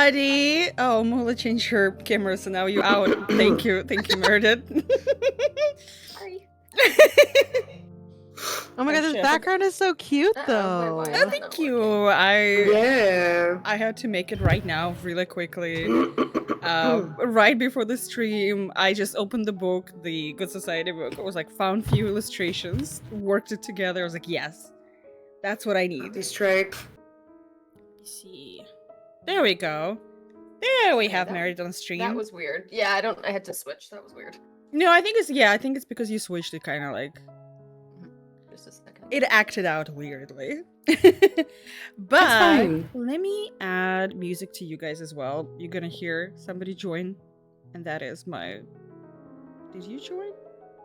everybody! Oh, Mula changed her camera, so now you out. Thank you, Meredith. Sorry. Oh my god, this background is so cute, though. Wait, Oh, thank you. I Yeah. had to make it right now, really quickly. Right before the stream, I just opened the book, the Good Society book. I was like, found few illustrations, worked it together. I was like, yes, that's what I need. This track. Let's see. There we go. There we have Meredith on stream. That was weird. Yeah, I had to switch. That was weird. No, I think it's because you switched it kind of like Just a second. it acted out weirdly. But fine. let me add music to you guys as well. You're gonna hear somebody join, and that is my. Did you join,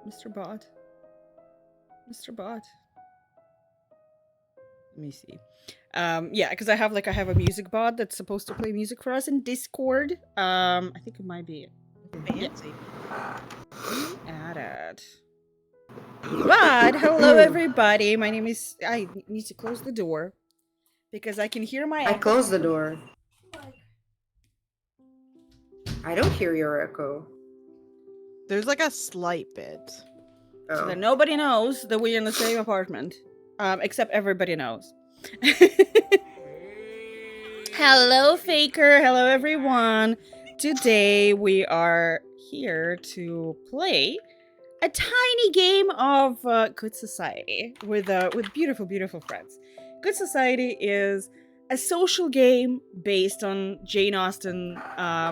Mr. Bot? Mr. Bot. Let me see. Yeah, because I have a music bot that's supposed to play music for us in Discord. I think it might be Fancy. add it. But hello everybody. My name is. I need to close the door because I can hear my. I closed the door. I don't hear your echo. There's like a slight bit. So Oh. that nobody knows that we're in the same apartment. Except everybody knows. Hello, Faker. Hello, everyone. Today we are here to play a tiny game of Good Society with beautiful, beautiful friends. Good Society is a social game based on Jane Austen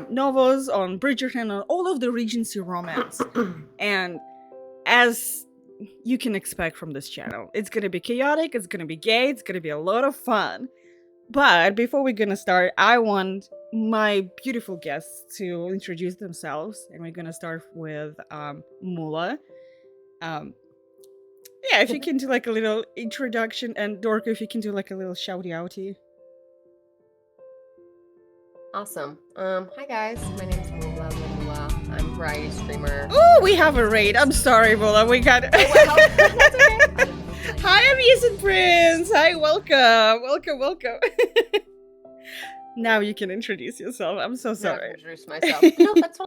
novels, on Bridgerton, on all of the Regency romance. And as you can expect from this channel, it's gonna be chaotic, it's gonna be gay, it's gonna be a lot of fun. But before we're gonna start, I want my beautiful guests to introduce themselves, and we're gonna start with Mula. Yeah, if you can do like a little introduction, and Dorka, if you can do like a little shouty outy. Awesome. Hi guys. My name's Mula. I'm a variety streamer. Oh, we have a raid. I'm sorry, Mula. We got. Well, that's okay. Hi, Amusing Prince. Hi, welcome. Now you can introduce yourself. I'm so Now I sorry. can introduce myself. No, that's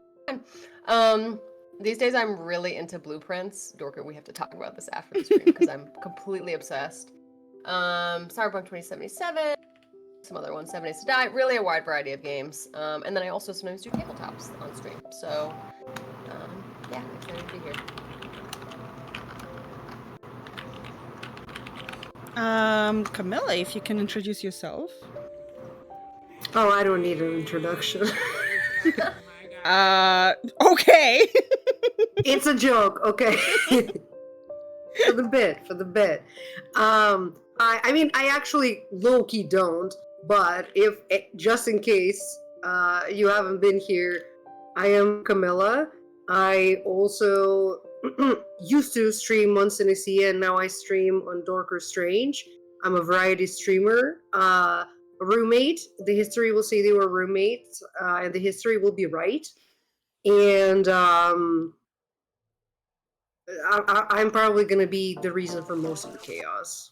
fine. These days I'm really into blueprints. Dorka, we have to talk about this after the stream because I'm completely obsessed. Cyberpunk 2077, some other ones, 7 Days to Die, really a wide variety of games. And then I also sometimes do tabletops on stream. So, yeah, excited to be here. Camilla, if you can introduce yourself. Oh, I don't need an introduction. Okay. It's a joke, okay? for the bit. I mean, I actually low-key don't, but if just in case you haven't been here, I am Camilla. I also used to stream Months in Isia, and now I stream on Dorker Strange. I'm a variety streamer. A roommate. The history will say they were roommates, and the history will be right. And I'm probably going to be the reason for most of the chaos.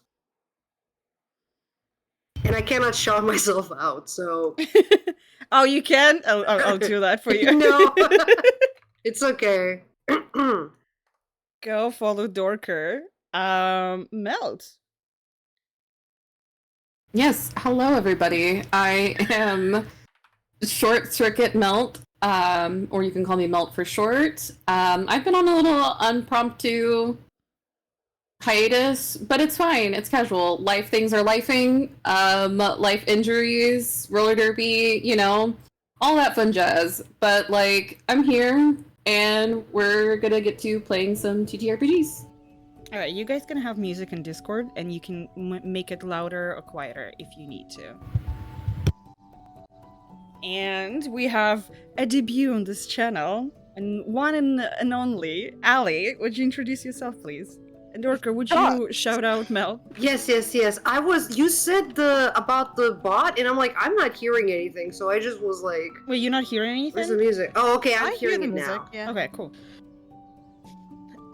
And I cannot shout myself out, so... Oh, you can? I'll do that for you. No, it's okay. Go follow Dorker. Melt. Yes, hello everybody. I am Short Circuit Melt, or you can call me Melt for short. I've been on a little impromptu hiatus, but it's fine. It's casual. Life things are lifing. Life injuries, roller derby, you know, all that fun jazz. But like, I'm here, and we're gonna get to playing some TTRPGs. All right, you guys can have music in Discord, and you can make it louder or quieter if you need to. And we have a debut on this channel, and one and only, Ali. Would you introduce yourself, please? And Dorka, would you shout out Mel? Yes. You said about the bot, and I'm like, I'm not hearing anything, so I just was like... Wait, you're not hearing anything? Where's the music? Oh, okay, I'm I hear hearing the it music, now. yeah. Okay, cool.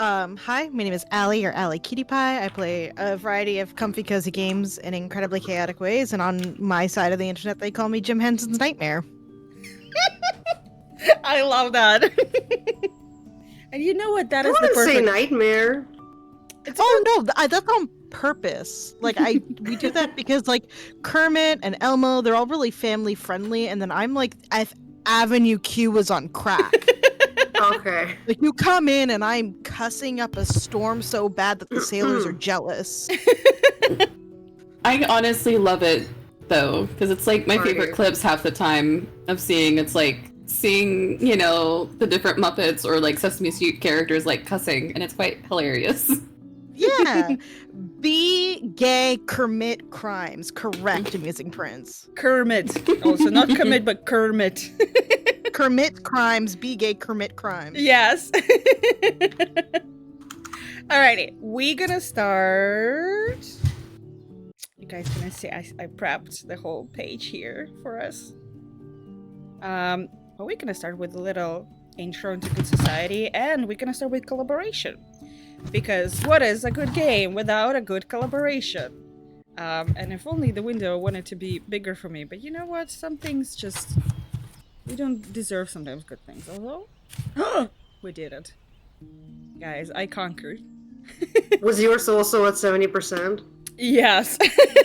Hi, my name is Allie, or Allie Cutie Pie. I play a variety of comfy, cozy games in incredibly chaotic ways, and on my side of the internet, they call me Jim Henson's Nightmare. I love that. And you know what? That I is the wouldn't say perfect. nightmare. Oh no, that's on purpose. Like we do that because like Kermit and Elmo, they're all really family friendly, and then I'm like, if Avenue Q was on crack. Okay. Like you come in and I'm cussing up a storm so bad that the sailors are jealous. I honestly love it though, because it's like my Party. favorite clips half the time of seeing. It's like seeing, you know, the different Muppets or like Sesame Street characters like cussing, and it's quite hilarious. Yeah. Be gay, commit crimes. Correct, Amazing Prince. Kermit. Also, not commit, but Kermit. Commit crimes, be gay, commit crimes. Yes. Alrighty, we're gonna start. You guys gonna see I prepped the whole page here for us. But we're gonna start with a little intro into Good Society, and we're gonna start with collaboration. Because what is a good game without a good collaboration? And if only the window wanted to be bigger for me, but you know what? Some things just... We don't deserve sometimes good things, although... we did it. Guys, I conquered. Was yours also at 70%? Yes.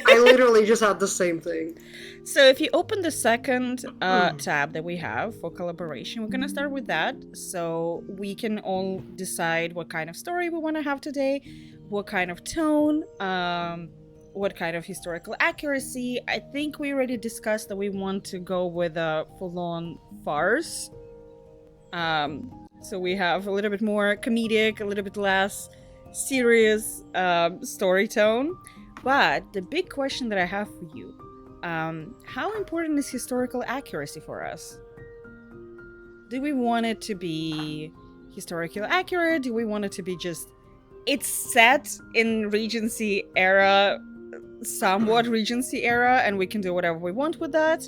I literally just had the same thing. So if you open the second tab that we have for collaboration, we're gonna start with that. So we can all decide what kind of story we want to have today, what kind of tone, what kind of historical accuracy. I think we already discussed that we want to go with a full-on farce. So we have a little bit more comedic, a little bit less serious story tone. But the big question that I have for you, how important is historical accuracy for us? Do we want it to be historically accurate? Do we want it to be just, it's set in Regency era, somewhat Regency era, and we can do whatever we want with that?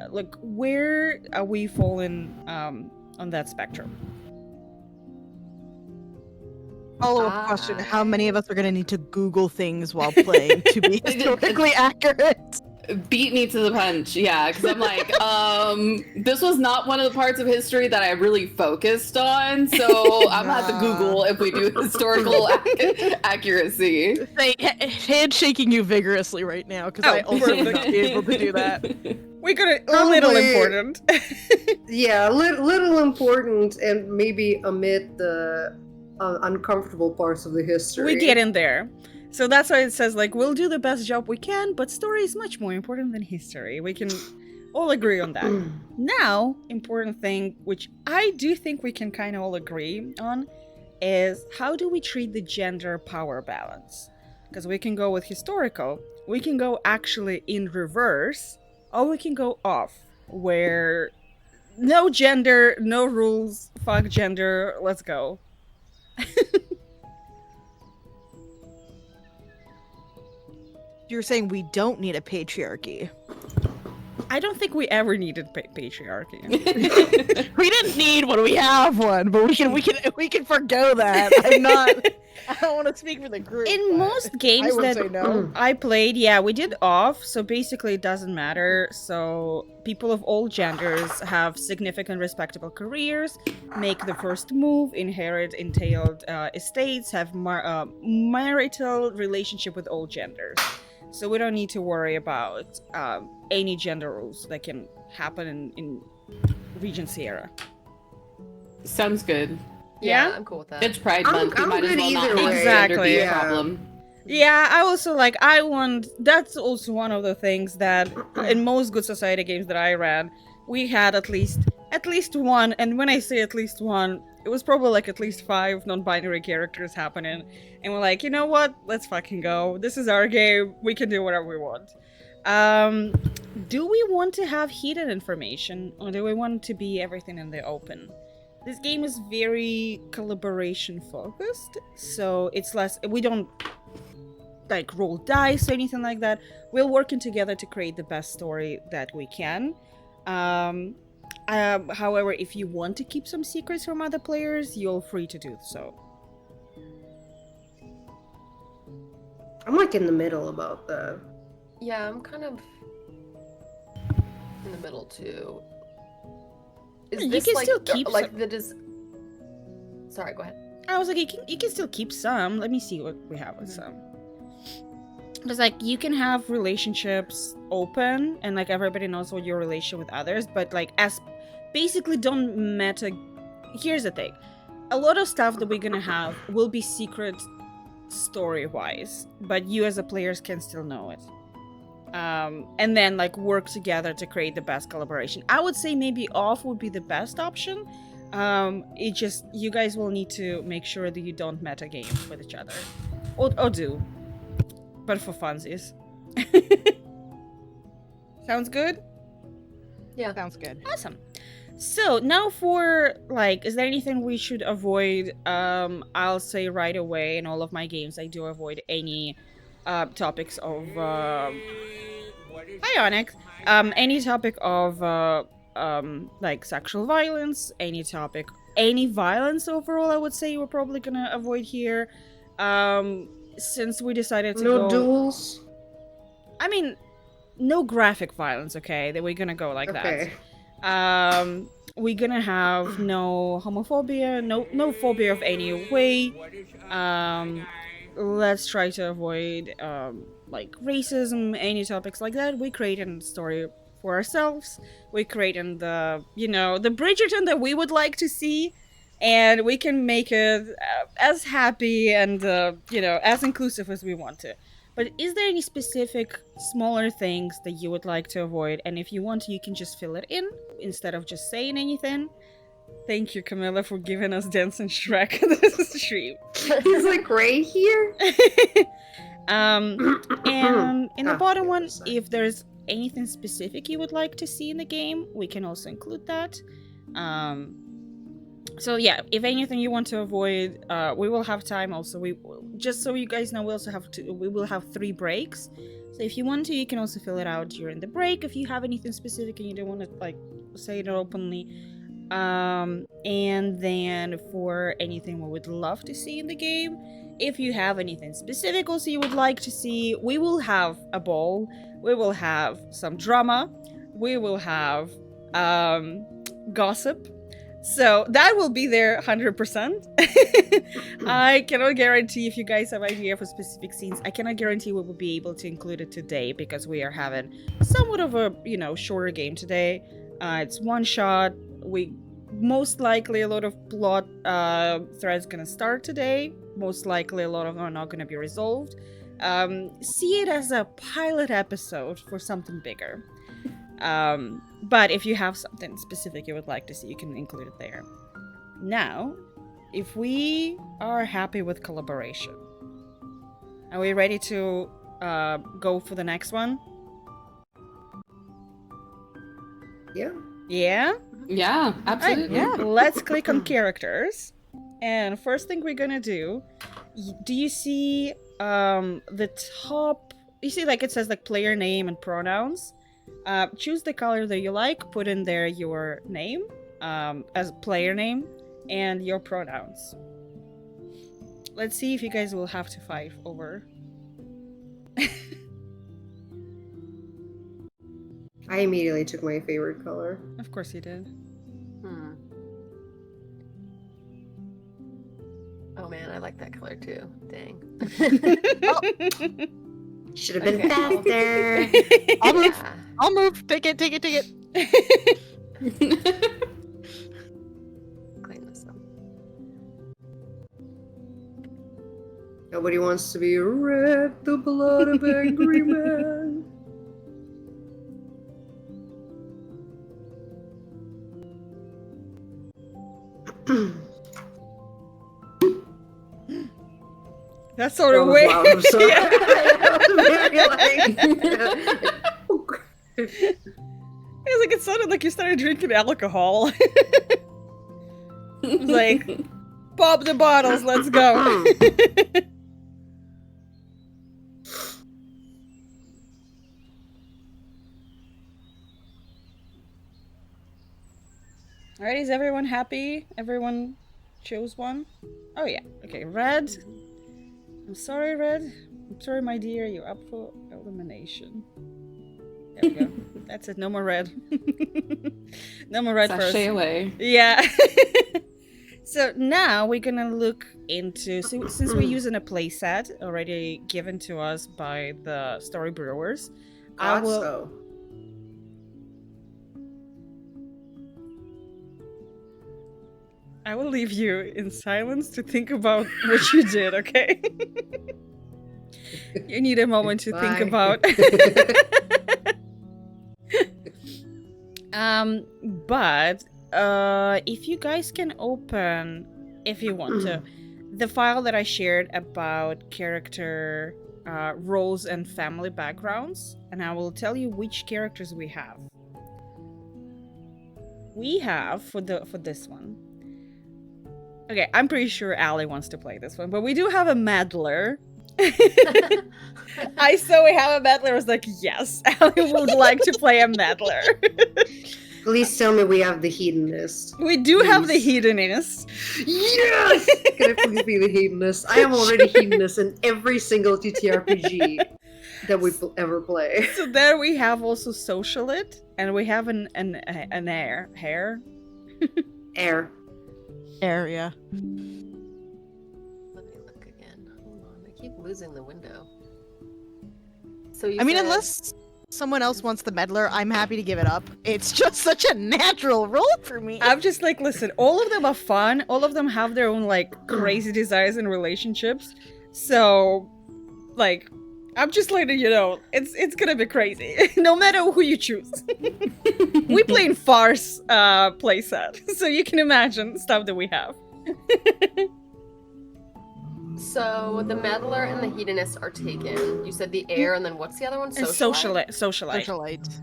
Like, where are we falling on that spectrum? Follow-up question, how many of us are going to need to Google things while playing to be historically accurate? Beat me to the punch, yeah, because I'm like, this was not one of the parts of history that I really focused on, so I'm gonna have to Google if we do historical accuracy. Handshaking you vigorously right now, because I also would not be able to do that. We got a little Probably- important. Yeah, little important, and maybe omit the uncomfortable parts of the history. We get in there. So that's why it says, like, we'll do the best job we can, but story is much more important than history. We can all agree on that. Now, important thing, which I do think we can kind of all agree on, is how do we treat the gender power balance? Because we can go with historical, we can go actually in reverse, or we can go off, where no gender, no rules, fuck gender, let's go. You're saying we don't need a patriarchy. I don't think we ever needed patriarchy. We didn't need one. We have one, but we can forgo that. I don't want to speak for the group. In but most I games would say that no. I played, yeah, we did off, so basically it doesn't matter. So people of all genders have significant respectable careers, make the first move, inherit entailed estates, have marital relationship with all genders. So we don't need to worry about any gender rules that can happen in Regency era. Sounds good. Yeah, I'm cool with that. It's Pride I'm- Month. We I'm might as good well not either make way. gender be a Exactly. problem. Yeah, I also like, that's also one of the things that in most Good Society games that I ran, we had at least one, and when I say at least one, it was probably like at least 5 non-binary characters happening, and we're like, you know what, let's fucking go. This is our game, we can do whatever we want. Do we want to have hidden information, or do we want to be everything in the open? This game is very collaboration focused, so it's less, we don't like roll dice or anything like that. We're working together to create the best story that we can. However, if you want to keep some secrets from other players, you're free to do so. I'm like in the middle about that. Yeah, I'm kind of in the middle too. Is You this can like still keep like some- the Sorry, go ahead. I was like, you can still keep some. Let me see what we have with some. It's like you can have relationships open and like everybody knows what your relation with others, but like as basically don't meta. Here's the thing: a lot of stuff that we're gonna have will be secret story-wise, but you as a players can still know it. And then like work together to create the best collaboration. I would say maybe off would be the best option. It just you guys will need to make sure that you don't meta game with each other, or do, but for funsies. Sounds good. Yeah. Sounds good. Awesome. So now for like, is there anything we should avoid? I'll say right away. In all of my games, I do avoid any topics of hi Onyx. Any topic of like sexual violence, any violence overall. I would say we're probably gonna avoid here. Since we decided to No go, duels. I mean, no graphic violence. Okay, that we're gonna go like Okay. that. We're gonna have no homophobia, no phobia of any way. Let's try to avoid like racism, any topics like that. We create a story for ourselves. We create in the the Bridgerton that we would like to see, and we can make it as happy and as inclusive as we want to. But is there any specific smaller things that you would like to avoid? And if you want to, you can just fill it in instead of just saying anything. Thank you, Camilla, for giving us Dance and Shrek this stream. He's like right here. And in the Ah, bottom yeah, one, sorry. if there's anything specific you would like to see in the game, we can also include that. So yeah, if anything you want to avoid, we will have time also. We just so you guys know, we will have 3 breaks. So if you want to, you can also fill it out during the break if you have anything specific and you don't want to like say it openly. And then for anything we would love to see in the game, if you have anything specific also you would like to see, we will have a ball, we will have some drama, we will have gossip. So that will be there 100%. I cannot guarantee if you guys have idea for specific scenes. I cannot guarantee we will be able to include it today because we are having somewhat of a, shorter game today. It's one shot. We most likely a lot of plot threads gonna start today. Most likely a lot of them are not gonna be resolved. See it as a pilot episode for something bigger. But if you have something specific you would like to see, you can include it there. Now, if we are happy with collaboration, are we ready to go for the next one? Yeah. Yeah? Yeah, absolutely. yeah. Let's click on characters. And first thing we're gonna do, do you see the top, you see like it says like player name and pronouns? Choose the color that you like, put in there your name as player name and your pronouns. Let's see if you guys will have to fight over. I immediately took my favorite color. Of course you did. Oh man, I like that color too. Dang. Should have been Okay. faster. I'll move. Yeah. I'll move. Take it. Clean this up. Nobody wants to be red, the blood of angry men. That sort That of was way. loud, I'm sorry. Yeah. That was very, It's like it sounded like you started drinking alcohol. It's like, pop the bottles, let's go. Alright, is everyone happy? Everyone chose one? Oh yeah, okay, red. I'm sorry, Red. I'm sorry, my dear, you're up for elimination. There we go. That's it, no more red. No more red first. Sashay away. Yeah. So now we're gonna look into, since we're using a playset already given to us by the story brewers, I will. So. I will leave you in silence to think about what you did, okay? You need a moment to think Bye. about. But if you guys can open, if you want to, the file that I shared about character roles and family backgrounds, and I will tell you which characters we have. We have for this one. Okay, I'm pretty sure Allie wants to play this one, but we do have a meddler. I saw we have a meddler. I was like, yes, Allie would like to play a meddler. Please tell me we have the hedonist. We do have the Please. hedonist. Yes! Can I please be the hedonist? I am already hedonist in every single TTRPG that we ever play. So there we have also socialite, and we have an heir. Air. Area. Let me look again. Hold on, I keep losing the window. So you I mean, said- unless someone else wants the meddler, I'm happy to give it up. It's just such a natural role for me. I'm just like, listen, all of them are fun. All of them have their own like crazy desires and relationships. So, like, I'm just letting you know, it's gonna be crazy, no matter who you choose. We play in farce playset, so you can imagine stuff that we have. So the meddler and the hedonist are taken. You said the heir, and then what's the other one? And Socialite? socialite. Socialite.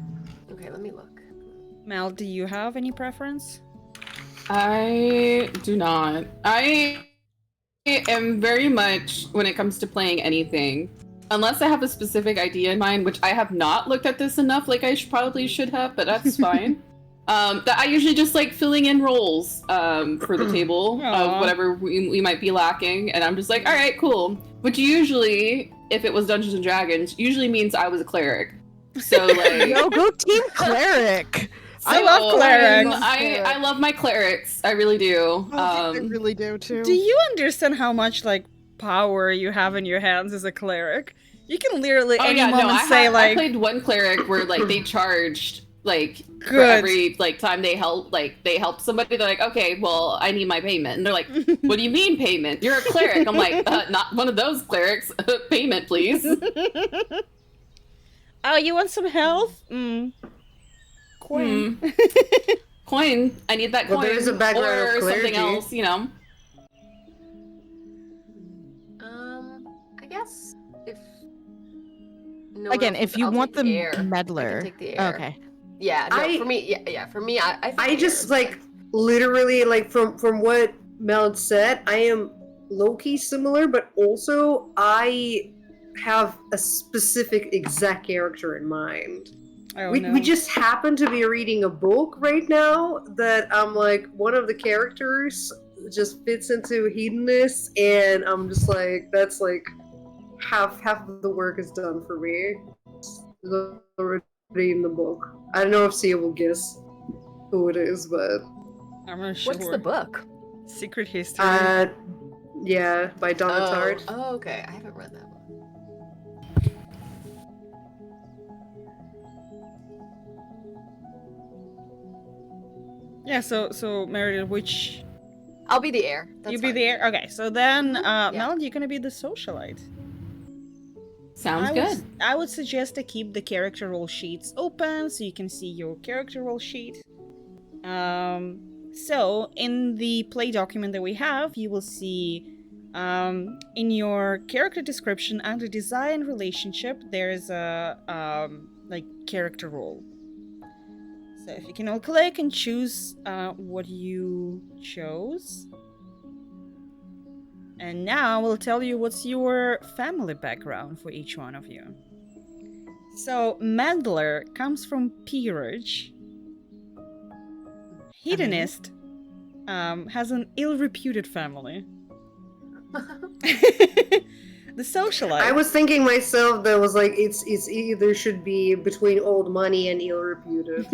Okay, let me look. Mel, do you have any preference? I do not. I am very much, when it comes to playing anything, unless I have a specific idea in mind, which I have not looked at this enough like I probably should have, but that's fine. That I usually just like filling in roles for the table Aw. of whatever we might be lacking, and I'm just like, all right, cool. Which usually, if it was Dungeons and Dragons, usually means I was a cleric. So like, Yo, go team cleric. I love clerics. I love my clerics. I really do. I really do too. Do you understand how much like power you have in your hands as a cleric? You can literally any moment say I like, played one cleric where like they charged like for Good. every like time they help somebody. They're like, okay, well, I need my payment, and they're like, what do you mean payment? You're a cleric. I'm like, not one of those clerics. Payment, please. oh, you want some health? Coin. Coin. I need that Well, coin. there is a background or of something clergy. else, you know. I guess if no one Again, else if is- you I'll want take the heir. I meddler. can take the heir. Okay. Yeah, no, I- for me, for me, I think I the heir just is like literally like from what Mel said, I am low-key similar, but also I have a specific exact character in mind. Oh, we, no. we just happen to be reading a book right now that I'm like one of the characters just fits into hedonist, and I'm just like that's like half of the work is done for me. It's already in the book. I don't know if Sia will guess who it is, but I'm not sure. What's the book? Secret History. yeah, by Donna Tartt. Oh, okay. I haven't read that one. Yeah, so Meredith, which I'll be the heir. That's you be fine. the heir? Okay, so then Yeah. Mel, you're gonna be the socialite. Sounds I good. would, I would suggest to keep the character role sheets open so you can see your character role sheet. So in the play document that we have, you will see in your character description under design relationship, there's a like character role. So if you can all click and choose what you chose. And now we'll tell you what's your family background for each one of you. So, Meddler comes from peerage. Hedonist has an ill-reputed family. The socialite. I was thinking myself that was like it's either should be between old money and ill reputed.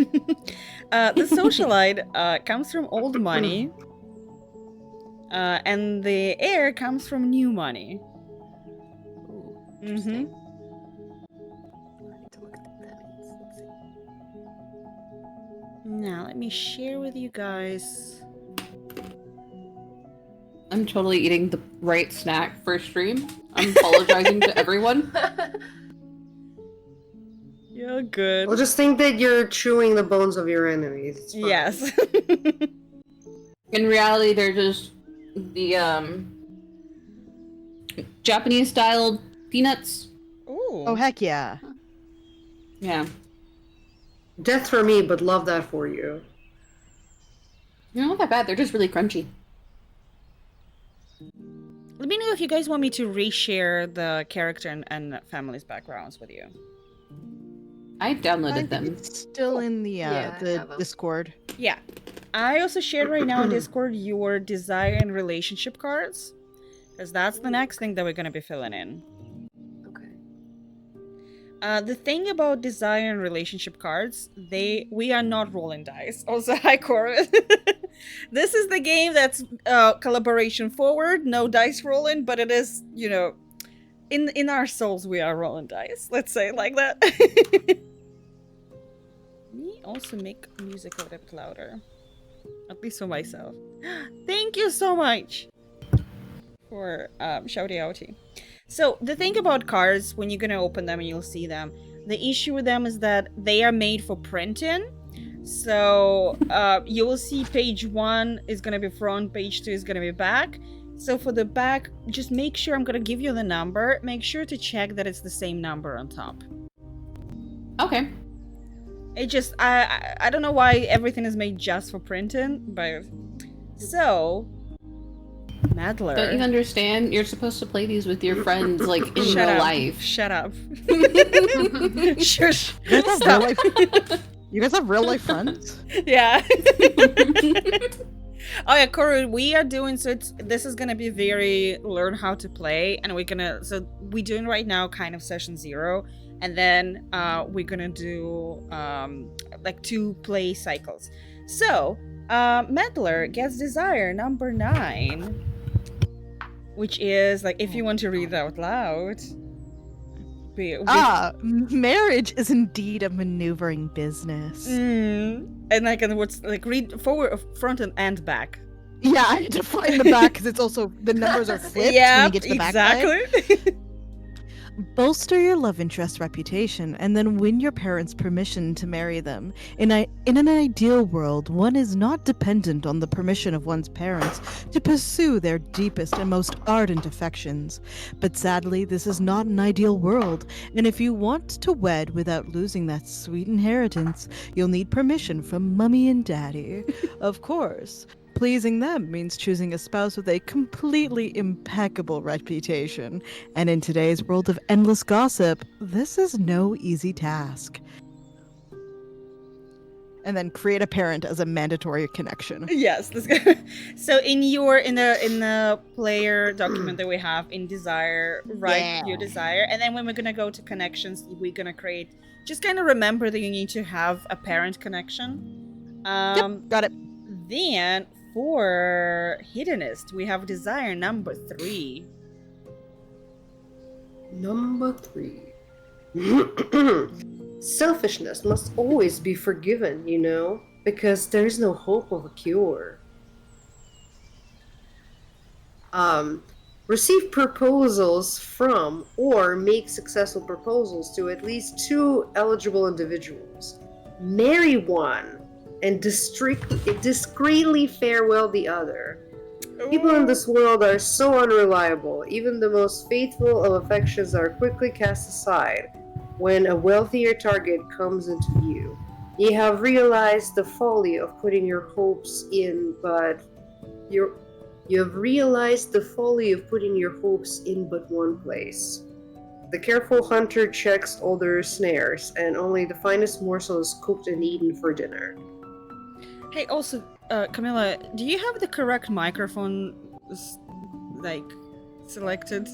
The socialite comes from old money, and the heir comes from new money. Ooh, Mhm. interesting. I need to look at what that means. Let's see. Now, let me share with you guys. I'm totally eating the right snack for stream. I'm apologizing to everyone. You're good. Well, just think that you're chewing the bones of your enemies. It's fine. Yes. In reality, they're just the Japanese style peanuts. Ooh. Oh heck yeah. Yeah. Death for me, but love that for you. They're not that bad. They're just really crunchy. Let me know if you guys want me to reshare the character and family's backgrounds with you. I I downloaded think them. it's still in the Yeah, I have the 'em. Discord. Yeah. I also shared right now on Discord your desire and relationship cards. Because that's the next thing that we're going to be filling in. Okay. The thing about desire and relationship cards, we are not rolling dice. Also, hi Cora. This is the game that's collaboration forward, no dice rolling, but it is, you know, in our souls we are rolling dice. Let's say it like that. Me also make music a little bit louder, at least for myself. Thank you so much for shouty outy. So the thing about cards, when you're gonna open them and you'll see them, the issue with them is that they are made for printing. So you will see page 1 is gonna be front, page 2 is gonna be back. So for the back, just make sure, I'm gonna give you the number. Make sure to check that it's the same number on top. Okay. It just I don't know why everything is made just for printing, but so Madler. Don't you understand? You're supposed to play these with your friends, like in Shut real up. life. Shut up. Shush. You guys have Stop. real life, you guys have real life friends? Yeah. Oh yeah, Koru, we are doing so. This is gonna be very learn how to play, and we're doing right now kind of session 0, and then we're gonna do like 2 play cycles. So Meddler gets desire number 9, which is like, if you want to read it out loud. Marriage is indeed a maneuvering business. And I can read forward, front, and back. Yeah, I had to find the back because it's also the numbers are flipped when Yeah, you get to the back side. exactly. Bolster your love interest reputation and then win your parents' permission to marry them. In an ideal world, one is not dependent on the permission of one's parents to pursue their deepest and most ardent affections. But sadly, this is not an ideal world, and if you want to wed without losing that sweet inheritance, you'll need permission from Mummy and Daddy. Of course. Pleasing them means choosing a spouse with a completely impeccable reputation. And in today's world of endless gossip, this is no easy task. And then create a parent as a mandatory connection. Yes. So in the player document that we have in desire, write your desire, and then when we're gonna go to connections, we're gonna create. Just kind of remember that you need to have a parent connection. Yep, got it. Then for hedonist, we have desire number 3. Number 3. Selfishness must always be forgiven, you know, because there is no hope of a cure. Receive proposals from or make successful proposals to at least 2 eligible individuals. Marry one and discreetly farewell the other. People in this world are so unreliable. Even the most faithful of affections are quickly cast aside when a wealthier target comes into view. You have realized the folly of putting your hopes in, but you have realized the folly of putting your hopes in but one place. The careful hunter checks all their snares, and only the finest morsel is cooked and eaten for dinner. Hey, also, Camilla, do you have the correct microphone, selected?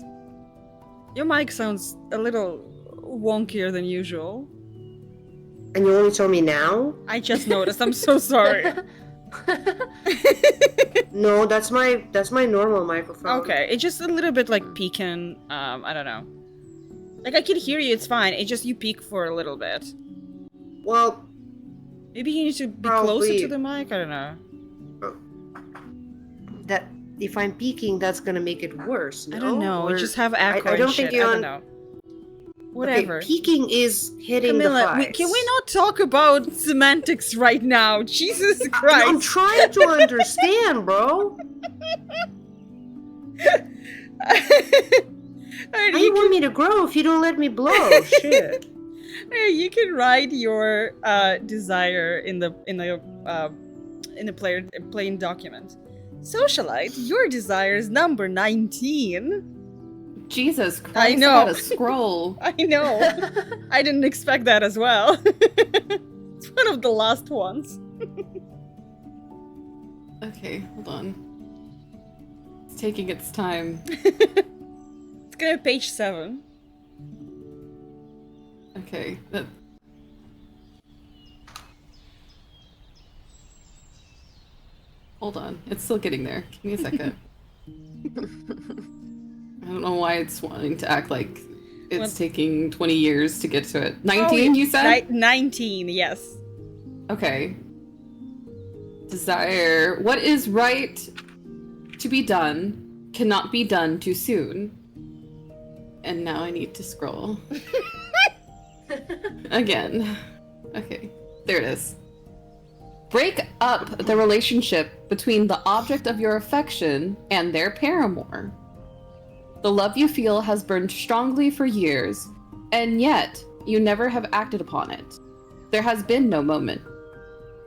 Your mic sounds a little wonkier than usual. And you only told me now? I just noticed. I'm so sorry. No, that's my normal microphone. Okay, it's just a little bit like peeking. I don't know. Like I can hear you. It's fine. It's just you peak for a little bit. Well, Maybe you need to be closer Probably- to the mic. I don't know. that if I'm peeking, that's gonna make it worse. I don't know. Or- We just have echo I don't and think shit. you're I on- don't know. Whatever. Okay, peeking is hitting Camilla, the thighs. can we not talk about semantics right now? Jesus Christ. I'm trying to understand, bro. Alright, How do you want me to grow if you don't let me blow? Shit. you can write your desire in the plain document. Socialite, your desire is number 19. Jesus Christ! I know. gotta scroll. I know. I didn't expect that as well. It's one of the last ones. Okay, hold on. It's taking its time. It's gonna be page 7. Okay. Hold on. It's still getting there. Give me a second. I don't know why it's wanting to act like it's Well- taking 20 years to get to it. 19, Oh, yeah. you said? 19, yes. Okay. Desire. What is right to be done cannot be done too soon. And now I need to scroll. Again. Okay. There it is. Break up the relationship between the object of your affection and their paramour. The love you feel has burned strongly for years, and yet you never have acted upon it. There has been no moment.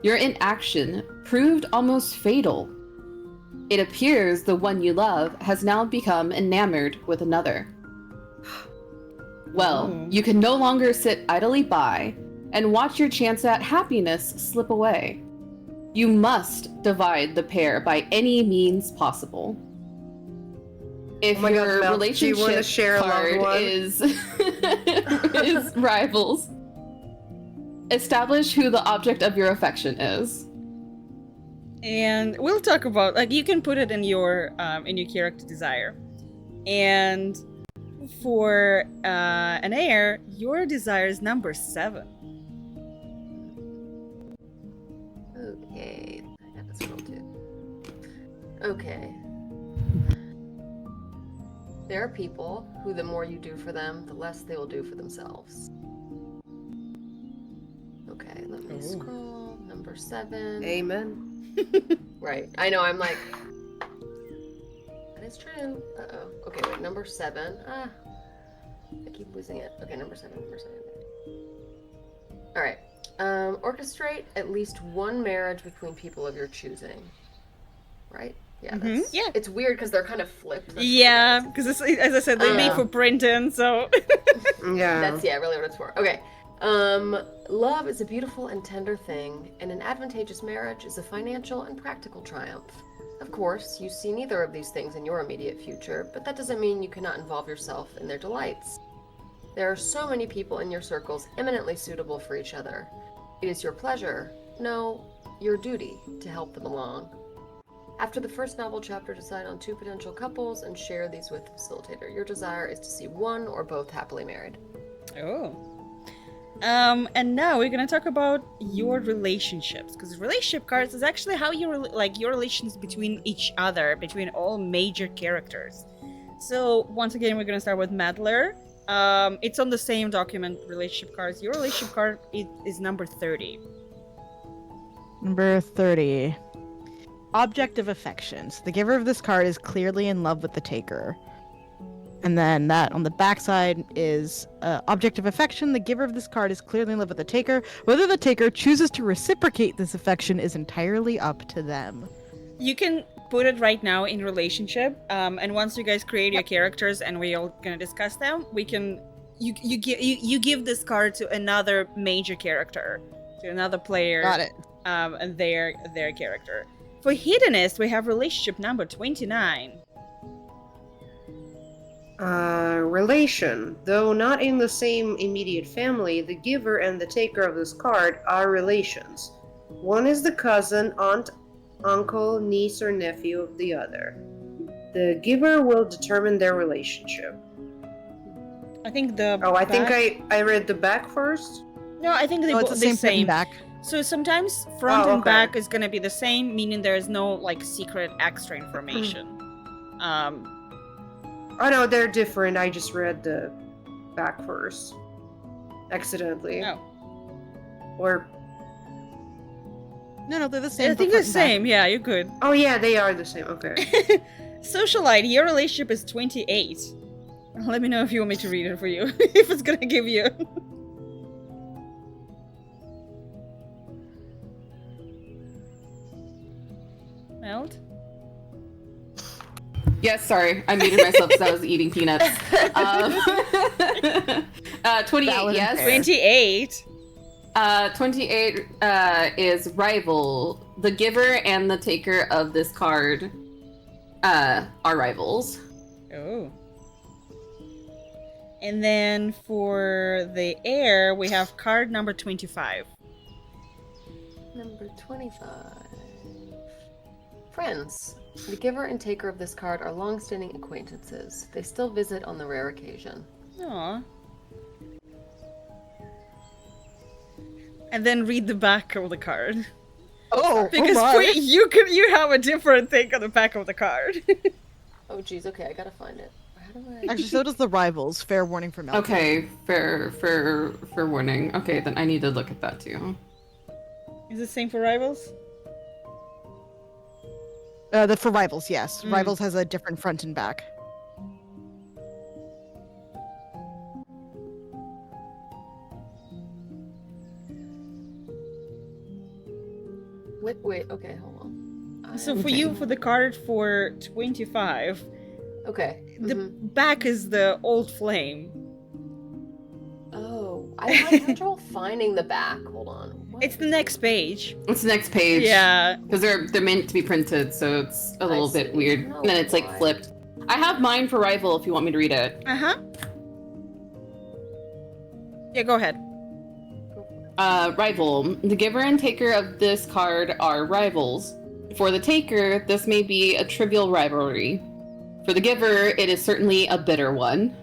Your inaction proved almost fatal. It appears the one you love has now become enamored with another. Well, Oh. you can no longer sit idly by and watch your chance at happiness slip away. You must divide the pair by any means possible. If Oh my God, your Mel, do you wanna relationship share a loved card one? is rivals, establish who the object of your affection is. And we'll talk about, like, you can put it in your character desire. And for an heir, your desire is number 7. Okay, I got this scroll too. Okay. There are people who, the more you do for them, the less they will do for themselves. Okay, let me Ooh. scroll. Number 7. Amen. Right. I know, I'm like. That is true. Uh-oh. Okay, wait, number 7. I keep losing it. Okay, number 7. Alright. Orchestrate at least one marriage between people of your choosing. Right? Yeah, Mhm, that's... yeah. It's weird because they're kind of flipped. That's Yeah, what because as I said, they made for printing, so. Yeah. That's really what it's for. Okay. Love is a beautiful and tender thing, and an advantageous marriage is a financial and practical triumph. Of course, you see neither of these things in your immediate future, but that doesn't mean you cannot involve yourself in their delights. There are so many people in your circles eminently suitable for each other. It is your pleasure, no, your duty, to help them along. After the first novel chapter, decide on 2 potential couples and share these with the facilitator. Your desire is to see one or both happily married. Oh. And now we're gonna talk about your relationships, because relationship cards is actually how you your relations between each other, between all major characters. So once again, we're gonna start with Madler. It's on the same document, relationship cards. Your relationship card is number 30. Number 30. Object of affection. So the giver of this card is clearly in love with the taker. And then that on the backside is object of affection. The giver of this card is clearly in love with the taker. Whether the taker chooses to reciprocate this affection is entirely up to them. You can put it right now in relationship, and once you guys create your characters and we're all gonna discuss them, we can you give this card to another major character, to another player. Got it. And their character. For hedonist, we have relationship number 29. Relation. Though not in the same immediate family, the giver and the taker of this card are relations. One is the cousin, aunt, uncle, niece, or nephew of the other. The giver will determine their relationship. I think the. Oh, I think back- I read the back first. No, I think they No, it's both the same front and back. So sometimes front Oh, and okay. back is gonna be the same, meaning there is no like secret extra information. Oh no, they're different. I just read the back first. Accidentally. No, Or No, they're the same. I but think they're front the and back. same. Yeah, you're good. oh yeah, they are the same. Okay. Socialite, your relationship is 28. Let me know if you want me to read it for you. If it's gonna give you. Meld? Yes, sorry. I muted myself because I was eating peanuts. 28, Valid and yes. fair. 28. 28 is rival. The giver and the taker of this card are rivals. Oh. And then for the heir, we have card number 25. Number 25. Friends. The giver and taker of this card are long-standing acquaintances. They still visit on the rare occasion. Aw. And then read the back of the card. Oh, Because my. for you have a different thing on the back of the card. Oh geez, okay, I gotta find it. How do I... Actually, so does the rivals. Fair warning for Mel. Okay, fair warning. Okay, then I need to look at that too. Is it same for rivals? For rivals, yes. Mm. Rivals has a different front and back. Wait, okay, hold on. So I'm- for you, for the card for 25, Okay. the mhm. back is the old flame. Oh, I have trouble finding the back. Hold on. What It's the is next it? page. It's the next page. Yeah. Because they're meant to be printed, so it's a little bit see. weird. No, And then it's like why? flipped. I have mine for rival if you want me to read it. Uh-huh. Yeah, go ahead. Rival. The giver and taker of this card are rivals. For the taker, this may be a trivial rivalry. For the giver, it is certainly a bitter one.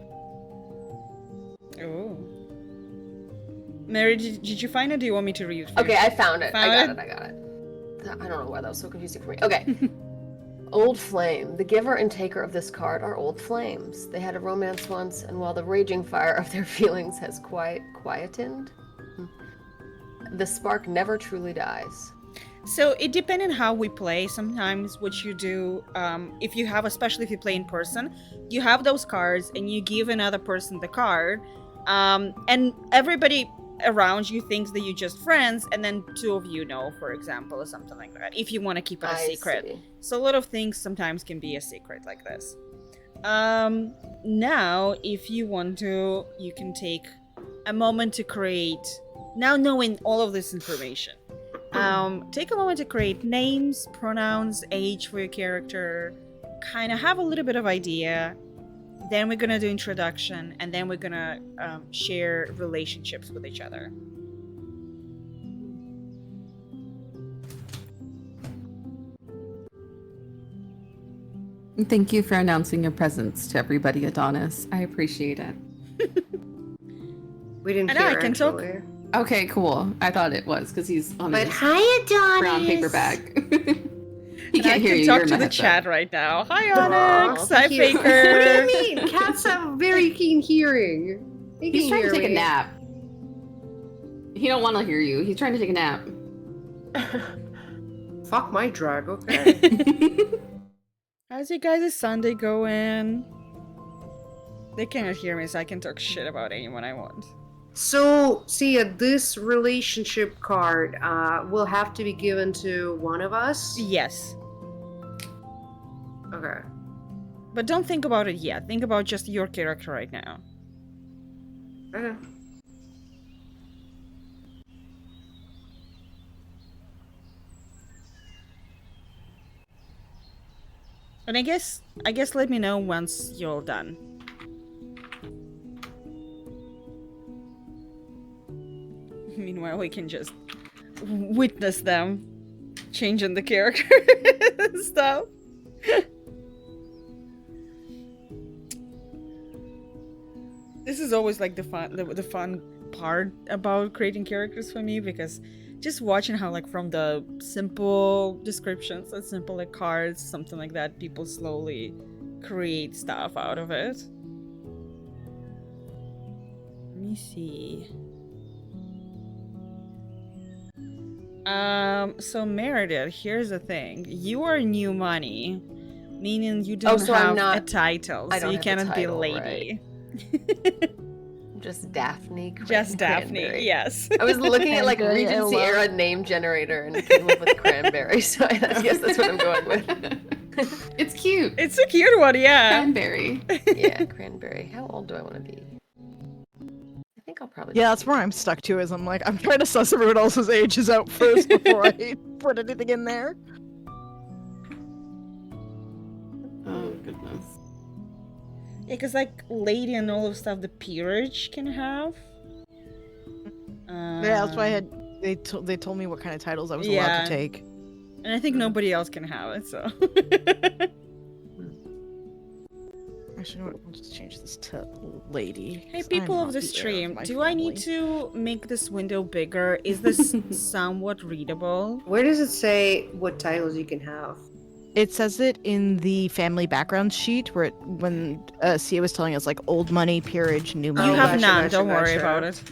Oh. Mary, did you find it? Do you want me to read it for Okay, you? I found it. Found I it? got it. I don't know why that was so confusing for me. Okay. Old Flame. The giver and taker of this card are old flames. They had a romance once, and while the raging fire of their feelings has quietened, the spark never truly dies. So it depends on how we play. Sometimes what you do, if you have, especially if you play in person, you have those cards and you give another person the card, and everybody around you thinks that you're just friends, and then two of you know, for example, or something like that. If you want to keep it a I secret. see. So a lot of things sometimes can be a secret like this. Now, if you want to, you can take a moment to create. Now knowing all of this information, take a moment to create names, pronouns, age for your character, kind of have a little bit of idea. Then we're gonna do introduction, and then we're gonna share relationships with each other. Thank you for announcing your presence to everybody, Adonis. I appreciate it. We didn't I know, hear I can talk. actually. Okay, cool. I thought it was because he's on But his hi, Adonis. brown paper bag. He And I can't hear can you. talk You're in to my the headset. chat right now. Hi, Aw, Onyx. Hi, thank you. Faker. What do you mean? Cats have very keen hearing. They He's can trying to hear take a me. nap. He don't want to hear you. He's trying to take a nap. Fuck my drag, okay. How's you guys' Sunday going? They cannot hear me, so I can talk shit about anyone I want. So, Sia, this relationship card will have to be given to one of us? Yes. Okay. But don't think about it yet. Think about just your character right now. Okay. And I guess let me know once you're all done. Meanwhile, we can just witness them changing the character and stuff. This is always like the fun part about creating characters for me, because just watching how like from the simple descriptions and simple like cards, something like that, people slowly create stuff out of it. Let me see. So Meredith, here's the thing. You are new money, meaning you don't so have I'm not- a title, I so don't you have a cannot be title, lady. Just Daphne. Just Daphne, Cranberry. yes. I was looking at like Cranberry, I Regency love era name generator and came up with Cranberry, so I guess that's what I'm going with. It's cute. It's a cute one, yeah. Cranberry. Yeah, Cranberry. How old do I want to be? I think I'll probably. Yeah, just that's be- where I'm stuck to. Is I'm like, I'm trying to suss everyone else's ages out first before I put anything in there. Oh goodness. Yeah, because like lady and all of stuff the peerage can have. Yeah, that's why I had they told me what kind of titles I was allowed Yeah. to take. And I think nobody else can have it, so. Actually, you know what? I'll just change this to lady. Hey, 'cause people I'm of not the the heir stream, my do I need family. to make this window bigger? Is this somewhat readable? Where does it say what titles you can have? It says it in the family background sheet when Sia was telling us like old money, peerage, new You money. have gotcha, none, gotcha, don't worry gotcha. about it.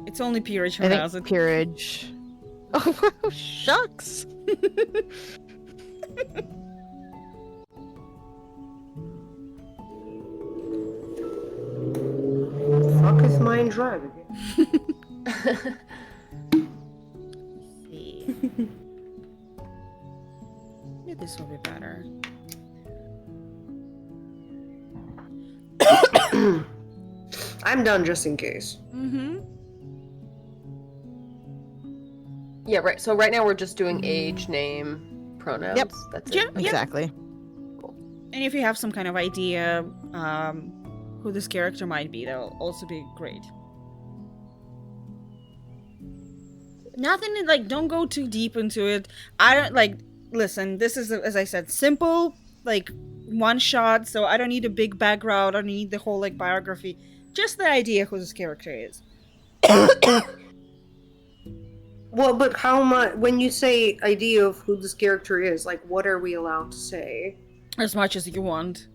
It's only peerage who I has think it. peerage. Oh shucks! Fuck is mine drug? See. Maybe this will be better. I'm done just in case. Mm-hmm. Yeah, right. So right now we're just doing age, name, pronouns. Yep. That's Yeah. it. Exactly. And if you have some kind of idea who this character might be, that'll also be great. Nothing like, don't go too deep into it. I don't like, listen, this is, as I said, simple, like one shot, so I don't need a big background, I don't need the whole like biography. Just the idea who this character is. Well, but how much? When you say idea of who this character is, like, what are we allowed to say? As much as you want.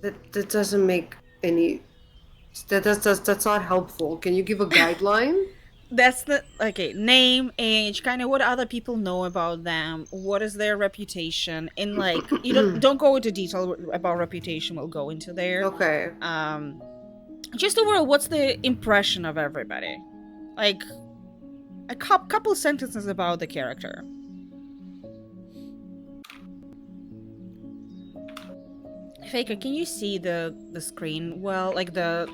That doesn't make any. That's not helpful. Can you give a guideline? That's the, okay, name, age, kind of what other people know about them, what is their reputation, and like, you don't go into detail about reputation, we'll go into there. Okay. Just overall, what's the impression of everybody? Like, a couple sentences about the character. Faker, can you see the screen? Well, like the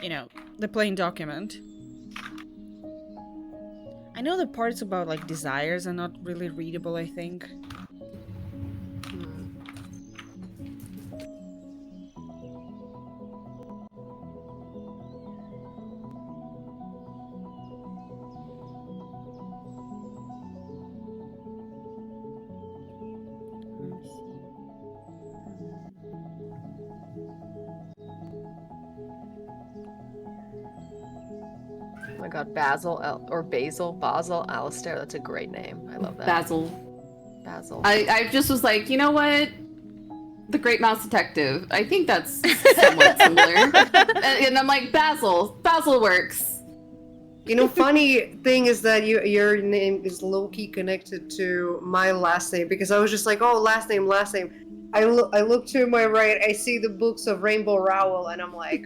you know, the plain document. I know the parts about like desires are not really readable, I think. Let me see. Oh my god, Basil Alistair. That's a great name. I love that. Basil. Basil. I just was like, you know what? The Great Mouse Detective. I think that's somewhat similar. And I'm like, Basil. Basil works. You know, funny thing is that your name is low-key connected to my last name, because I was just like, oh, last name. I look to my right, I see the books of Rainbow Rowell, and I'm like,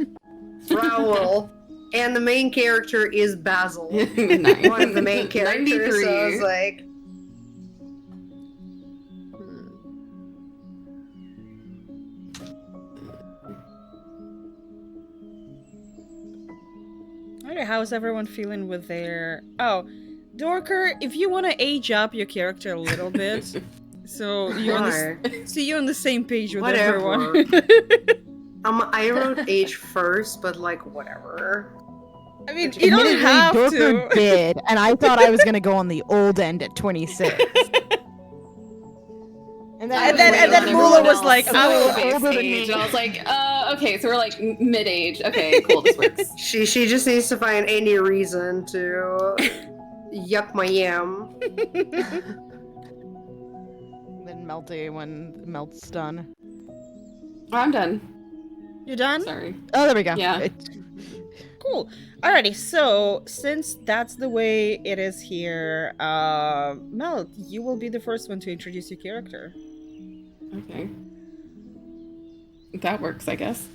Rowell. And the main character is Basil. One of the main characters. So I was 93. like, Okay, how's everyone feeling with their... Oh, Dorker, if you want to age up your character a little bit, so you're on the same page with everyone. I wrote age first, but like, whatever. I mean, you don't Admittedly, have Dorker to. did, and I thought I was gonna go on the old end at 26. And And then Mula was like, I I will- was older than age. me. And I was like, okay, so we're like mid-age. Okay, cool, this works. She just needs to find any reason to yuck my yam. Then Melty when Melt's done. Oh, I'm done. You done? Sorry. Oh, there we go. Yeah. Cool. Alrighty, so since that's the way it is here, Mel, you will be the first one to introduce your character. Okay. That works, I guess.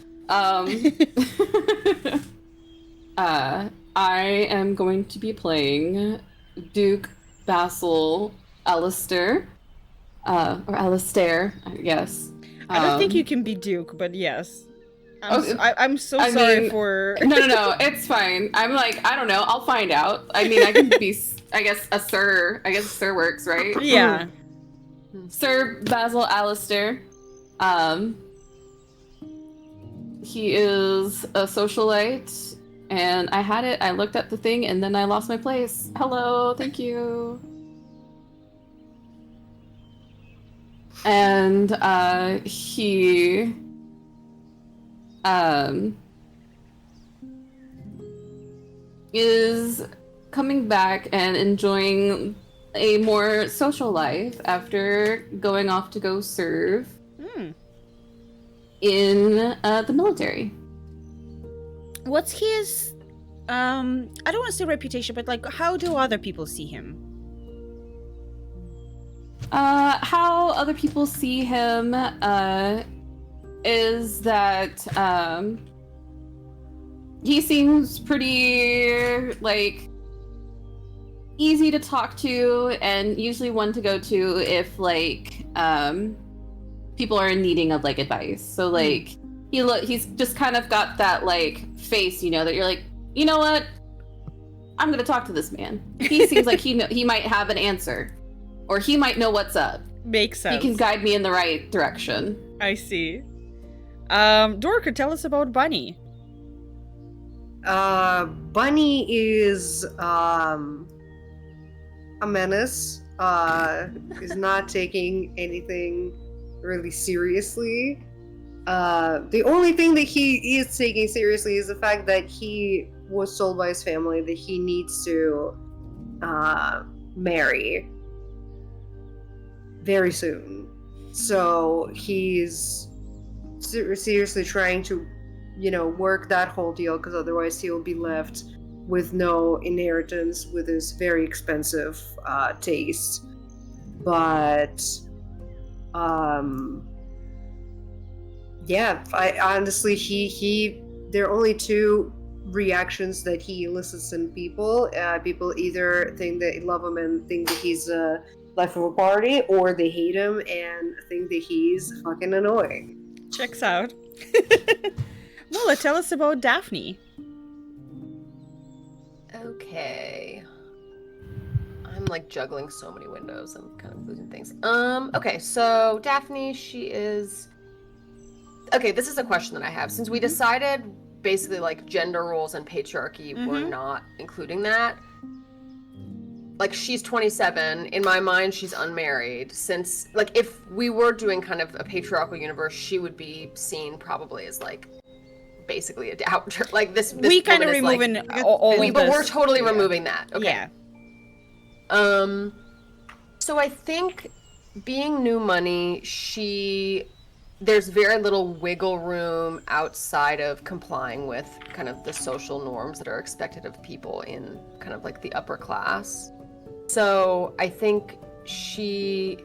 I am going to be playing Duke Basil Alistair. Or Alistair, I guess. I don't think you can be Duke, but yes. I'm so I sorry mean, for. No, it's fine. I'm like, I don't know. I'll find out. I mean, I can be, I guess, a sir. I guess sir works, right? Yeah. Sir Basil Alistair. He is a socialite, and I had it. I looked at the thing, and then I lost my place. Hello, thank you. And he is coming back and enjoying a more social life after going off to go serve Hmm. in the military. What's his? I don't want to say reputation, but like, how do other people see him? How other people see him is that he seems pretty like easy to talk to and usually one to go to if like people are in needing of like advice. So like he's just kind of got that like face, you know, that you're like, you know what? I'm gonna talk to this man. He seems like he might have an answer. Or he might know what's up. Makes sense. He can guide me in the right direction. I see. Dorka, tell us about Bunny. Bunny is a menace. Is not taking anything really seriously. The only thing that he is taking seriously is the fact that he was told by his family that he needs to marry very soon. So he's seriously trying to, you know, work that whole deal, because otherwise he'll be left with no inheritance with his very expensive taste. But yeah, I honestly there are only two reactions that he elicits in people. People either think that they love him and think that he's a life of a party, or they hate him and think that he's fucking annoying. Checks out. Mula, tell us about Daphne. Okay. I'm like juggling so many windows and kind of losing things. Okay, so Daphne, she is. Okay, this is a question that I have. Since we decided basically like gender roles and patriarchy we're not including that. Like, she's 27. In my mind, she's unmarried. Since, like, if we were doing kind of a patriarchal universe, she would be seen probably as, like, basically a doubter. Like, this We kind of woman is, like, removing all of but this. we're totally Yeah. removing that. Okay. Yeah. So I think being new money, there's very little wiggle room outside of complying with kind of the social norms that are expected of people in kind of like the upper class. So I think she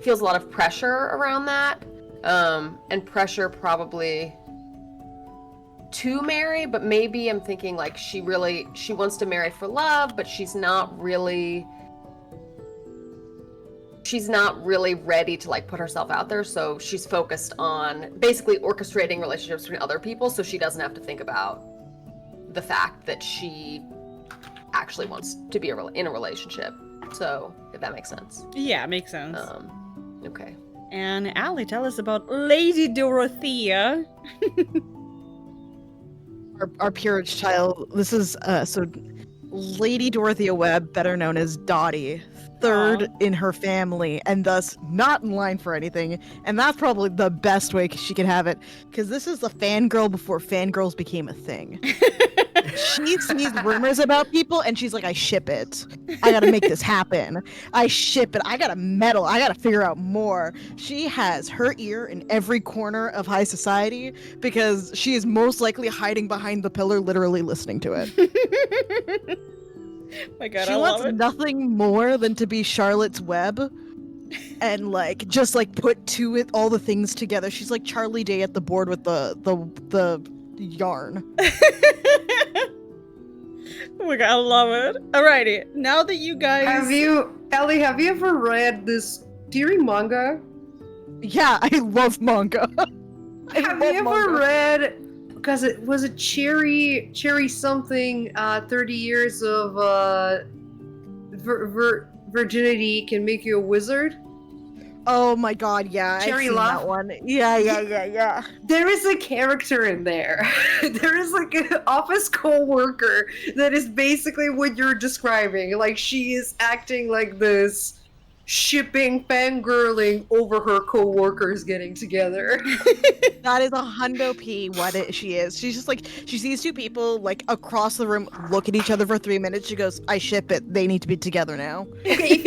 feels a lot of pressure around that, and pressure probably to marry, but maybe I'm thinking like she wants to marry for love, but she's not really ready to like put herself out there, so she's focused on basically orchestrating relationships between other people so she doesn't have to think about the fact that she actually wants to be in a relationship. So, if that makes sense. Yeah, makes sense. Okay. And Allie, tell us about Lady Dorothea. our peerage child. This is so Lady Dorothea Webb, better known as Dottie, third in her family, and thus not in line for anything. And that's probably the best way she could have it, because this is the fangirl before fangirls became a thing. She sees rumors about people, and she's like, I ship it. I gotta make this happen. I ship it. I gotta meddle. I gotta figure out more. She has her ear in every corner of high society, because she is most likely hiding behind the pillar, literally listening to it. My God, She I love wants it. nothing more than to be Charlotte's Web and like just like put all the things together. She's like Charlie Day at the board with the yarn. Oh my God, I love it. Alrighty, now that you guys Ellie, have you ever read this? Do you read manga? Yeah, I love manga. Have you ever read? Because it was a cherry something. 30 years of virginity can make you a wizard. Oh my God, yeah, Cherry I've seen Love? that one. Yeah. There is a character in there. There is like an office co-worker that is basically what you're describing. Like she is acting like this, shipping, fangirling over her co-workers getting together. That is 100p what she is. She's just like, she sees two people like across the room look at each other for 3 minutes. She goes, I ship it. They need to be together now. Okay, if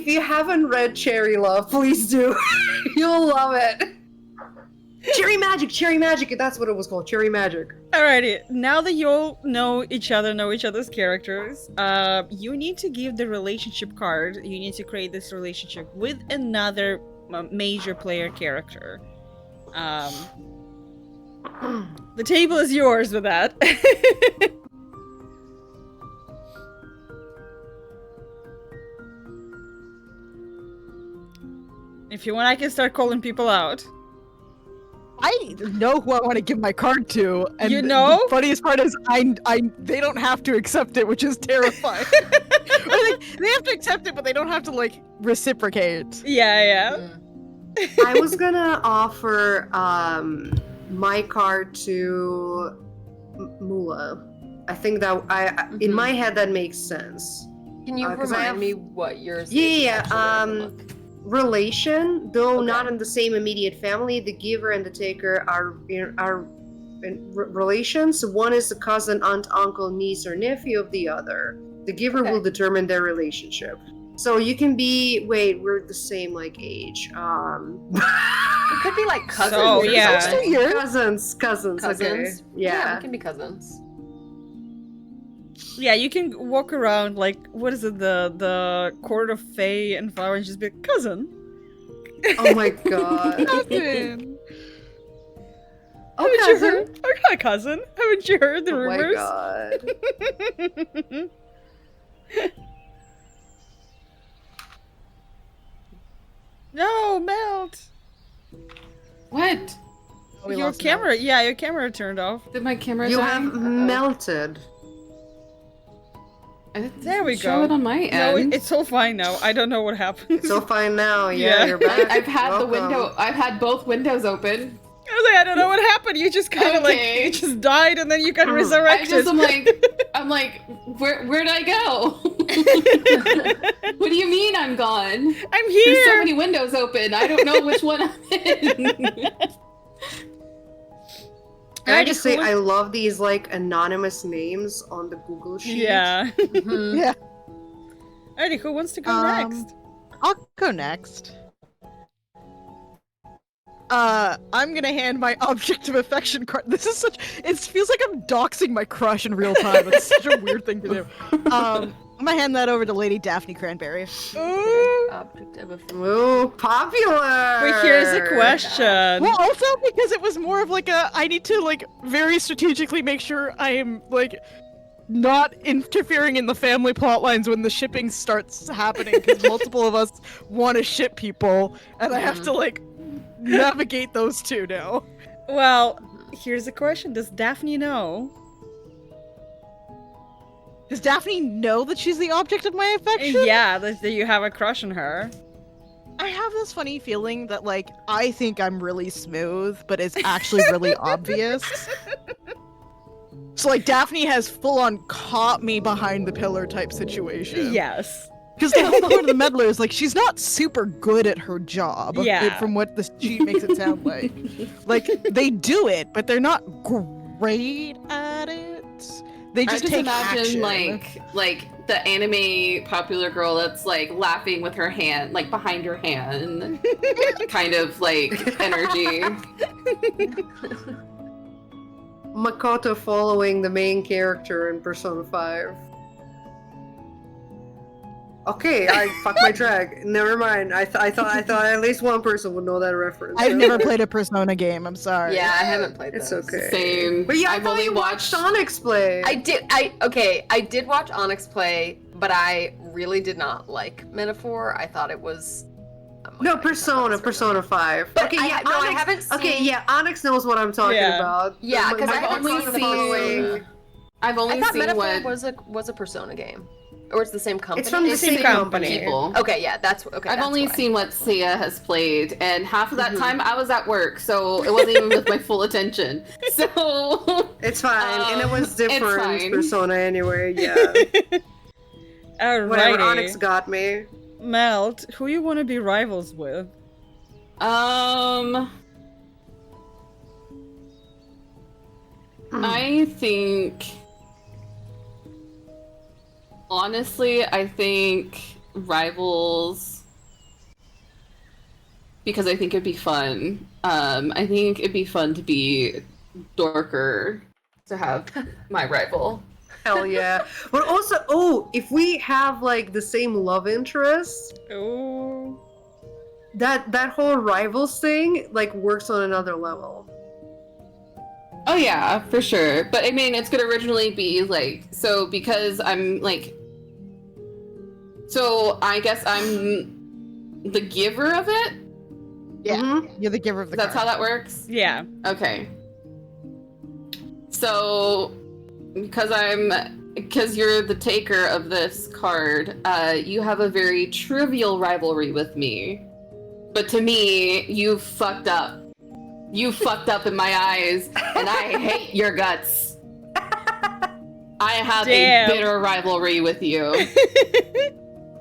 you haven't read Cherry Love, please do. You'll love it. Cherry Magic, that's what it was called. Cherry Magic. Alrighty, now that you all know each other's characters, you need to give the relationship card. You need to create this relationship with another major player character. The table is yours with that. If you want, I can start calling people out. I know who I want to give my card to, and You know? the funniest part is they don't have to accept it, which is terrifying. Or they have to accept it, but they don't have to like reciprocate. Yeah. I was gonna offer my card to Mula. I think that in my head that makes sense. Can you 'cause I remind have- me what yours? Yeah, is actually like? Relation, though Okay. not in the same immediate family, the giver and the taker are in relations. One is a cousin, aunt, uncle, niece, or nephew of the other. The giver Okay. will determine their relationship. So you can be we're the same like age. It could be like cousins. So, or yeah. something. cousins. Cousins. Okay. Yeah, we can be cousins. Yeah, you can walk around like, what is it, the court of Fae and Flower and just be like, cousin. Oh my god. Cousin. Oh, Haven't you cousin. heard? Oh, hi, cousin. Haven't you heard the Oh my rumors? god. No, Melt. What? We Your lost camera, Melt. yeah, your camera turned off. Did my camera You die? have melted. It There we doesn't show go. it on my No, end. it's all fine now. I don't know what happened. So fine now. Yeah. Yeah, you're back. I've had Welcome. I've had both windows open. I was like, I don't know what happened. You just kind of Okay. you just died and then you got I I resurrected. just I'm like, where'd I go? What do you mean I'm gone? I'm There's so here. many windows open. I don't know which one I'm in. Can I Alright, just say cool. I love these like anonymous names on the Google sheet. Yeah. Mhm. Yeah. Alrighty, who wants to go Um, next? I'll go next. I'm gonna hand my object of affection card. This is it feels like I'm doxing my crush in real time. It's such a weird thing to do. I'm gonna hand that over to Lady Daphne Cranberry. Ooh. Object of affection. Ooh, popular. But here's a question. Well, also because it was more of like I need to like very strategically make sure I am like not interfering in the family plot lines when the shipping starts happening, because multiple of us want to ship people, and I have to like navigate those two now. Well, here's the question. Does Daphne know? Does Daphne know that she's the object of my affection? Yeah, that you have a crush on her. I have this funny feeling that like I think I'm really smooth, but it's actually really obvious. So like Daphne has full on caught me behind the pillar type situation. Yes. Because the whole point of the meddler is like she's not super good at her job. Yeah. From what the sheet makes it sound like. Like they do it, but they're not great at it. They just I just take imagine action. like the anime popular girl that's like laughing with her hand, like behind her hand, kind of like energy. Makoto following the main character in Persona 5. Okay, I fucked my track. Never mind. I thought at least one person would know that reference. I've never played a Persona game. I'm sorry. Yeah, I haven't played It's those. okay. Same. But yeah, I I've thought only you watched watched- Onyx play. I did watch Onyx play, but I really did not like Metaphor. I thought it was No, Persona 5. But okay, I- yeah, no, I Onyx, haven't Okay, seen- yeah, Onyx knows what I'm talking Yeah. about. Yeah, 'cause My- I haven't my seen- following- I've only I thought seen Metaphor what was a Persona game, or it's the same company. It's from the It's same the company. people. Okay, yeah, that's okay. I've that's only why. seen what Sia has played, and half of that Mhm. time I was at work, so it wasn't even with my full attention. So It's fine, and it was it's different fine. Persona anyway. Yeah, whatever. Alrighty. Onyx got me. Melt, who you want to be rivals with? I think honestly, I think rivals because I think it'd be fun. I think it'd be fun to be Dorker to have my rival. Hell yeah! But also, if we have like the same love interest, Oh. that whole rivals thing like works on another level. Oh yeah, for sure. But I mean, it's gonna originally be like because I'm like, so I guess I'm the giver of it. Yeah. Mhm. You're the giver of the That's how card. that works. Yeah. Okay. So because you're the taker of this card, you have a very trivial rivalry with me. But to me, you fucked up. You fucked up in my eyes, and I hate your guts. I have Damn. a bitter rivalry with you.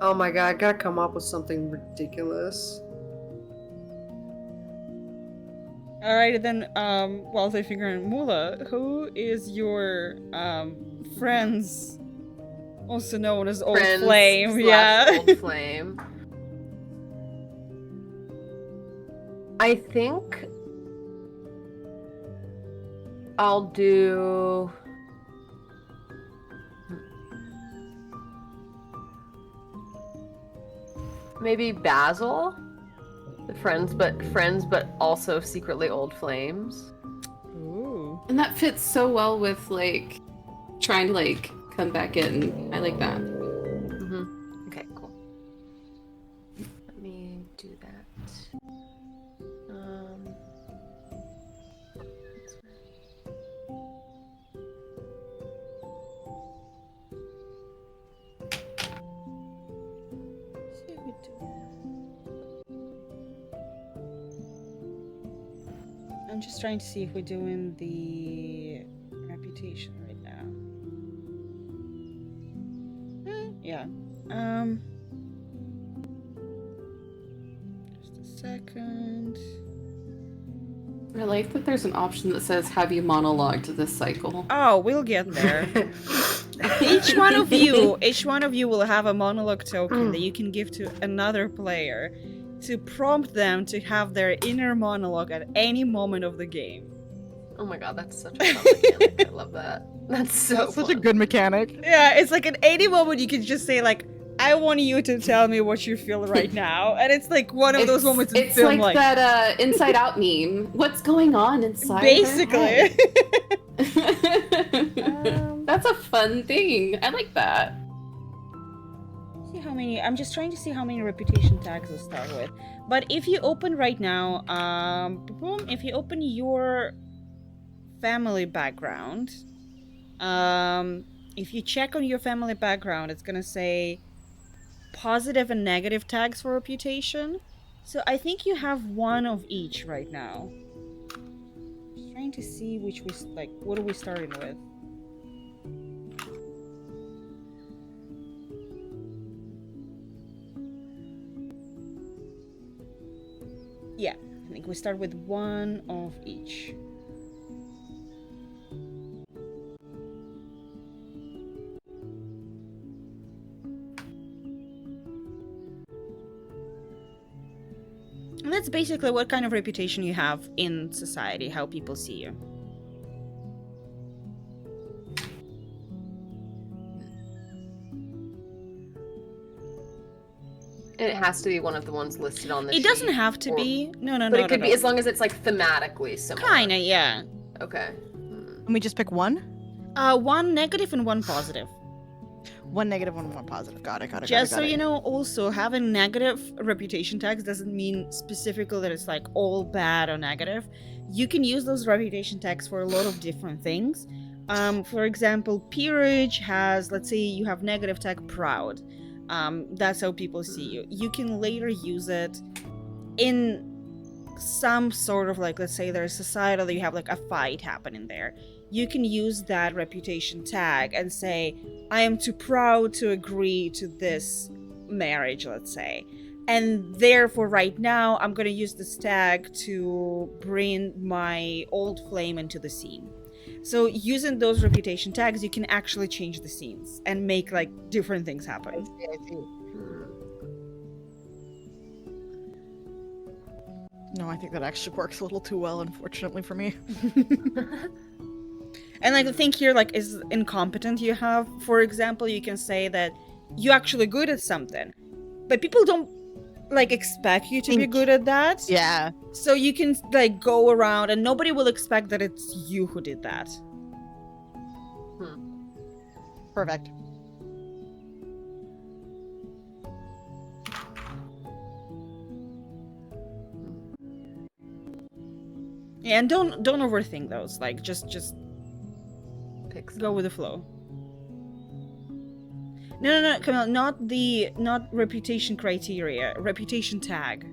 Oh my god, I gotta come up with something ridiculous. Alright, then, while they figure out Mula, who is your, friends, also known as Old Friends Flame? slash Yeah. Old Flame. I think I'll do. Maybe Basil. Friends, but also secretly Old Flames. Ooh. And that fits so well with like trying to like come back in. I like that. Mm-hmm. Okay, cool. Let me do that. I'm just trying to see if we're doing the reputation right now. Yeah. Just a second. I like that there's an option that says have you monologued this cycle. Oh, we'll get there. each one of you will have a monologue token that you can give to another player to prompt them to have their inner monologue at any moment of the game. Oh my god, that's such a fun mechanic. I love that. That's so That's such a fun. good mechanic. Yeah, it's like at any moment you can just say like, I want you to tell me what you feel right now. And it's like one of those moments in It's film like that Inside Out meme. What's going on inside? their basically. head? That's a fun thing. I like that. See how many I'm just trying to see how many reputation tags we'll start with. But if you open right now, boom, if you open your family background, if you check on your family background, it's gonna say positive and negative tags for reputation. So I think you have one of each right now. Just trying to see which we like. What are we starting with? Yeah, I think we start with one of each. And that's basically what kind of reputation you have in society, how people see you. And it has to be one of the ones listed on the sheet. It doesn't have to or- be. No, But it could be as long as it's like thematically similar. Kinda, yeah. Okay. Can we just pick one? One negative and one positive. One negative, one positive. Got it. Just so you know, also having negative reputation tags doesn't mean specifically that it's like all bad or negative. You can use those reputation tags for a lot of different things. For example, peerage has, let's say you have negative tag proud. That's how people see you. You can later use it in some sort of like, let's say there's societal that you have like a fight happening there. You can use that reputation tag and say, I am too proud to agree to this marriage, let's say. And therefore, right now, I'm going to use this tag to bring my old flame into the scene. So using those reputation tags, you can actually change the scenes and make like different things happen. I see. No, I think that actually works a little too well, unfortunately for me. And like the thing here like is incompetent you have, for example, you can say that you're actually good at something, but people don't like expect you to be good at that. Yeah. So you can like go around and nobody will expect that it's you who did that. Perfect. Yeah, and don't overthink those. Like just Pick some. go with the flow. No, Camille, not reputation criteria, reputation tag.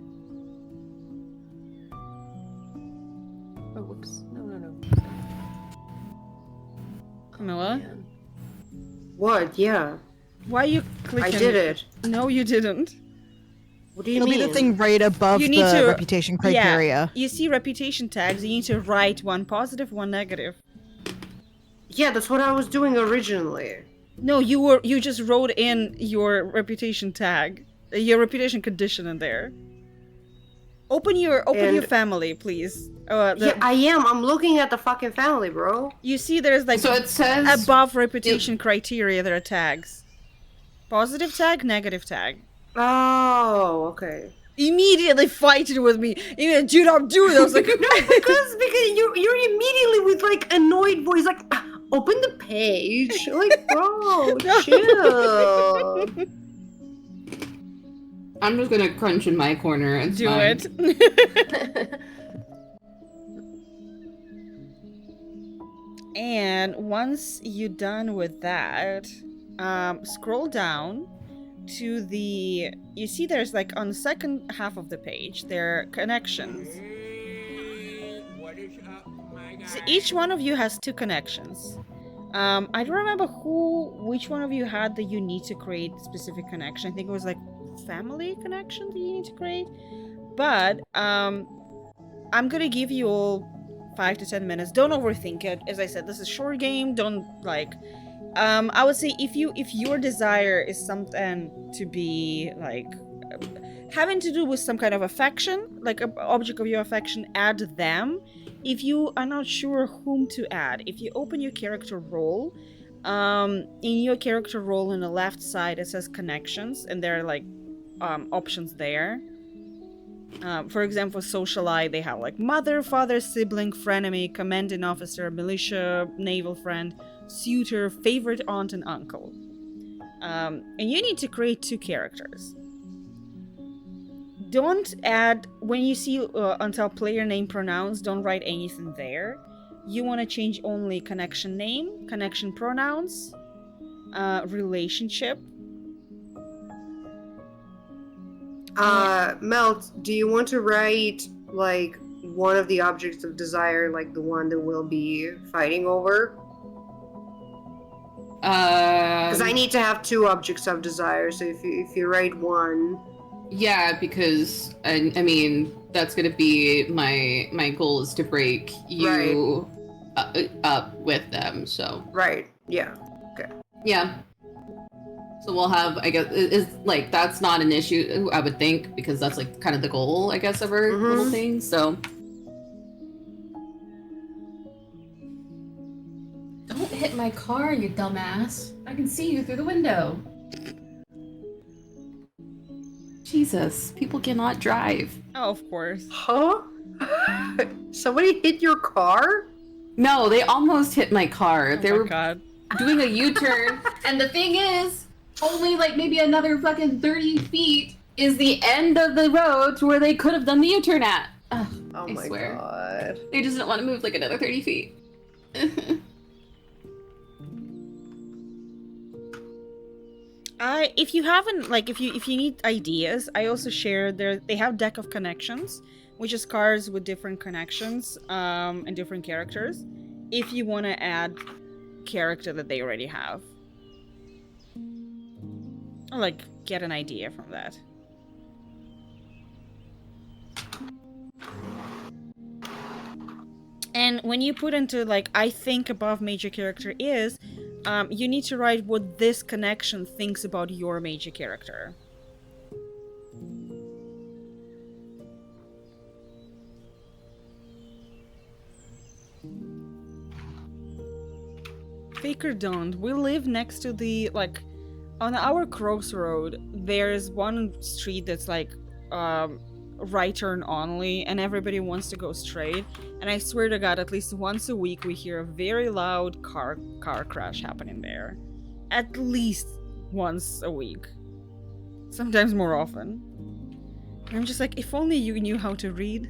Oh, whoops. No. Camilla, Man. What? Yeah. why are you clicking? I did it. No, you didn't. What do you It'll mean? be the thing right above You the need to- reputation criteria. You see reputation tags, you need to write one positive, one negative. Yeah, that's what I was doing originally. No, you just wrote in your reputation tag, your reputation condition in there. Open your And- family, please. Yeah, I am. I'm looking at the fucking family, bro. You see, there's like So it says above reputation criteria, there are tags. Positive tag, negative tag. Oh, okay. Immediately fighting with me. Even do not do it. I was like, because you're immediately with like annoyed voice, like open the page, like bro, chill. I'm just gonna crunch in my corner. It's do fine. it. And once you're done with that, scroll down to the, you see there's like on the second half of the page, there are connections. So each one of you has 2 connections. I don't remember which one of you had that you need to create specific connection. I think it was like family connection that you need to create. But I'm gonna give you all 5 to 10 minutes. Don't overthink it. As I said, this is a short game. Don't like. I would say if your desire is something to be like having to do with some kind of affection, like an object of your affection, add them. If you are not sure whom to add, if you open your character role, in your character role on the left side it says connections, and there are like options there. For example, social ally, they have like mother, father, sibling, frenemy, commanding officer, militia, naval friend, suitor, favorite aunt, and uncle. And you need to create 2 characters. Don't add, when you see until player name pronouns, don't write anything there. You want to change only connection name, connection pronouns, relationship. Melt, do you want to write like one of the objects of desire, like the one that we'll be fighting over? Because I need to have 2 objects of desire. So if you write one, Yeah, because I mean that's gonna be my goal is to break you up with them. So Right. Yeah. yeah. So we'll have, I guess, is like that's not an issue, I would think, because that's like kind of the goal, I guess, of our little thing. So don't hit my car, you dumbass! I can see you through the window. Jesus, people cannot drive. Oh, of course. Huh? Somebody hit your car? No, they almost hit my car. Oh They my were god. doing a U-turn, and the thing is, only like maybe another fucking 30 feet is the end of the road to where they could have done the U-turn at. Ugh, Oh I my swear. god. They just didn't want to move like another 30 feet. If you haven't, like, if you need ideas, I also share they have deck of connections, which is cards with different connections and different characters. If you want to add character that they already have, or like get an idea from that. And when you put into like, I think above major character is, you need to write what this connection thinks about your major character. Faker don't. We live next to the, like, on our crossroad, there's one street that's like, right turn only, and everybody wants to go straight. And I swear to God, at least once a week we hear a very loud car crash happening there. At least once a week. Sometimes more often. And I'm just like, if only you knew how to read,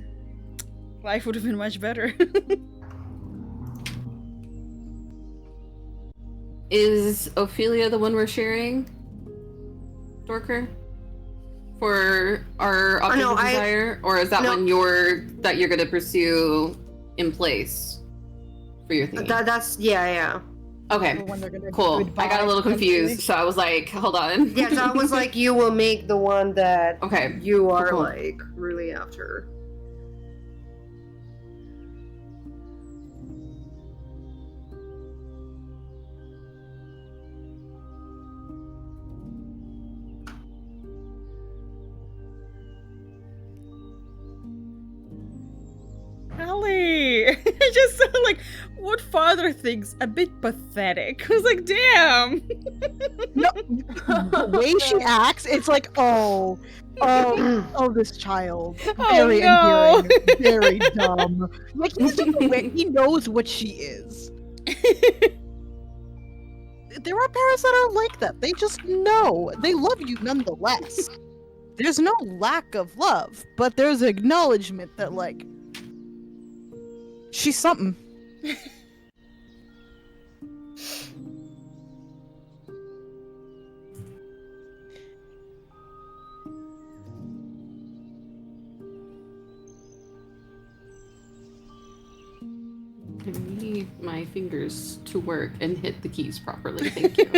life would have been much better. Is Ophelia the one we're sharing? Dorker? For our object no, of desire? Or is that no. one you're gonna pursue in place for your thing? That's yeah. Okay, When they're gonna cool. goodbye, I got a little confused, eventually. so I was like, hold on. Yeah, so I was like, you will make the one that Okay. you are Cool. like really after. Allie! I just sound like, what father thinks a bit pathetic. I was like, damn! No, the way she acts, it's like, oh, this child, very no. endearing, very dumb. Like he's just aware, he knows what she is. There are parents that are like that. They just know. They love you nonetheless. There's no lack of love, but there's acknowledgement that like she's something. I need my fingers to work and hit the keys properly. Thank you.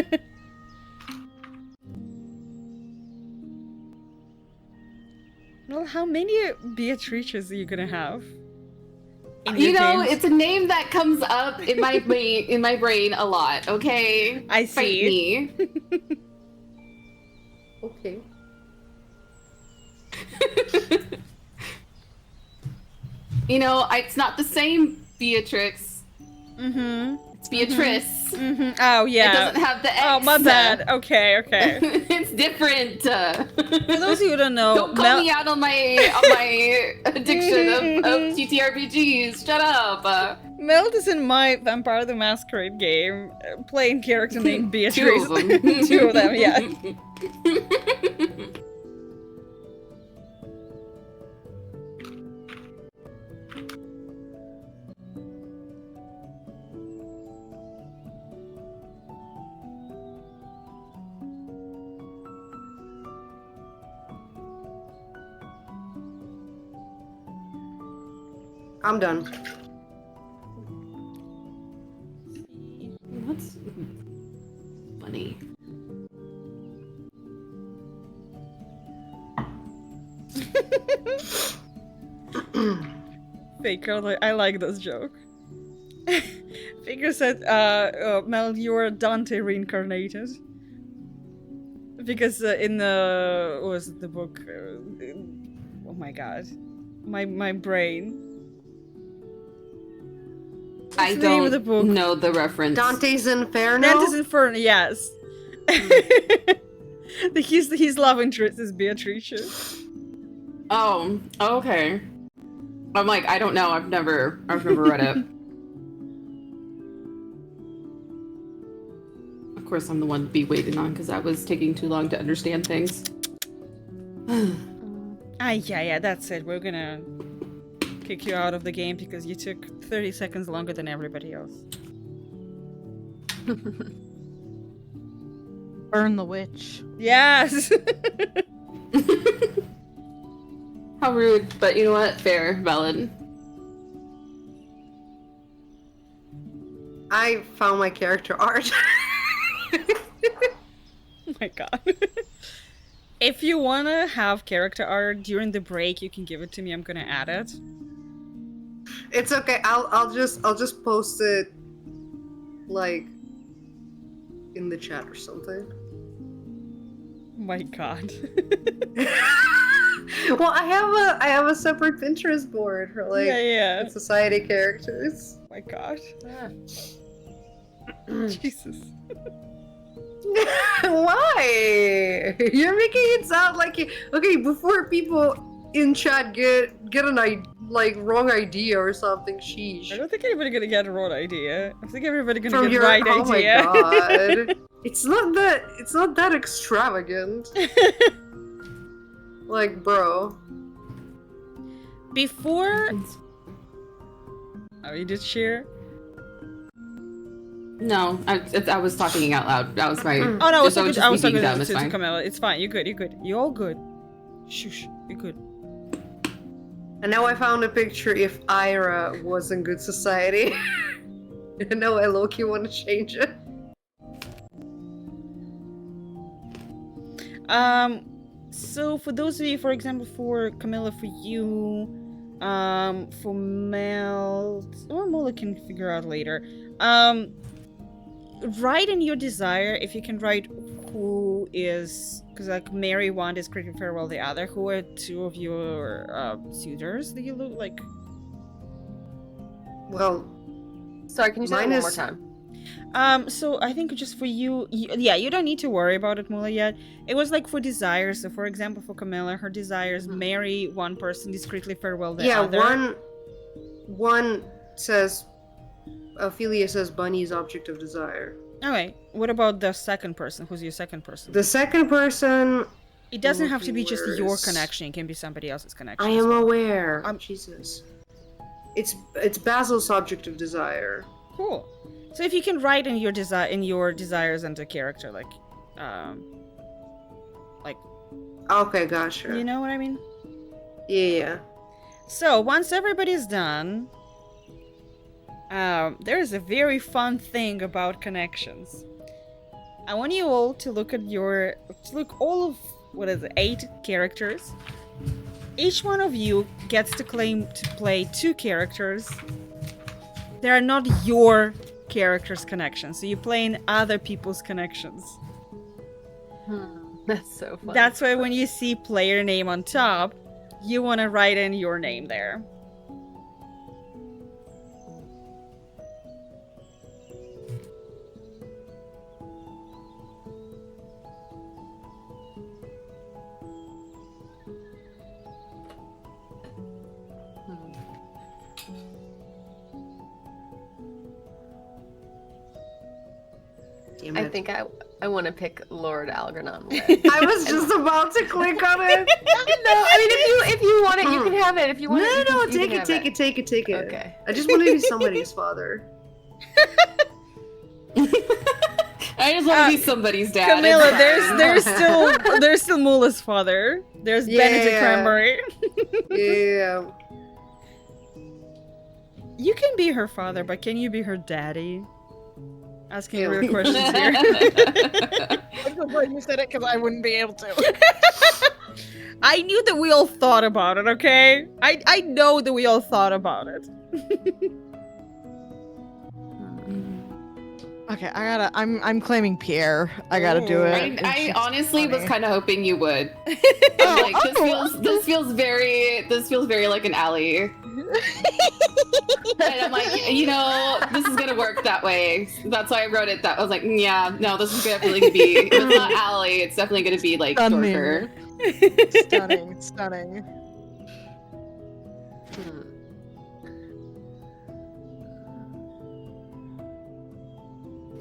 Well, how many Beatrices are you gonna have? In You your know, games? it's a name that comes up in my brain a lot. Okay, I Fight see. me. Okay. You know, it's not the same Beatrix. Mm-hmm. It's Beatrice. Mm-hmm. Oh, yeah. It doesn't have the X. Oh, my bad. Okay, okay. It's different. For those of you who don't know, Don't call me out on my addiction of TTRPGs. Shut up. Meld is in my Vampire the Masquerade game, playing character named Beatrice. Two of them. Two of them, yeah. I'm done. What's funny? Faker, I like this joke. Faker said, Mel, you're Dante reincarnated. Because in the... what was it, the book? Oh my god. My brain. I What's the name of the don't book? know the reference. Dante's Inferno. Dante's Inferno, yes. His love interest is Beatrice. Oh, okay. I'm like, I don't know. I've never read it. Of course, I'm the one to be waiting on because I was taking too long to understand things. Yeah, that's it. We're gonna kick you out of the game because you took 30 seconds longer than everybody else. Burn the witch. Yes! How rude, but you know what? Fair, valid. I found my character art. Oh my god. If you wanna have character art during the break, you can give it to me. I'm gonna add it. It's okay. I'll just post it like in the chat or something. Oh my god. Well, I have a separate Pinterest board for like yeah. society characters. Oh my god. Ah. Jesus. Why? You're making it sound like okay. Before people in chat get an wrong idea or something. I Sheesh. don't think anybody gonna get a wrong idea. I think everybody gonna From get your right oh idea. my god. It's not that extravagant. Like, bro. Before... Oh, you did share? No, I was talking out loud. That was my. Oh no, I was talking being dumb, it's to fine. Camilla. It's fine. You're good. You're all good. Shush. You're good. And now I found a picture if Ira was in good society. And now I low-key want to change it. So for those of you, for example, for Camilla, for you, for Mel, or Mola can figure out later. Write in your desire, if you can write who is, because like Mary one is greeting farewell the other, who are two of your suitors that you look like? Well, Sorry, can you say that Mine one more is- time? So I think just for you, yeah, you don't need to worry about it, Mula, yet. It was like for desires. So for example, for Camilla, her desires, marry one person, discreetly farewell the yeah, other. one says, Ophelia says Bunny's object of desire. Okay, what about the second person? Who's your second person? The second person, It doesn't have to be just your Worse. connection. It can be somebody else's connection. I as am well. aware. I'm- Jesus. It's Basil's object of desire. Cool. So if you can write in your desires and a character, like, Okay, gotcha. you know what I mean? Yeah. So once everybody's done, there is a very fun thing about connections. I want you all to look at all of, 8 characters. Each one of you gets to claim to play 2 characters. They are not your character's connections, so you're playing other people's connections. That's so funny. That's why when you see player name on top, you want to write in your name there. Damn I it. think I want to pick Lord Algernon Red. I was just about to click on it. No, I mean if you want it, you can have it. If you No, want it, you no, can- you take can it, have take it, take it, take it. Okay. I just want to be somebody's father. I just want to be somebody's dad. Camilla, It's fine. there's still Mula's father. There's Benedict Yeah. Cranberry. Yeah. You can be her father, but can you be her daddy? Asking Ew. real questions here. I'm so glad you said it because I wouldn't be able to. I knew that we all thought about it, okay? I know that we all thought about it. Okay, I'm claiming Pierre. I gotta do Ooh. it. I honestly was kind of hoping you would. Oh, Like this feels very like an alley. And I'm like, you know, this is gonna work that way. That's why I wrote it. That I was like, yeah, no, this is definitely gonna be. If it's not alley, it's definitely gonna be like Dorker. Stunning, stunning. Hmm.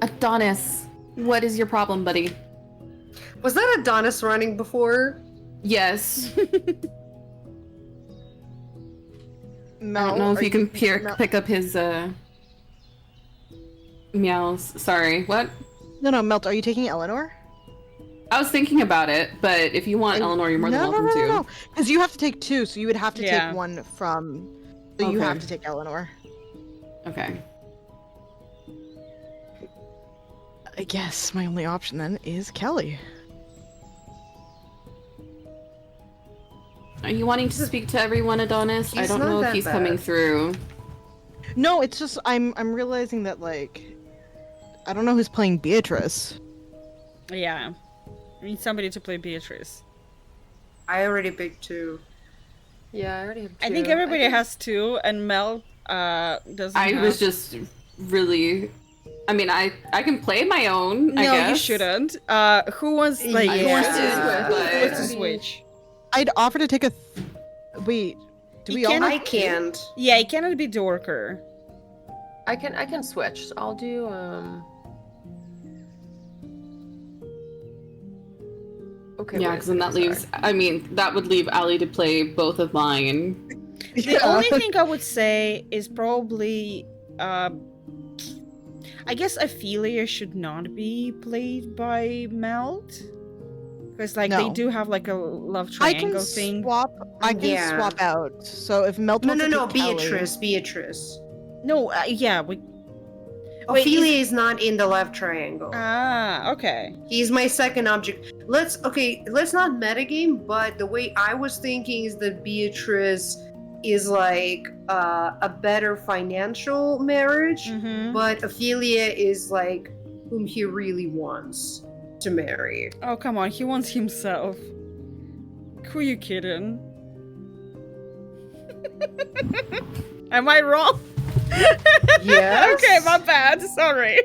Adonis, what is your problem, buddy? Was that Adonis running before? Yes. No, I don't know if are you can no. pick up his meows. Sorry, what? No, Melt, are you taking Eleanor? I was thinking about it, but if you want Eleanor, you're more than welcome to. No. Because you have to take two, so you would have to Yeah. take one from. So you Okay. have to take Eleanor. Okay. I guess my only option then is Kelly. Are you wanting to speak to everyone, Adonis? I He's don't not know if that he's bad. coming through. No, it's just I'm realizing that like I don't know who's playing Beatrice. Yeah. I need somebody to play Beatrice. I already picked two. Yeah, I already have two. I think everybody has two, and Mel doesn't I have... was just really. I mean, I can play my own. I No, guess. you shouldn't. Who wants like who wants to Yeah. who wants to switch? I'd offer to take a. Wait, do You we all? cannot- I can't. Yeah, it cannot be Dorker. I can switch. I'll do Okay. Yeah, wait a because then that second, leaves. sorry. I mean, that would leave Ali to play both of mine. The only thing I would say is probably I guess Ophelia should not be played by Melt. Because like they No. do have like a love I can triangle thing. swap. I can Yeah. swap out. So if Melt No, wants no, to no, take Kelly- Beatrice. No, yeah, we Wait, Ophelia is not in the left triangle. okay. He's my second object. Let's not metagame, but the way I was thinking is that Beatrice is like a better financial marriage, Mm-hmm. but Ophelia is like whom he really wants to marry. Oh come on, he wants himself. Who you kidding? Am I wrong? Yes. Okay, my bad. Sorry.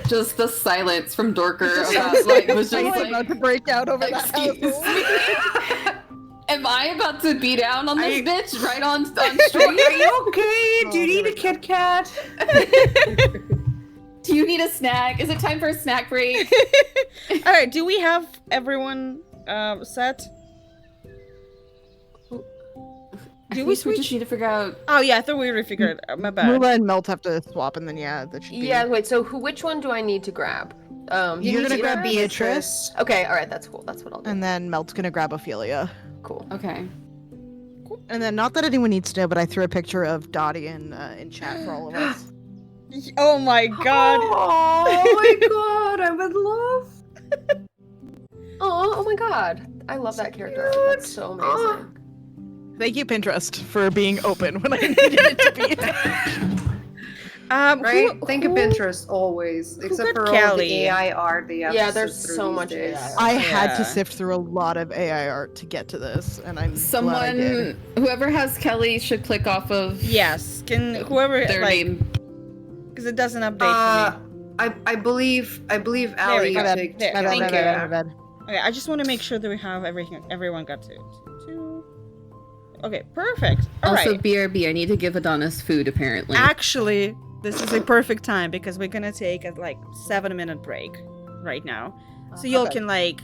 Just the silence from Dorker about like was I'm just about to like. break out over that. Excuse household. me. Am I about to be down on this bitch right on Are stream? you okay? Do you Oh, need a there Kit Kat? Do you need a snack? Is it time for a snack break? All right, do we have everyone set? I Do think we just switch? need to figure out. Oh yeah, I thought we already figured. My bad. Mula and Melt have to swap, and then yeah, that should be. Yeah, wait, so which one do I need to grab? You're need gonna to grab Beatrice. Okay, alright, that's cool. That's what I'll do. And then Melt's gonna grab Ophelia. Cool. Okay. And then, not that anyone needs to know, but I threw a picture of Dottie in chat for all of us. Oh my god. Oh my god, I'm in love. Oh my god. I love that character. That's so amazing. Thank you, Pinterest, for being open when I needed it to be. Right? Who, Think who, of Pinterest always, except got for all Kelly? the AI art they have Yeah, to there's sift through so these much days. AI. I had to Yeah. sift through a lot of AI art to get to this, and I'm glad I Someone, did. whoever has Kelly, should click off of Yes, can whoever their like name. because it doesn't update for me. I believe we Ali go. picked There, My bad, thank my you. bad, my bad. Okay, I just want to make sure that we have everyone got to. Okay, perfect. All right. Also, BRB, I need to give Adonis food, apparently. Actually, this is a perfect time because we're gonna take a like 7-minute break right now, so you all Okay. can like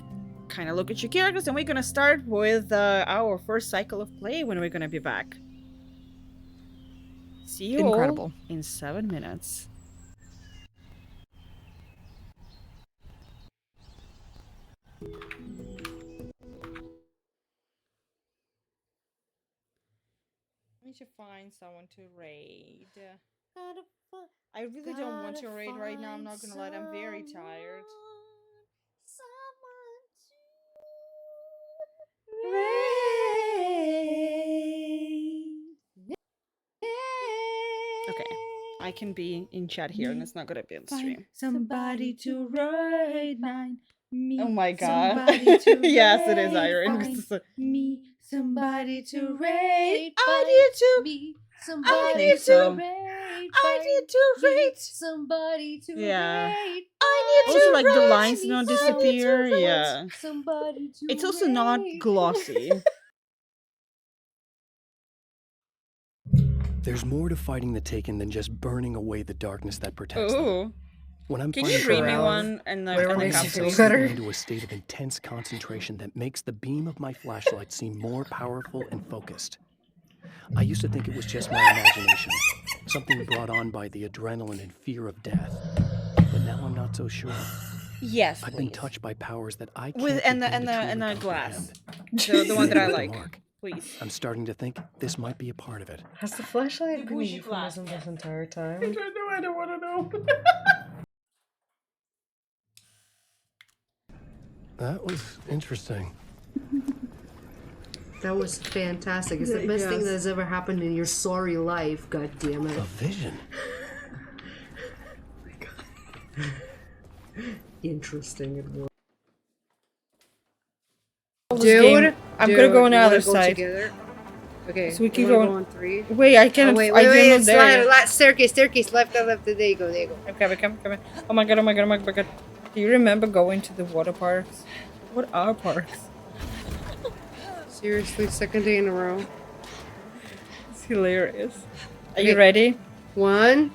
kind of look at your characters, and we're gonna start with our first cycle of play when we're gonna be back. See you Incredible. all in 7 minutes. I need to find someone to raid. I really don't want to raid right now. I'm not gonna lie. I'm very tired. Okay, I can be in chat here, and it's not gonna be on stream. Somebody to ride me. Oh my god! Somebody to Yes, it is raid, Iron. find me. Somebody to raid. I need to. Me. I Somebody need to to. raid. I need to me. raid. Somebody to Yeah. raid. I need to. Also, like the raid lines me. don't I need to disappear. raid. Yeah. Somebody to It's also not raid. glossy. There's more to fighting the Taken than just burning away the darkness that protects them. Ooh. When I'm Can fighting you read me for hours, one and then Whatever and makes then you come feel to- better. into a state of intense concentration that makes the beam of my flashlight seem more powerful and focused. I used to think it was just my imagination, something brought on by the adrenaline and fear of death. But now I'm not so sure. Yes, I've been please. touched by powers that I can't With and the begin and the to and truly the glass. comprehend. The one that I With the like. mark, Please. I'm starting to think this might be a part of it. Has the flashlight The been bougie euphemism glass. this entire time? don't know. I don't want to know. That was interesting. That was fantastic. It's the best thing that has ever happened in your sorry life, god damn it. A vision. Interesting it was. Dude, I'm gonna go on the you wanna other go side. Together? Okay. So we can you wanna go on 3. Wait, I can't. Oh, wait, I wait, didn't wait. know there yet. Slide, staircase, left, left. There you go, there you go. I'm coming. Oh my god, oh my god, oh my god. Do you remember going to the water parks? What are parks? Seriously, second day in a row. It's hilarious. Are Okay. you ready? 1,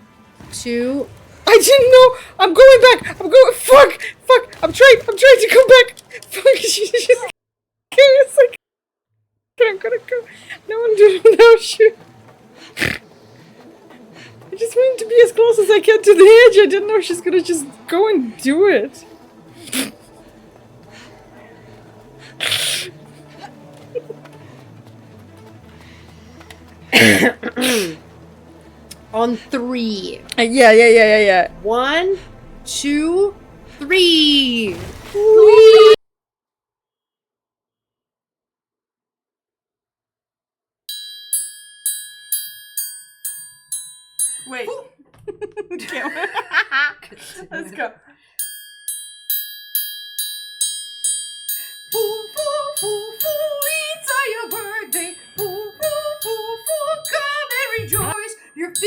2. I didn't know! I'm going back! I'm going. Fuck! I'm trying to come back! Fuck, she just. It's like. I'm gonna go. No one did it now, shoot. I just wanted to be as close as I can to the edge. I didn't know she's gonna just go and do it. On 3. Yeah. 1, 2, 3. Wait. Let's go. It's your birthday. Come and rejoice. You're 15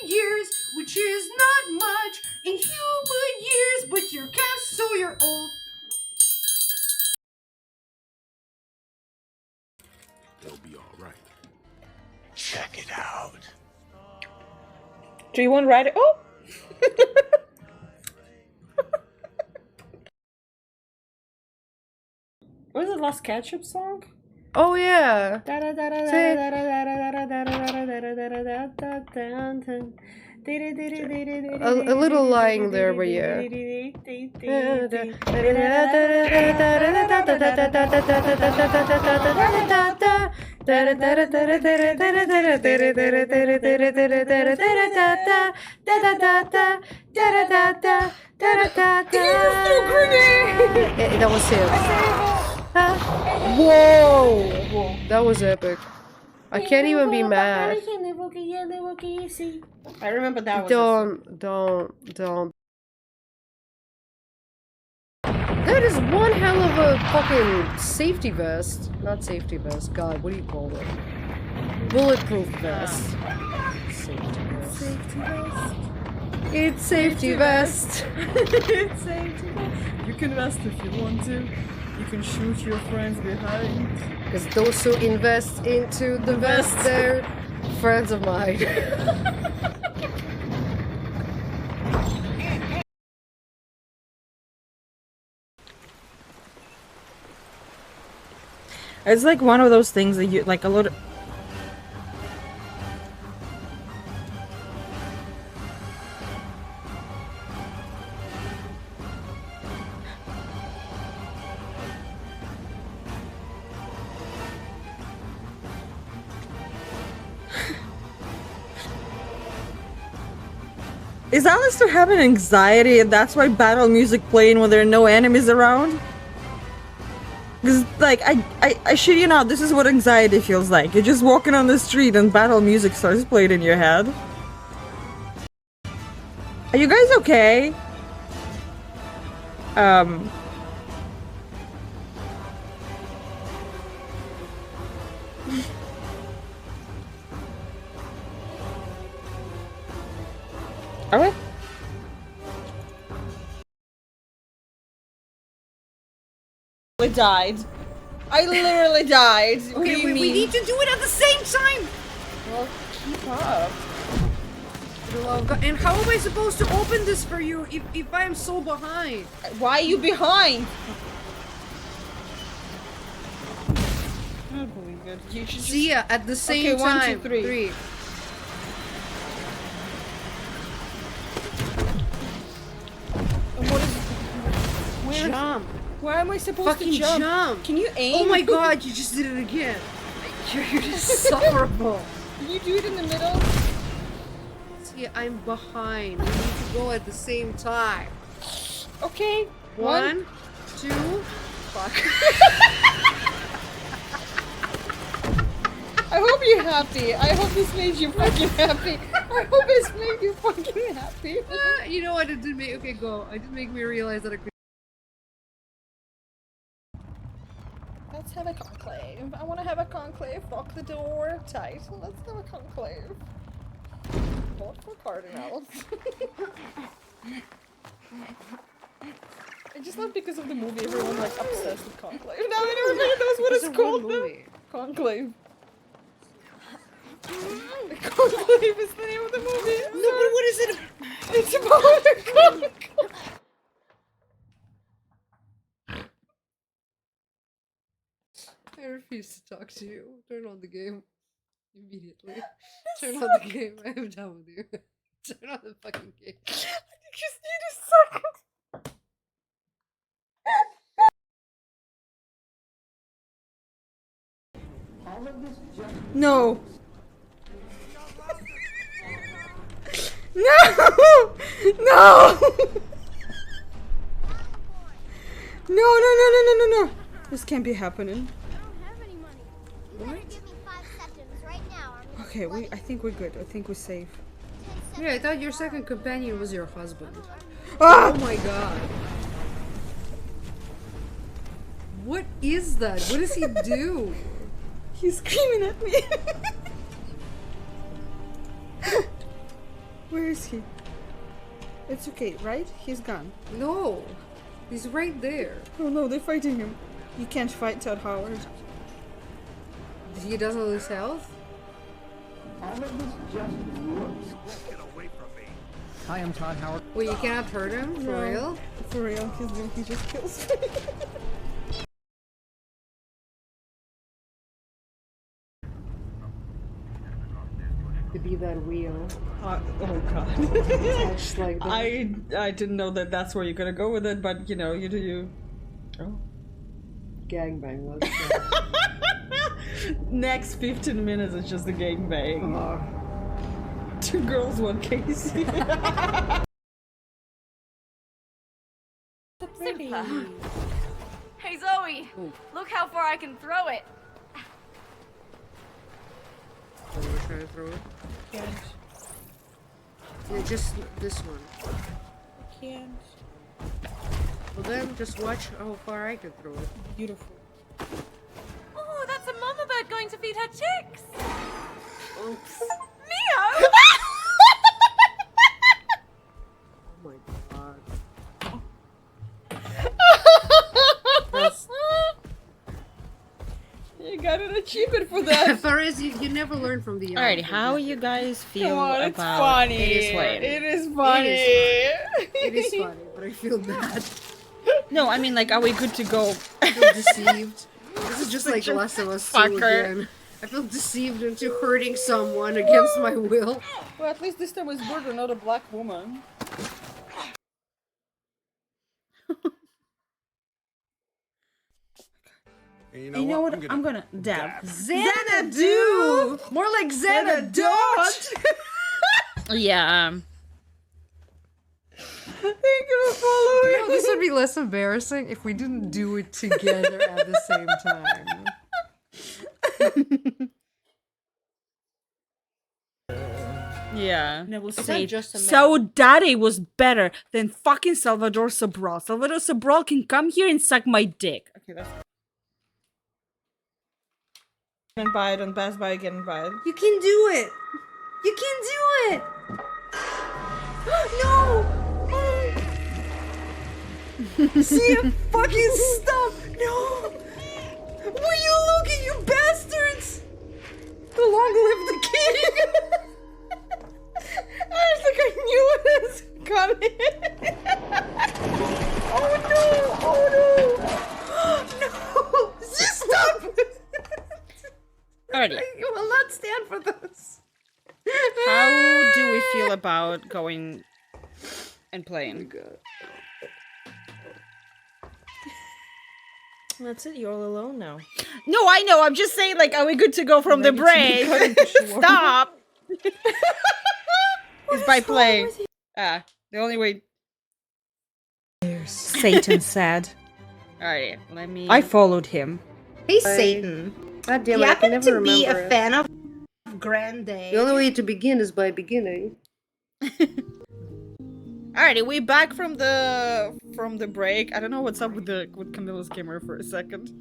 years, which is not much in human years, but you're cast, so you're old. They'll be all right. Check it out. Do you want to ride it? Oh! What was the last ketchup song? Oh yeah. A little lying there, but yeah. That was it. Whoa! That was epic. I can't even be mad. I remember that was. Don't. That is one hell of a fucking safety vest. Not safety vest. God, what do you call it? Bulletproof vest. Safety vest. Safety vest. It's safety vest. It's safety vest. You can vest if you want to. You can shoot your friends behind. Because those who invest into the vest, they're friends of mine. It's like one of those things that you like a lot. Is Alistair having anxiety and that's why battle music playing when there are no enemies around? Because, like, I shit you not, this is what anxiety feels like. You're just walking on the street and battle music starts playing in your head. Are you guys okay? Alright. I died. I literally died. What do Okay, you we mean? need to do it at the same time. Well, keep up. Oh, God. And how am I supposed to open this for you if I am so behind? Why are you behind? I don't believe it. You should See ya at the same Okay, 1, 2, time. 3. And what is... Where, Jump. where am I supposed Fucking to jump? jump. Can you aim? Oh my God, you just did it again. You're insufferable. Can you do it in the middle? See, I'm behind. We need to go at the same time. Okay. 1, 2, fuck. I hope you're happy. I hope this made you fucking happy. I hope this made you fucking happy. You know what? It did make. Okay, go. It did make me realize that I could. Let's have a conclave. I want to have a conclave. Lock the door tight. Let's have a conclave. Vote for cardinals. I just love because of the movie, everyone like obsessed with conclave. Now everybody knows what it's called. Movie. Conclave. Conclave is the name of the movie. No, but what is it? It's about a conclave. I refuse to talk to you. Turn on the game immediately. Turn on the game. I am done with you. Turn on the fucking game. I just need a second. No. No! No! No. This can't be happening. Okay, I think we're good. I think we're safe. Yeah, I thought your second companion was your husband. Ah! Oh my God. What is that? What does he do? He's screaming at me. Where is he? It's okay, right? He's gone. No. He's right there. Oh no, they're fighting him. You can't fight Todd Howard. He doesn't lose health? Hi, I'm Todd Howard. Wait, you cannot hurt him? For real? For real, he just kills me. To be that wheel. Oh god. Touch like that. I didn't know that that's where you're gonna go with it, but you know, you do you. Oh. Gangbang. Next 15 minutes is just a gangbang. 2 girls, 1 case. Super. Hey Zoe, look how far I can throw it. Are you trying to throw it? Can't. Yeah, just this one. I can't. Well then, just watch how far I can throw it. Beautiful. Oh, that's a mama bird going to feed her chicks. Oops. Mio! Oh my God. You got an achievement for that. Perez, you never learn from the Alrighty, how you guys feel Come on, it's about funny. this one? It is funny. It is funny, but I feel bad. No, I mean, like, are we good to go? I feel deceived. This is just like Last of Us 2 fucker. again. I feel deceived into hurting someone against my will. Well, at least this time it's Burger, not a black woman. You You know what? I'm gonna dab. Xanadu! More like Xanadot! Yeah. gonna follow You know, this would be less embarrassing if we didn't do it together at the same time. Yeah. And I will Is say, that just a so Daddy was better than fucking Salvador Sobral. Salvador Sobral can come here and suck my dick. Okay, that's... And buy it and Best Buy get invited. You can do it! You can do it! No! See it fucking stop! No! Were you looking, you bastards? Long live the king! I was like, I knew it was coming. Oh no! Oh no! No! Just stop! Alrighty. I will not stand for this. How do we feel about going and playing? That's it, you're all alone now. No, I know. I'm just saying, like, are we good to go from the break? Stop! Is by playing. The only way. Satan said. Alright, let me. I followed him. Hey, Satan. God Do damn you it, I can happen never to be remember a it. fan of Grande? The only way to begin is by beginning. Alrighty, we back from the break. I don't know what's up with Camilla's camera for a second.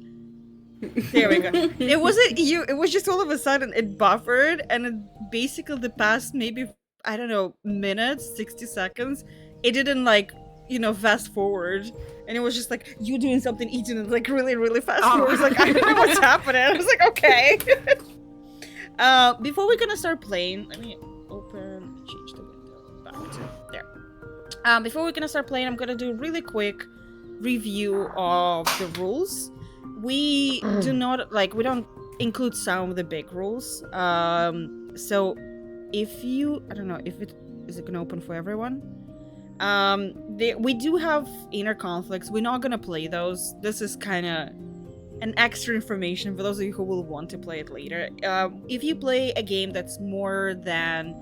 There we go. It wasn't you. It was just all of a sudden it buffered, and it basically the past maybe I don't know minutes, 60 seconds. It didn't like fast forward, and it was just like you doing something, eating it like really fast forward. It was like I don't know what's happening. I was like okay. Before we're gonna start playing, let me change the window back to there. Before we're gonna start playing, I'm gonna do a really quick review of the rules. We do not we don't include some of the big rules. So if you, I don't know if is it gonna open for everyone. We do have inner conflicts. We're not gonna play those. This is kind of an extra information for those of you who will want to play it later. If you play a game that's more than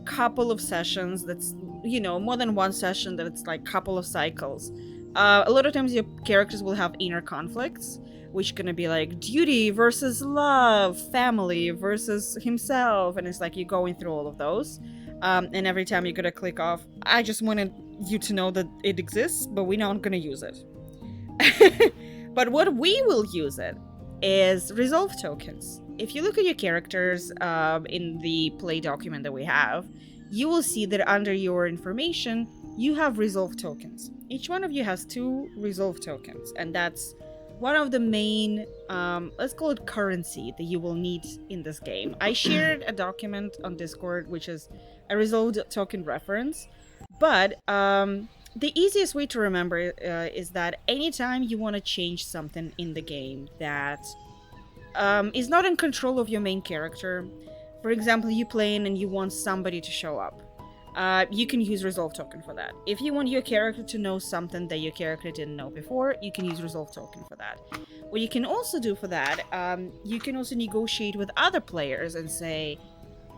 couple of sessions, that's more than one session, that it's like couple of cycles, a lot of times your characters will have inner conflicts, which gonna be like duty versus love, family versus himself, and it's like you're going through all of those, and every time you're gonna click off. I just wanted you to know that it exists, but we're not gonna use it. But what we will use it is resolve tokens. If you look at your characters in the play document that we have, you will see that under your information, you have resolve tokens. Each one of you has 2 resolve tokens, and that's one of the main, let's call it currency that you will need in this game. I shared a document on Discord, which is a resolve token reference, but the easiest way to remember is that anytime you want to change something in the game that is not in control of your main character, for example, you playing and you want somebody to show up, you can use resolve token for that. If you want your character to know something that your character didn't know before, you can use resolve token for that. What you can also do for that, you can also negotiate with other players and say,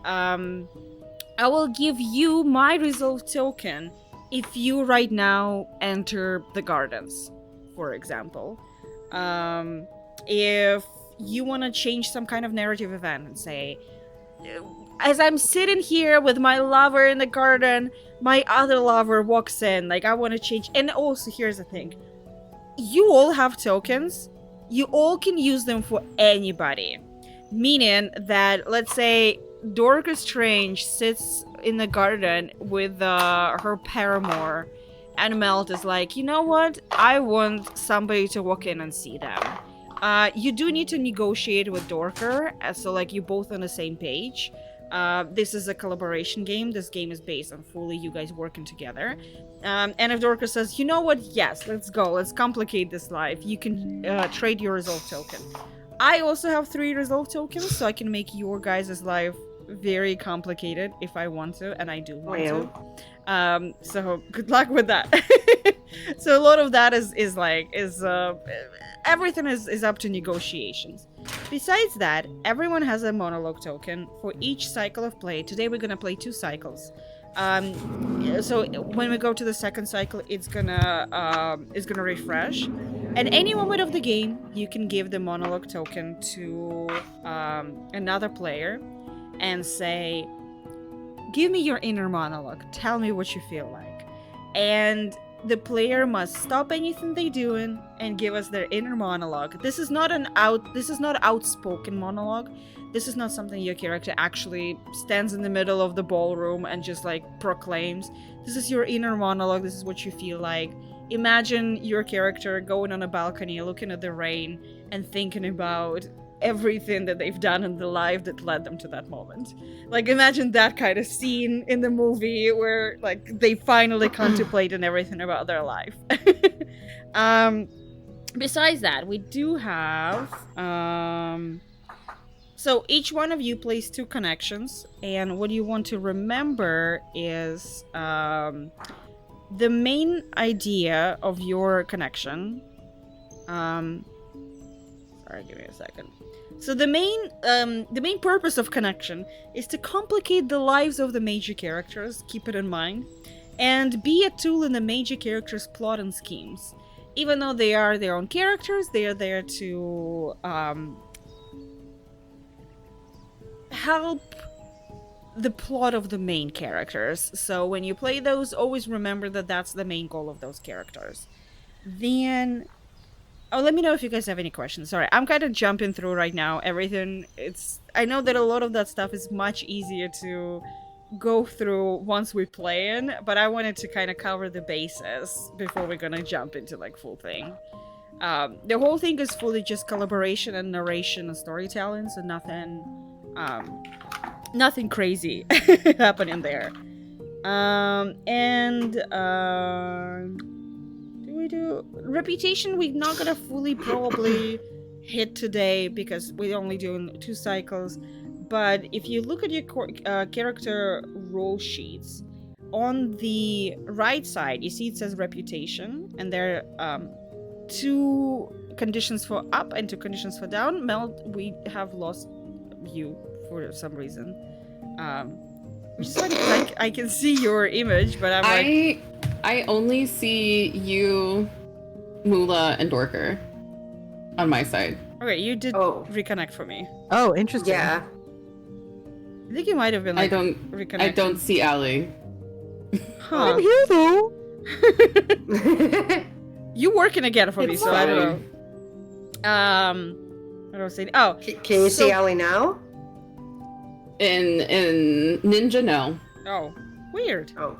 I will give you my resolve token if you right now enter the gardens, for example. If you want to change some kind of narrative event and say, as I'm sitting here with my lover in the garden, my other lover walks in, like I want to change. And also, here's the thing. You all have tokens. You all can use them for anybody. Meaning that, let's say, Dorcas Strange sits in the garden with her paramour, and Melt is like, you know what? I want somebody to walk in and see them. You do need to negotiate with Dorker, so like you're both on the same page. This is a collaboration game. This game is based on fully you guys working together. And if Dorker says, you know what? Yes, let's go. Let's complicate this life. You can trade your resolve token. I also have 3 resolve tokens, so I can make your guys' life very complicated if I want to, and I do want to. So good luck with that. So a lot of that is everything is up to negotiations. Besides that, everyone has a monologue token for each cycle of play. Today we're gonna play 2 cycles. So when we go to the second cycle, it's gonna refresh. At any moment of the game, you can give the monologue token to another player and say, give me your inner monologue. Tell me what you feel like. And the player must stop anything they're doing and give us their inner monologue. This is not outspoken monologue. This is not something your character actually stands in the middle of the ballroom and just like proclaims. This is your inner monologue. This is what you feel like. Imagine your character going on a balcony, looking at the rain and thinking about everything that they've done in their life that led them to that moment. Like, imagine that kind of scene in the movie where like they finally contemplate on everything about their life. Besides that, we do have so each one of you plays 2 connections, and what you want to remember is the main idea of your connection. Sorry, give me a second. So the main purpose of connection is to complicate the lives of the major characters, keep it in mind, and be a tool in the major characters' plot and schemes. Even though they are their own characters, they are there to help the plot of the main characters. So when you play those, always remember that that's the main goal of those characters. Then let me know if you guys have any questions. Sorry, I'm kind of jumping through right now everything. I know that a lot of that stuff is much easier to go through once we play in, but I wanted to kind of cover the bases before we're gonna jump into like full thing. The whole thing is fully just collaboration and narration and storytelling, so nothing crazy happening there. Do reputation? We're not gonna fully probably hit today because we're only doing 2 cycles. But if you look at your character role sheets, on the right side, you see it says reputation, and there are 2 conditions for up and 2 conditions for down. Mel, we have lost you for some reason. Which is funny because I can see your image, but I only see you, Mula, and Dorker on my side. Okay, you did reconnect for me. Oh, interesting. Yeah. I think you might have been like I don't see Allie. Huh. I'm here though. You working again for me, so I don't know. What was I saying? Oh, can you see Allie now? In Ninja, no. Oh, weird. Oh.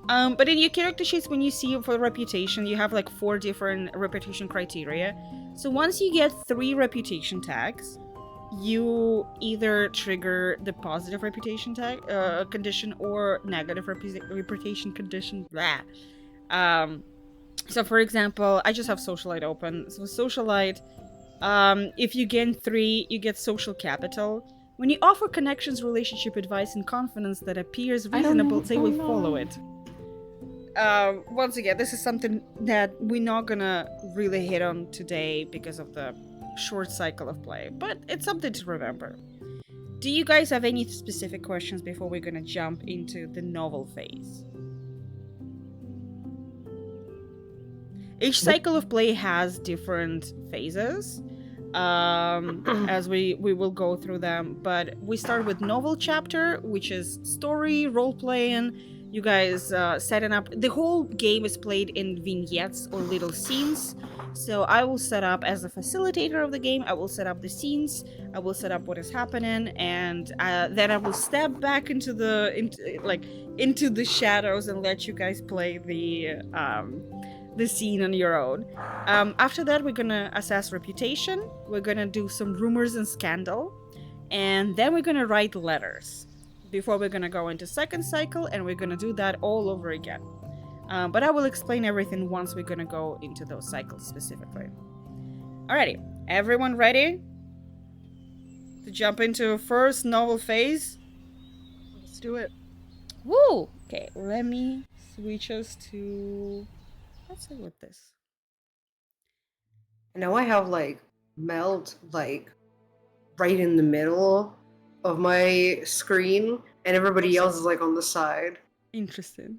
But in your character sheets, when you see for reputation, you have like 4 different reputation criteria. So once you get 3 reputation tags, you either trigger the positive reputation tag condition or negative reputation condition. Blah. So for example, I just have socialite open. So socialite, if you gain 3, you get social capital. When you offer connections, relationship advice, and confidence that appears reasonable, they will follow it. Once again, this is something that we're not gonna really hit on today because of the short cycle of play, but it's something to remember. Do you guys have any specific questions before we're gonna jump into the novel phase? Each cycle of play has different phases, as we will go through them, but we start with novel chapter, which is story, role-playing. You guys setting up. The whole game is played in vignettes or little scenes. So I will set up as a facilitator of the game. I will set up the scenes. I will set up what is happening, and then I will step back into the shadows and let you guys play the scene on your own. After that, we're gonna assess reputation. We're gonna do some rumors and scandal, and then we're gonna write letters. Before we're gonna go into second cycle, and we're gonna do that all over again. But I will explain everything once we're gonna go into those cycles specifically. Alrighty, everyone ready to jump into first novel phase? Let's do it. Woo! Okay, let me switch us to... Let's see what this. Now I have like Meld like right in the middle of my screen, and everybody else is like on the side. Interesting.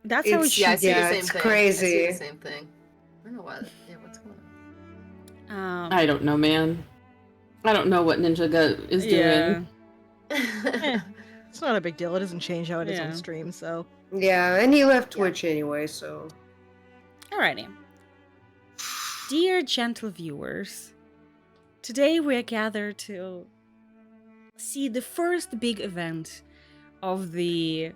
That's how it It's- should Yeah, I see be. the Yeah, same it's thing. crazy. I see the same thing. I don't know what. Yeah, what's going on? I don't know, man. I don't know what Ninja Gut is doing. It's not a big deal. It doesn't change how it is Yeah. on stream, so. Yeah, and he left Twitch anyway, so. Alrighty. Dear gentle viewers, today we are gathered to see the first big event of the...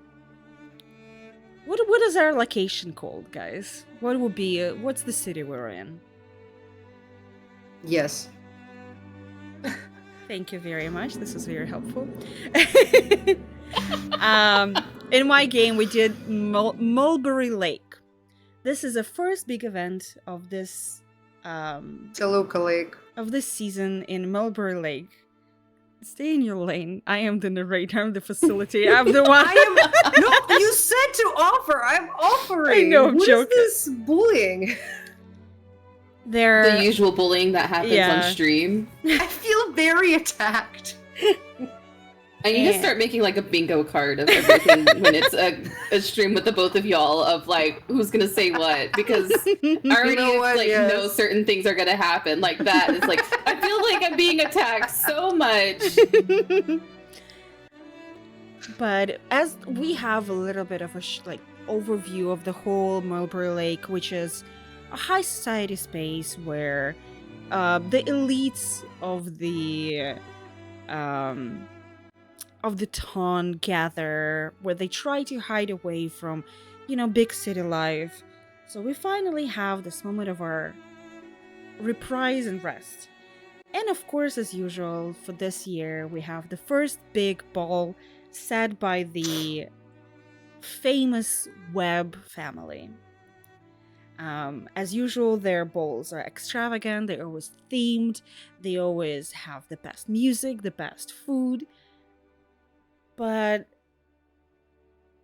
What is our location called, guys? What would be... what's the city we're in? Yes. Thank you very much. This was very helpful. In my game, we did Mulberry Lake. This is the first big event of this Toluca Lake. of this season in Mulberry Lake. Stay in your lane. I am the narrator. I'm the facilitator. I'm the one. No, you said to offer. I'm offering. I know, I'm What joking. is this bullying? They're The usual bullying that happens Yeah. on stream. I feel very attacked. I need to start making like a bingo card of everything when it's a stream with the both of y'all of like who's gonna say what, because I already know what? like Yes. know certain things are gonna happen. Like that is like I feel like I'm being attacked so much. But as we have a little bit of a overview of the whole Mulberry Lake, which is a high society space where the elites of the town gather, where they try to hide away from, big city life. So we finally have this moment of our reprise and rest. And of course, as usual, for this year, we have the first big ball set by the famous Webb family. As usual, their balls are extravagant, they're always themed, they always have the best music, the best food. But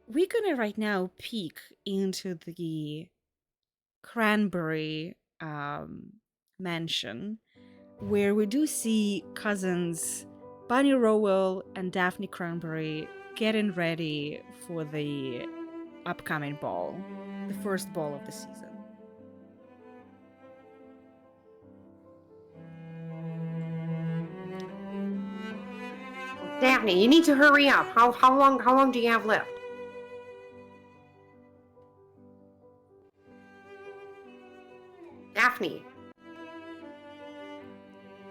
we're gonna right now peek into the Cranberry mansion, where we do see cousins Bunny Rowell and Daphne Cranberry getting ready for the upcoming ball, the first ball of the season. Daphne, you need to hurry up. How long do you have left? Daphne.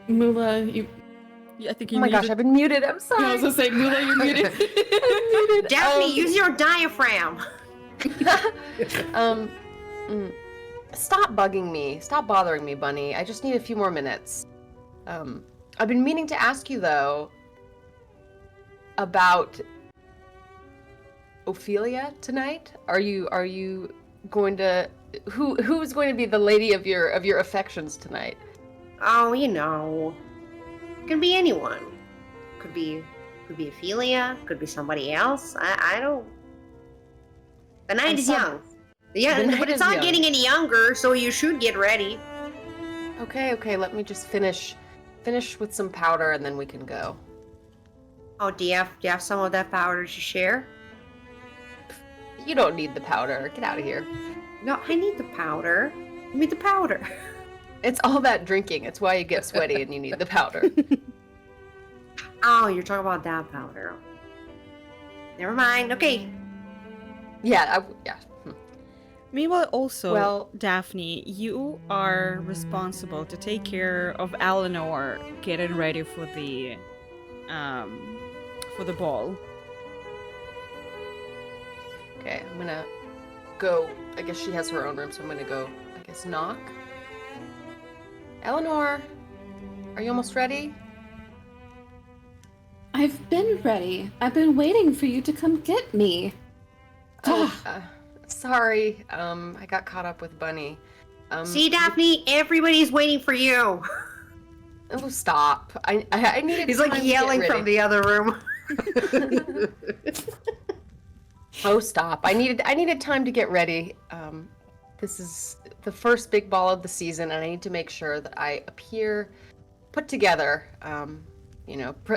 Mula, you. Yeah, I think Oh my gosh, I've been muted. I'm sorry. I was gonna say Mula, you're muted. I'm muted. Daphne, use your diaphragm. Stop bugging me. Stop bothering me, Bunny. I just need a few more minutes. I've been meaning to ask you though about Ophelia tonight. Are you going to who's going to be the lady of your affections tonight? Oh, could be anyone. Could be Ophelia. Could be somebody else. I don't. The night is young. Yeah, The night but it's is not young. getting any younger, so you should get ready. Okay. Let me just finish with some powder, and then we can go. Oh, do you have some of that powder to share? You don't need the powder. Get out of here. No, I need the powder. Give me the powder. It's all that drinking. It's why you get sweaty and you need the powder. Oh, you're talking about that powder. Never mind. Okay. Yeah. Meanwhile, also, Well- Daphne, you are responsible to take care of Eleanor getting ready for the ball. Okay, I'm gonna go. I guess she has her own room, so I'm gonna go, knock. Eleanor, are you almost ready? I've been ready. I've been waiting for you to come get me. Oh, sorry. I got caught up with Bunny. See, Daphne, everybody's waiting for you. Oh, stop. I needed He's time like to get yelling ready. from the other room. Oh, stop. I needed time to get ready. This is the first big ball of the season, and I need to make sure that I appear put together,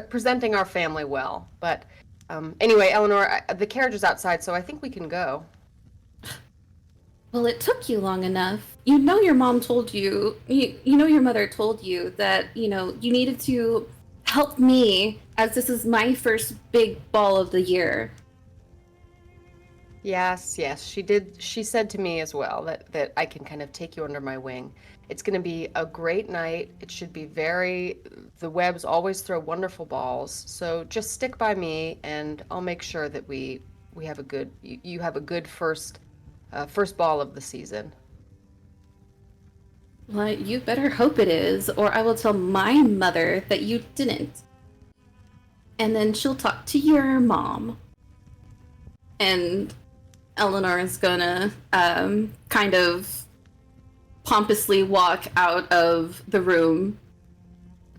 presenting our family well. But Anyway, Eleanor, the carriage is outside, so I think we can go. Well, it took you long enough. You know your mom told you, you know your mother told you that, you needed to help me as this is my first big ball of the year. Yes, she did. She said to me as well that I can kind of take you under my wing. It's going to be a great night. It should be the webs always throw wonderful balls. So just stick by me and I'll make sure that we have you have a good first ball of the season. Well, you better hope it is, or I will tell my mother that you didn't. And then she'll talk to your mom. And Eleanor is gonna kind of pompously walk out of the room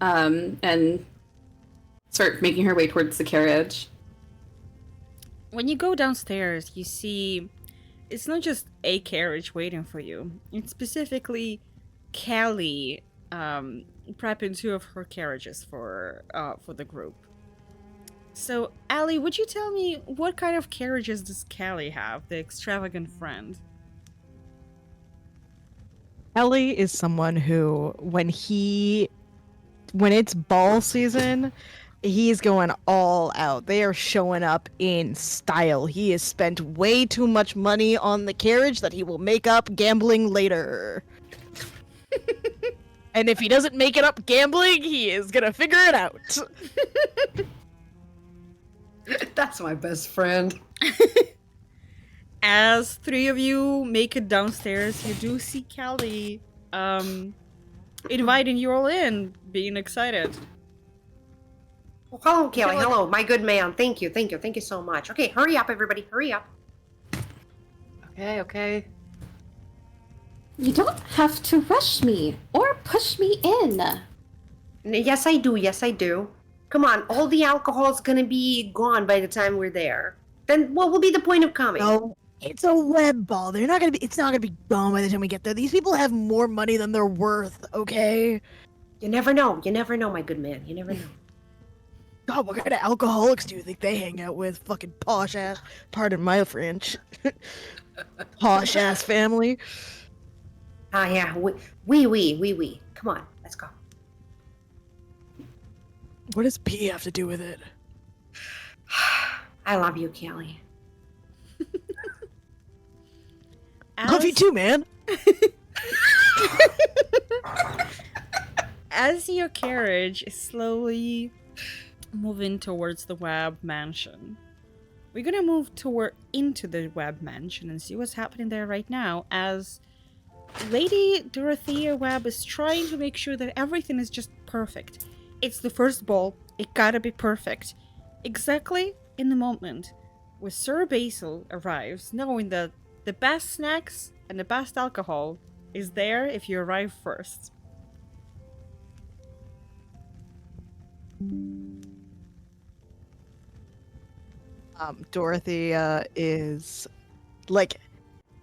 and start making her way towards the carriage. When you go downstairs, you see it's not just a carriage waiting for you. It's specifically Callie prepping 2 of her carriages for the group. So, Allie, would you tell me what kind of carriages does Callie have, the extravagant friend? Ellie is someone who, when it's ball season, he's going all out. They are showing up in style. He has spent way too much money on the carriage that he will make up gambling later. And if he doesn't make it up gambling, he is gonna figure it out. That's my best friend. As 3 of you make it downstairs, you do see Callie inviting you all in, being excited. Oh, hello, Kelly. Hello, my good man. Thank you so much. Okay, hurry up, everybody. Hurry up. Okay. You don't have to rush me or push me in. Yes, I do. Come on, all the alcohol's gonna be gone by the time we're there. Then what will be the point of coming? No, it's a web ball. It's not gonna be gone by the time we get there. These people have more money than they're worth, okay? You never know, my good man. You never know. God, what kind of alcoholics do you think they hang out with? Fucking posh ass, pardon my French. Posh ass family. Ah, yeah, we. Come on, let's go. What does P have to do with it? I love you, Kelly. Love you too, man. As your carriage is slowly moving towards the Webb Mansion, we're gonna move into the Webb Mansion and see what's happening there right now, as Lady Dorothea Webb is trying to make sure that everything is just perfect. It's the first ball, it gotta be perfect. Exactly in the moment where Sir Basil arrives, knowing that the best snacks and the best alcohol is there if you arrive first. Dorothea is like,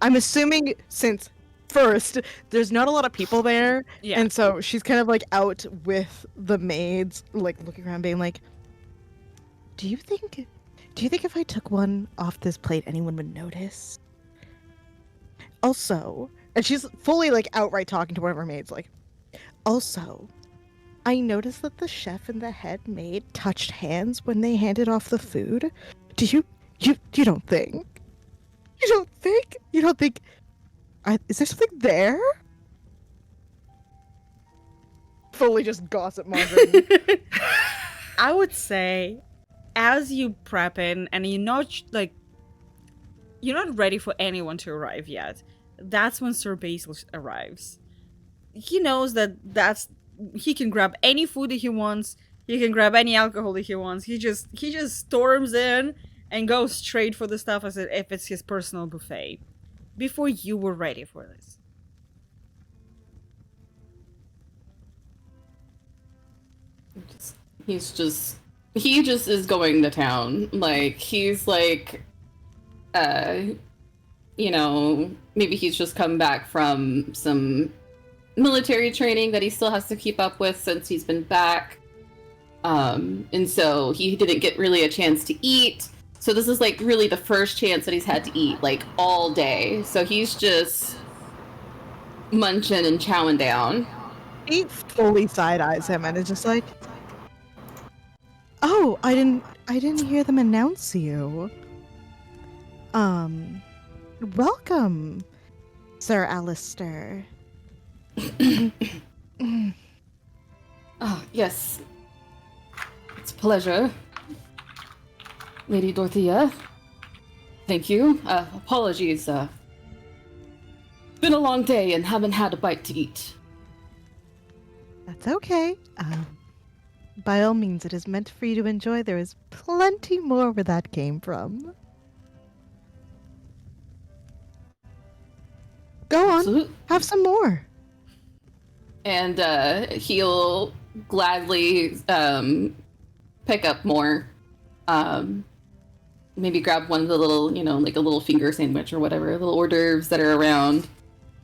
I'm assuming since first there's not a lot of people there, and so she's kind of like out with the maids, like looking around, being like, do you think if I took one off this plate anyone would notice? Also, and she's fully like outright talking to one of her maids, like, also, I noticed that the chef and the head maid touched hands when they handed off the food. Do you don't think? You don't think? Is there something there? Fully just gossip mongering. I would say, as you prepping and you're not ready for anyone to arrive yet, that's when Sir Basil arrives. He knows that he can grab any food that he wants. He can grab any alcohol that he wants. He just storms in and goes straight for the stuff as if it's his personal buffet. Before you were ready for this. He just is going to town. Like, he's like, maybe he's just come back from some military training that he still has to keep up with since he's been back. And so he didn't get really a chance to eat. So this is like really the first chance that he's had to eat like all day. So he's just munching and chowing down. He fully side eyes him and is just like, "Oh, I didn't hear them announce you. Welcome, Sir Alistair." Oh, yes. It's a pleasure. Lady Dorothea. Thank you. Apologies. Been a long day and haven't had a bite to eat. That's okay. By all means, it is meant for you to enjoy. There is plenty more where that came from. Go on, have some more. And he'll gladly pick up more. Maybe grab one of the little, like a little finger sandwich or whatever, little hors d'oeuvres that are around.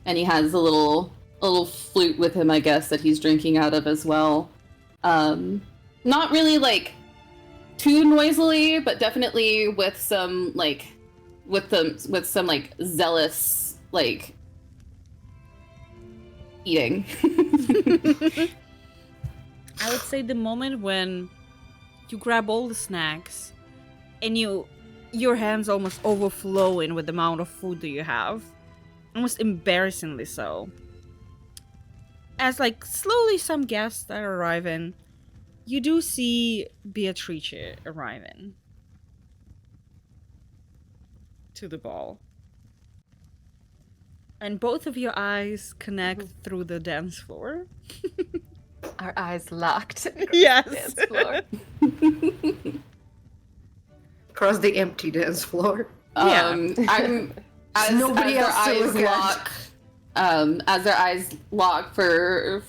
And he has a little flute with him, I guess, that he's drinking out of as well. Not really like too noisily, but definitely with some zealous like eating. I would say the moment when you grab all the snacks and your hands almost overflowing with the amount of food that you have, almost embarrassingly so. As like slowly some guests are arriving, you do see Beatrice arriving to the ball. And both of your eyes connect through the dance floor. Our eyes locked. Yes. Dance floor. Across the empty dance floor. I'm as Nobody their else to eyes look at. lock. As their eyes lock for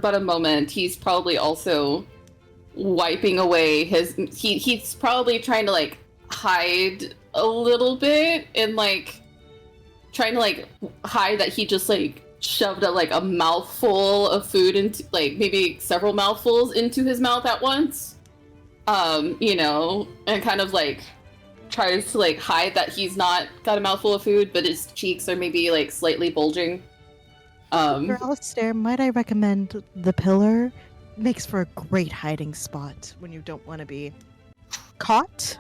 but a moment, he's probably also wiping away he's probably trying to like hide a little bit and like trying to like hide that he just like shoved a mouthful of food into like maybe several mouthfuls into his mouth at once. And kind of like tries to like hide that he's not got a mouthful of food, but his cheeks are maybe like slightly bulging. For Alistair, might I recommend the pillar? Makes for a great hiding spot when you don't want to be caught.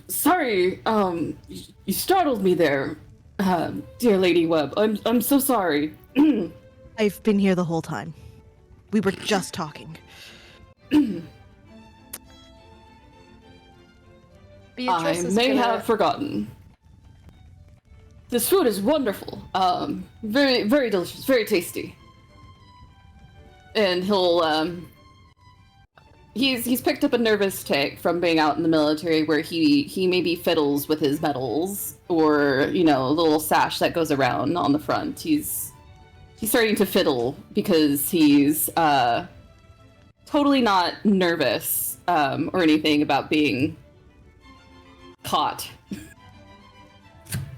Sorry, you startled me there, dear Lady Webb. I'm so sorry. I've been here the whole time. We were just talking. I may have forgotten. This food is wonderful. Very, very delicious, very tasty. And he'll he's picked up a nervous tick from being out in the military where he maybe fiddles with his medals or, a little sash that goes around on the front. He's starting to fiddle because he's totally not nervous or anything about being caught.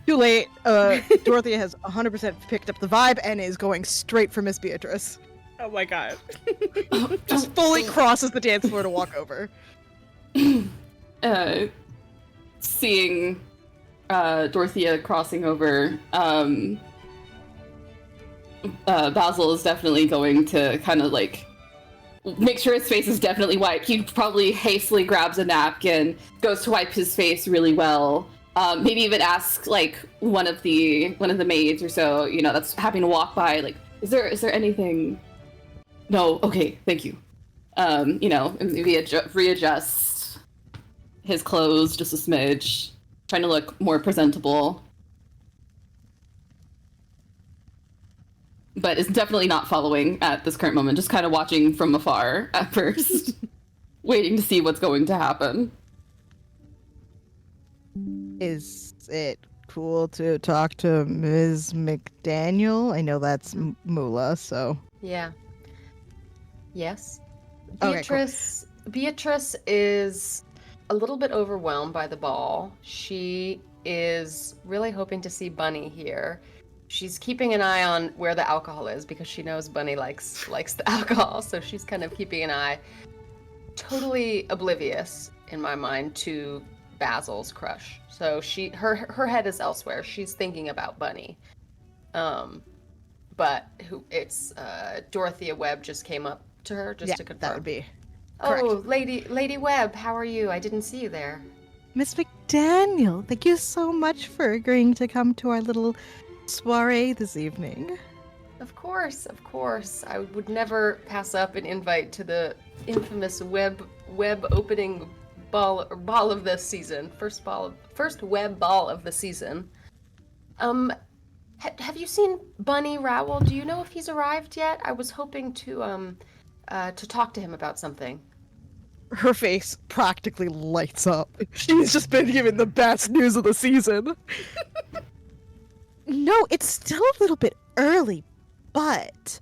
Too late. Dorothea has 100% picked up the vibe and is going straight for Miss Beatrice. Oh my god. Just fully crosses the dance floor to walk over. Seeing Dorothea crossing over, Basil is definitely going to kind of like make sure his face is definitely wiped. He probably hastily grabs a napkin, goes to wipe his face really well. Maybe even ask like one of the maids or so, that's happening to walk by, like, is there anything? No, okay, thank you. And maybe readjust his clothes just a smidge, trying to look more presentable. But is definitely not following at this current moment, just kind of watching from afar at first, waiting to see what's going to happen. Is it cool to talk to Ms. McDaniel? I know that's Mula, so... Yeah. Yes. Okay, cool. Beatrice is a little bit overwhelmed by the ball. She is really hoping to see Bunny here. She's keeping an eye on where the alcohol is because she knows Bunny likes the alcohol, so she's kind of keeping an eye, totally oblivious in my mind to Basil's crush. So her head is elsewhere. She's thinking about Bunny. But it's Dorothea Webb just came up to her just to confirm. That would be. Oh, Lady Webb, how are you? I didn't see you there. Miss McDaniel, thank you so much for agreeing to come to our little soiree this evening. Of course. I would never pass up an invite to the infamous web opening ball of the season. First web ball of the season. Have you seen Bunny Rowell? Do you know if he's arrived yet? I was hoping to talk to him about something. Her face practically lights up. She's just been given the best news of the season. No, it's still a little bit early, but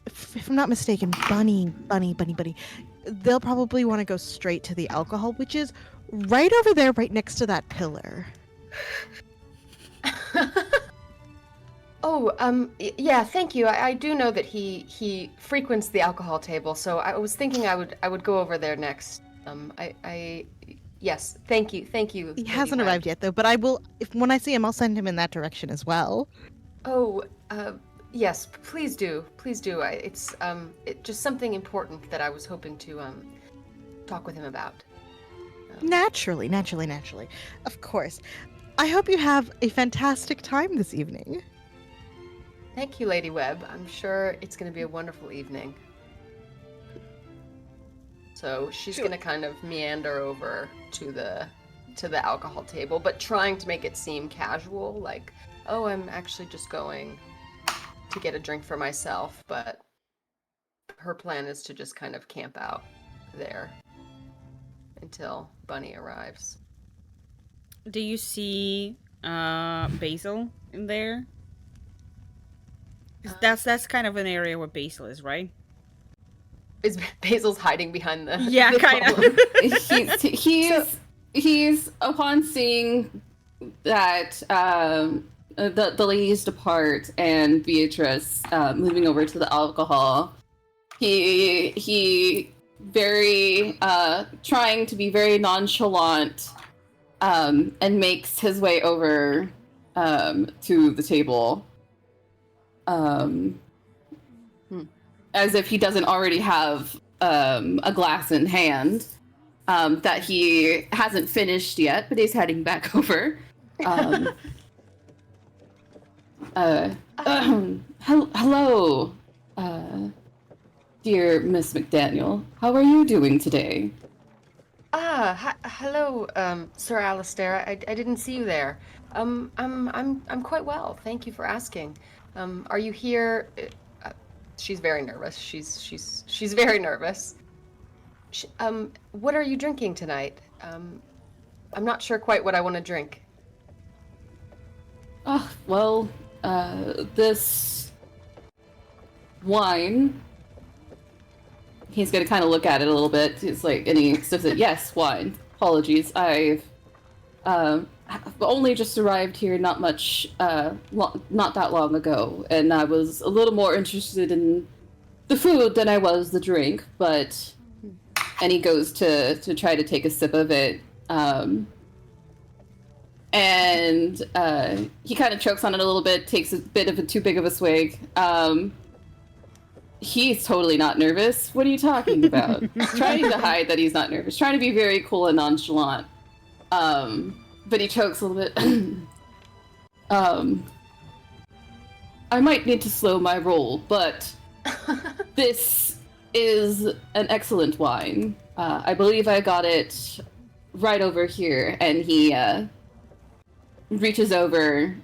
if I'm not mistaken, Bunny, they'll probably want to go straight to the alcohol, which is right over there, right next to that pillar. Yeah, thank you. I do know that he frequents the alcohol table, so I was thinking I would go over there next. Yes, thank you. He hasn't arrived yet, though, but I will. When I see him, I'll send him in that direction as well. Oh, yes, please do. It's just something important that I was hoping to talk with him about. Naturally. Of course. I hope you have a fantastic time this evening. Thank you, Lady Webb. I'm sure it's going to be a wonderful evening. So she's going to kind of meander over to the alcohol table, but trying to make it seem casual, like, oh, I'm actually just going to get a drink for myself, but her plan is to just kind of camp out there until Bunny arrives. Do you see Basil in there? 'Cause that's kind of an area where Basil is, right? Is Basil's hiding behind the yeah, kind of. He's upon seeing that the ladies depart and Beatrice moving over to the alcohol. He very trying to be very nonchalant and makes his way over to the table. As if he doesn't already have a glass in hand that he hasn't finished yet, but he's heading back over. Hello, dear Miss McDaniel. How are you doing today? Hello, Sir Alistair. I didn't see you there. I'm quite well. Thank you for asking. Are you here? She's very nervous. She's very nervous. What are you drinking tonight? I'm not sure quite what I want to drink. Well, this wine. He's gonna kind of look at it a little bit. He's like, and he says, "Yes, wine. Apologies, I've only just arrived here not that long ago, and I was a little more interested in the food than I was the drink, but..." And he goes to try to take a sip of it, and he kind of chokes on it a little bit, takes a bit of too big of a swig. He's totally not nervous. What are you talking about? He's trying to hide that he's not nervous, trying to be very cool and nonchalant. But he chokes a little bit. I might need to slow my roll, but this is an excellent wine. I believe I got it right over here, and he reaches over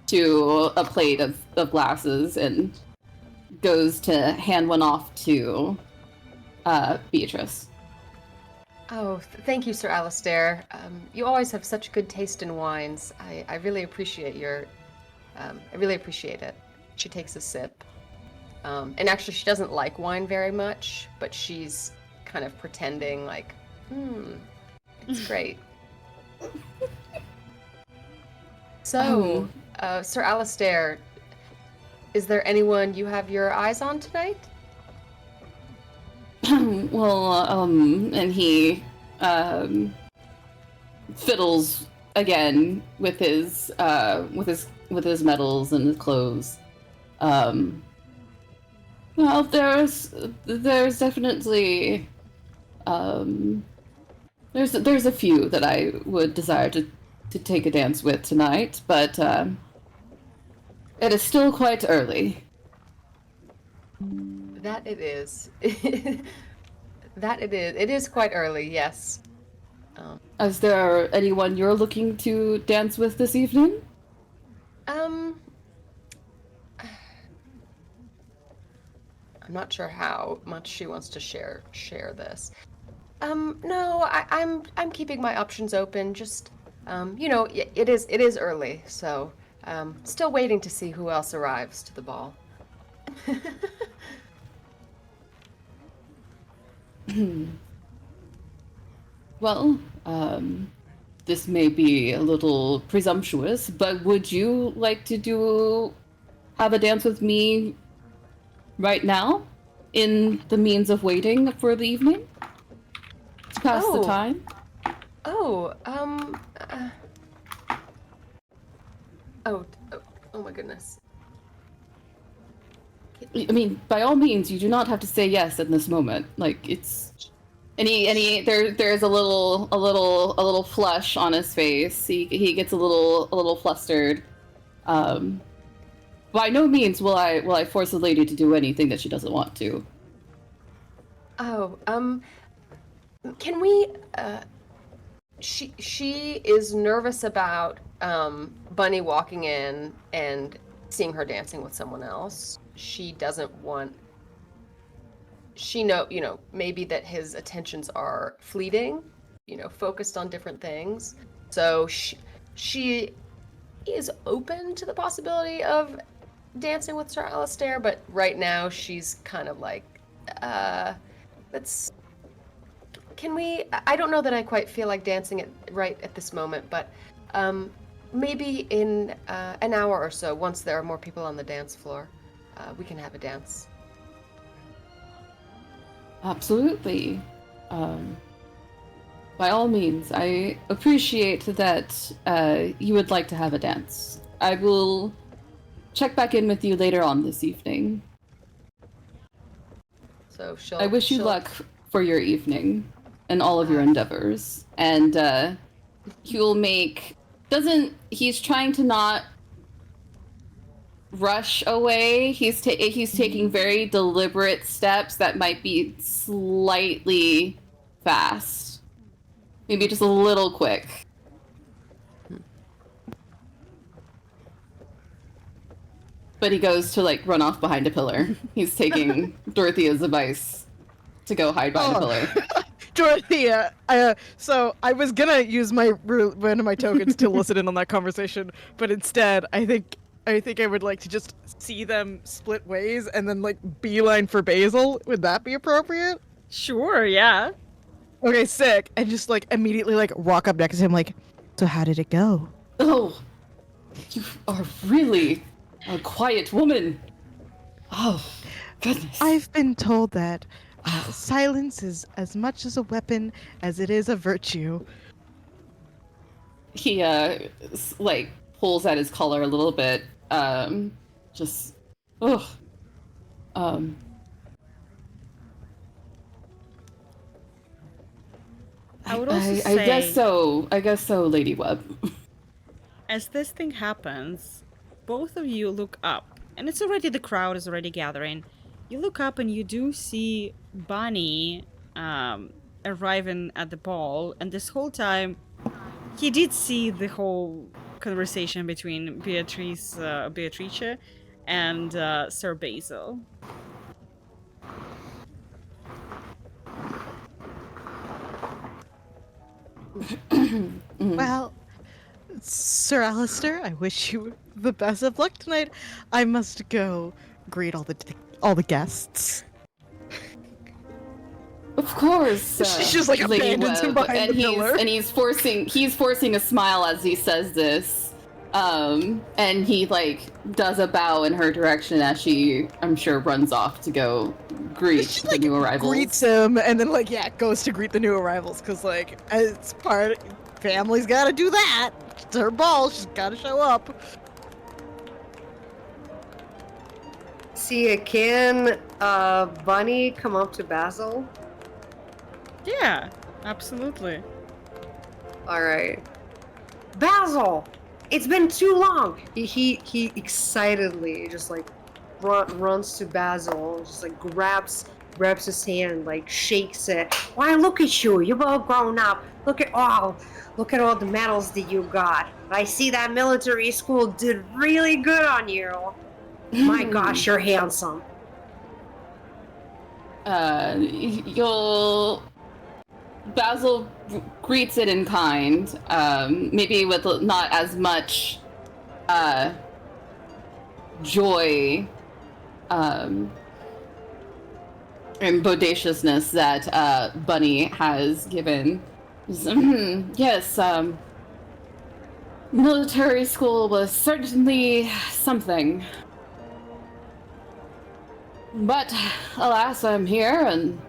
to a plate of glasses and goes to hand one off to Beatrice. Oh, thank you, Sir Alistair. You always have such good taste in wines. I really appreciate your... I really appreciate it. She takes a sip. And actually, she doesn't like wine very much, but she's kind of pretending like It's great. So, Sir Alistair, is there anyone you have your eyes on tonight? And he fiddles again with his medals and his clothes. Well, there's definitely there's a few that I would desire to take a dance with tonight, but it is still quite early. That it is. That it is. It is quite early, yes. Is there anyone you're looking to dance with this evening? I'm not sure how much she wants to share this. No, I'm keeping my options open. Just, you know, it is early, so still waiting to see who else arrives to the ball. Well, this may be a little presumptuous, but would you like to have a dance with me right now, in the means of waiting for the evening? To pass the time? Oh my goodness. I mean, by all means, you do not have to say yes in this moment. Like, it's there's a little flush on his face. He gets a little flustered. By no means will I force a lady to do anything that she doesn't want to. Can we she is nervous about Bunny walking in and seeing her dancing with someone else. She doesn't want maybe that his attentions are fleeting, focused on different things. So she is open to the possibility of dancing with Sir Alistair, but right now she's kind of like, I don't know that I quite feel like dancing right at this moment, but maybe in an hour or so, once there are more people on the dance floor, we can have a dance. Absolutely. By all means, I appreciate that you would like to have a dance. I will check back in with you later on this evening. So I wish you luck for your evening and all of your endeavors. And he's trying to not rush away. He's taking very deliberate steps that might be slightly fast. Maybe just a little quick. But he goes to run off behind a pillar. He's taking Dorothea's advice to go hide behind a pillar. Dorothea, so I was gonna use one of my tokens to listen in on that conversation, but instead, I think I would like to just see them split ways and then beeline for Basil. Would that be appropriate? Sure, yeah. Okay, sick. And just immediately walk up next to him so how did it go? Oh, you are really a quiet woman. Oh, goodness. I've been told that silence is as much as a weapon as it is a virtue. He pulls at his collar a little bit. I would also say, I guess so, Lady Webb. As this thing happens, both of you look up, and the crowd is already gathering. You look up and you do see Bunny arriving at the ball, and this whole time, he did see the whole conversation between Beatrice and Sir Basil. Well, Sir Alistair, I wish you the best of luck tonight. I must go greet all the guests. Of course. She's just like Lady abandons him Webb, behind and the pillar. he's forcing a smile as he says this. And he like does a bow in her direction as she, I'm sure, runs off to go greet the new arrivals. Greets him and then like goes to greet the new arrivals because like it's family's got to do that. It's her ball. She's got to show up. See, can Bunny come up to Basil? Yeah, absolutely. All right, Basil. It's been too long. He excitedly just like runs to Basil, just like grabs his hand, like shakes it. Why, look at you! You've all grown up. Look at all the medals that you got. I see that military school did really good on you. My gosh, you're handsome. Basil greets it in kind, maybe with not as much joy and bodaciousness that Bunny has given. Yes, military school was certainly something. But alas, I'm here and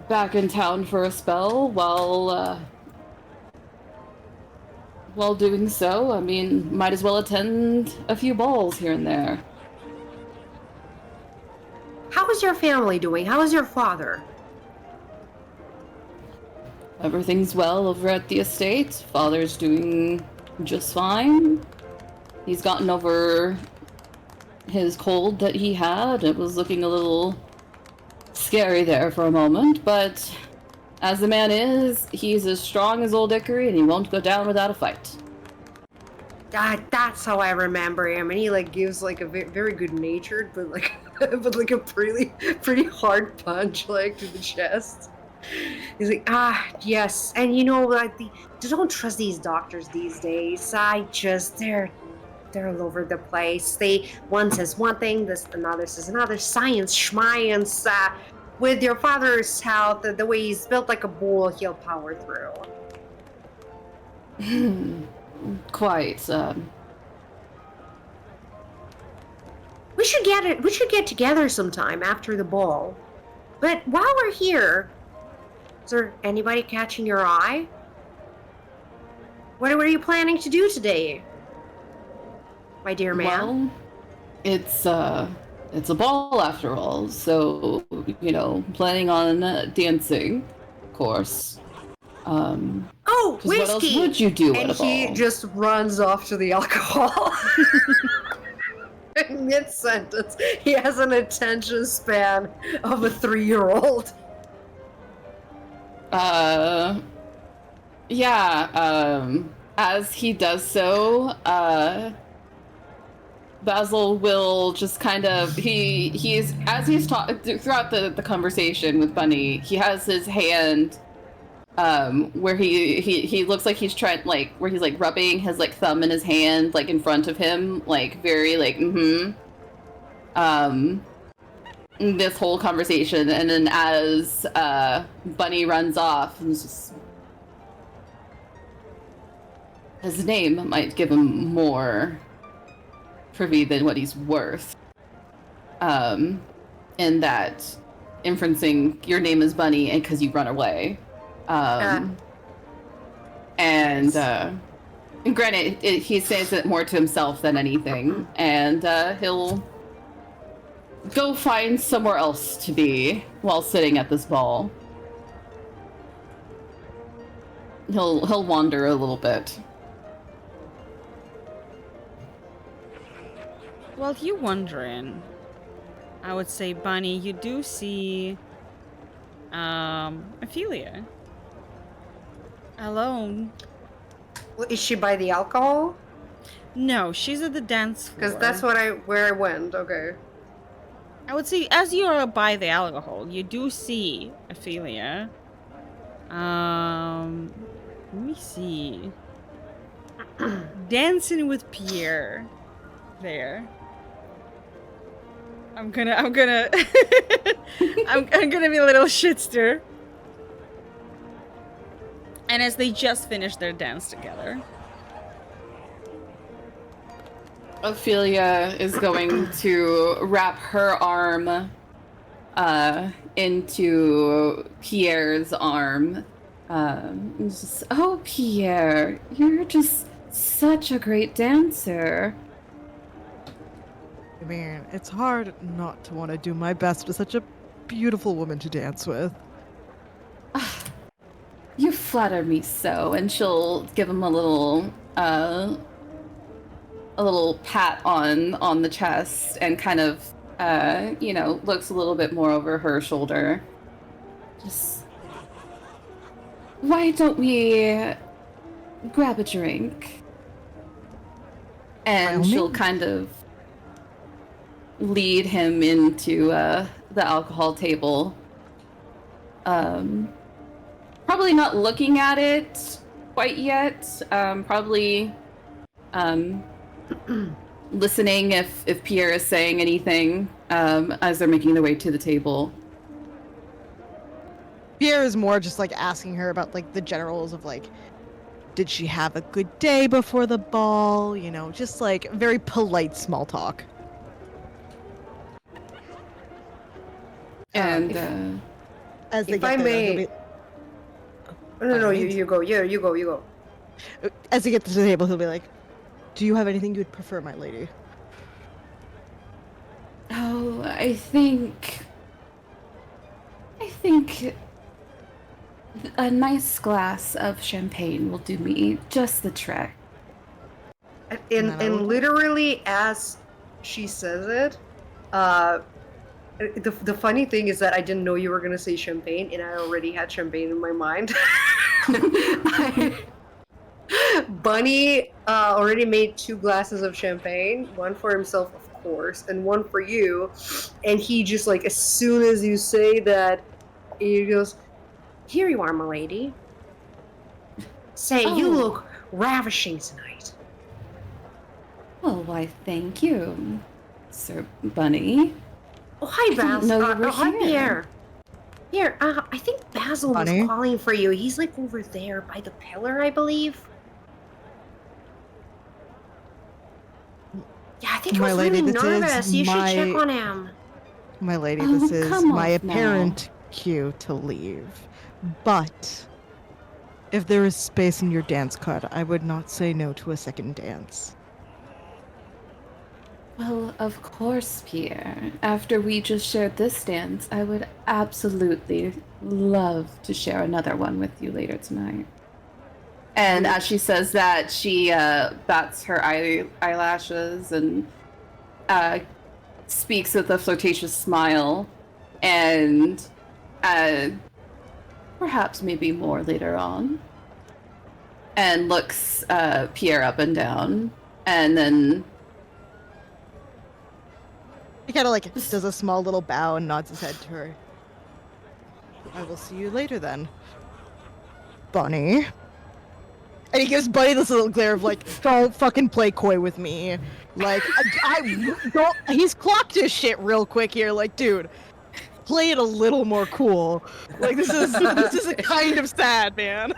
back in town for a spell. While doing so, I mean, might as well attend a few balls here and there. How is your family doing? How is your father? Everything's well over at the estate. Father's doing just fine. He's gotten over his cold that he had. It was looking a little scary there for a moment, but as the man is, he's as strong as old Hickory and he won't go down without a fight. That's how I remember him, and he like gives like a very good natured, but like a pretty hard punch like to the chest. He's like, yes, and you know, like don't trust these doctors these days. They're all over the place. One says one thing, another says another. Science, schmience. With your father's health, the way he's built like a bull, he'll power through. Quite. We should get together sometime after the ball. But while we're here, is there anybody catching your eye? What are you planning to do today, my dear man? Well, it's a ball after all, so, you know, planning on dancing, of course. Oh, whiskey! What else would you do at a ball? And he just runs off to the alcohol. In mid-sentence, he has an attention span of a 3-year-old. As he does so, Basil will just kind of he's throughout the conversation with Bunny, he has his hand where he looks like he's trying, like, where he's like rubbing his like thumb in his hand, like in front of him, like very like this whole conversation. And then as Bunny runs off, and just his name might give him more privy than what he's worth, in that inferencing your name is Bunny and because you run away. And granted, he says it more to himself than anything, and he'll go find somewhere else to be while sitting at this ball. He'll wander a little bit. While you wondering, I would say, Bunny, you do see Ophelia alone. Well, is she by the alcohol? No, she's at the dance floor. Because that's where I went. Okay. I would say, as you are by the alcohol, you do see Ophelia. Let me see. Dancing with Pierre there. I'm gonna I'm gonna be a little shitster. And as they just finish their dance together, Ophelia is going to wrap her arm into Pierre's arm. And just, oh, Pierre, you're just such a great dancer. I mean, it's hard not to want to do my best with such a beautiful woman to dance with. You flatter me so, and she'll give him a little pat on the chest, and kind of, looks a little bit more over her shoulder. Just, why don't we grab a drink? And she'll kind of lead him into the alcohol table. Probably not looking at it quite yet. Probably listening if Pierre is saying anything as they're making their way to the table. Pierre is more just like asking her about like the generals of like, did she have a good day before the ball? You know, just like very polite small talk. And as they if get I there, may, he'll be- no, you go. Yeah, you go. as they get to the table, he'll be like, "Do you have anything you'd prefer, my lady?" Oh, I think a nice glass of champagne will do me just the trick. And literally as she says it, the funny thing is that I didn't know you were gonna say champagne, and I already had champagne in my mind. Bunny already made 2 glasses of champagne, one for himself, of course, and one for you. And he just like, as soon as you say that, he goes, "Here you are, my lady. Say, you look ravishing tonight." Well, why, thank you, Sir Bunny. Oh, hi, Basil. know you were Hi, here. Pierre. Here, I think Basil Bunny? was calling for you. He's like over there by the pillar, I believe. Yeah, I think he My was lady, really this is nervous. You should check my- on him. My lady, Oh, this is come my off now. apparent cue to leave. But if there is space in your dance card, I would not say no to a second dance. Well, of course, Pierre. After we just shared this dance, I would absolutely love to share another one with you later tonight. And as she says that, she bats her eyelashes and speaks with a flirtatious smile, and perhaps maybe more later on. And looks Pierre up and down, and then He kind of like does a small little bow and nods his head to her. I will see you later then, Bunny. And he gives Bunny this little glare of like, don't fucking play coy with me. Like, I don't. He's clocked his shit real quick here. Like, dude, play it a little more cool. Like, this is a kind of sad, man.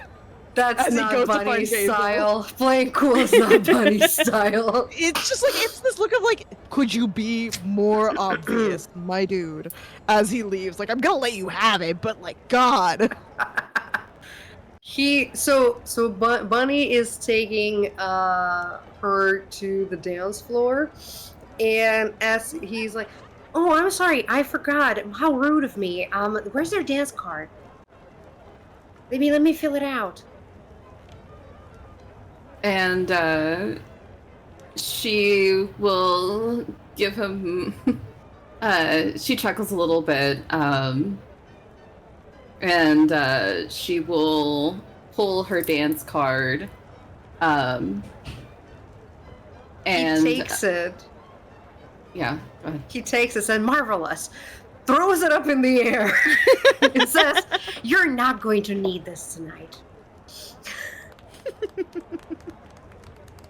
That's As he not goes to find Bunny's Hazel. style. Playing cool is not Bunny's style. It's just like, it's this look of like, could you be more obvious, my dude? As he leaves, like, I'm gonna let you have it, but like, God. Bunny is taking her to the dance floor, and as he's like, "Oh, I'm sorry, I forgot. How rude of me. Where's their dance card? Maybe let me fill it out." And she will give him she chuckles a little bit, and she will pull her dance card, and He takes it. yeah, go ahead. He takes it and marvelous. Throws it up in the air. It says, "You're not going to need this tonight."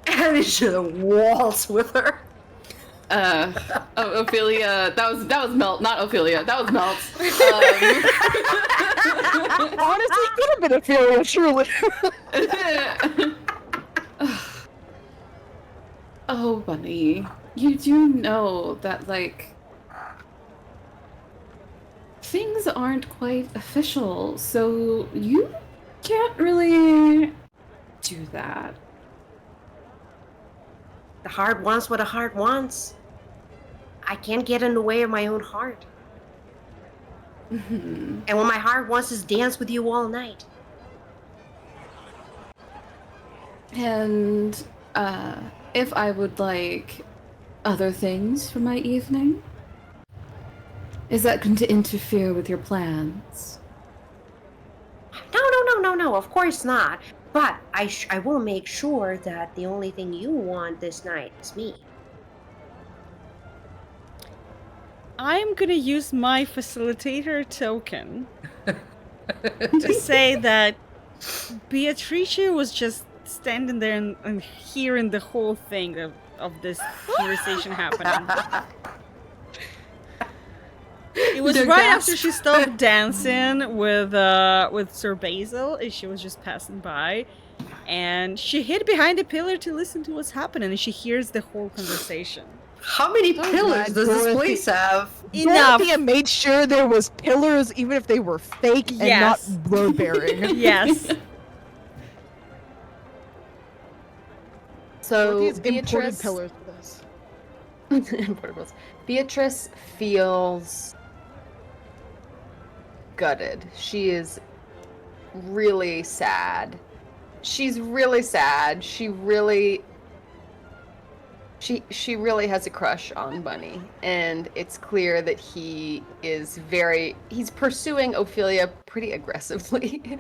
And he should waltz with her. Ophelia, that was Melt, not Ophelia. That was Melt. Honestly, could have been Ophelia, truly. Oh, Bunny, you do know that, like, things aren't quite official, so you can't really do that. The heart wants what the heart wants. I can't get in the way of my own heart. Mm-hmm. And what my heart wants is dance with you all night. And, if I would like other things for my evening? Is that going to interfere with your plans? No, of course not. But I will make sure that the only thing you want this night is me. I'm gonna use my facilitator token to say that Beatrice was just standing there and hearing the whole thing of this conversation happening. It was The right gasp. after she stopped dancing with Sir Basil, and she was just passing by, and she hid behind a pillar to listen to what's happening, and she hears the whole conversation. How many pillars does this Dorothy. place have? Enough. Dorothea made sure there was pillars, even if they were fake Yes. and not road bearing. Yes. So Dorothea's imported Beatrice, pillars for this. Imported pillars. Beatrice feels gutted. She is really sad. She's really sad. She really has a crush on Bunny, and it's clear that he's pursuing Ophelia pretty aggressively.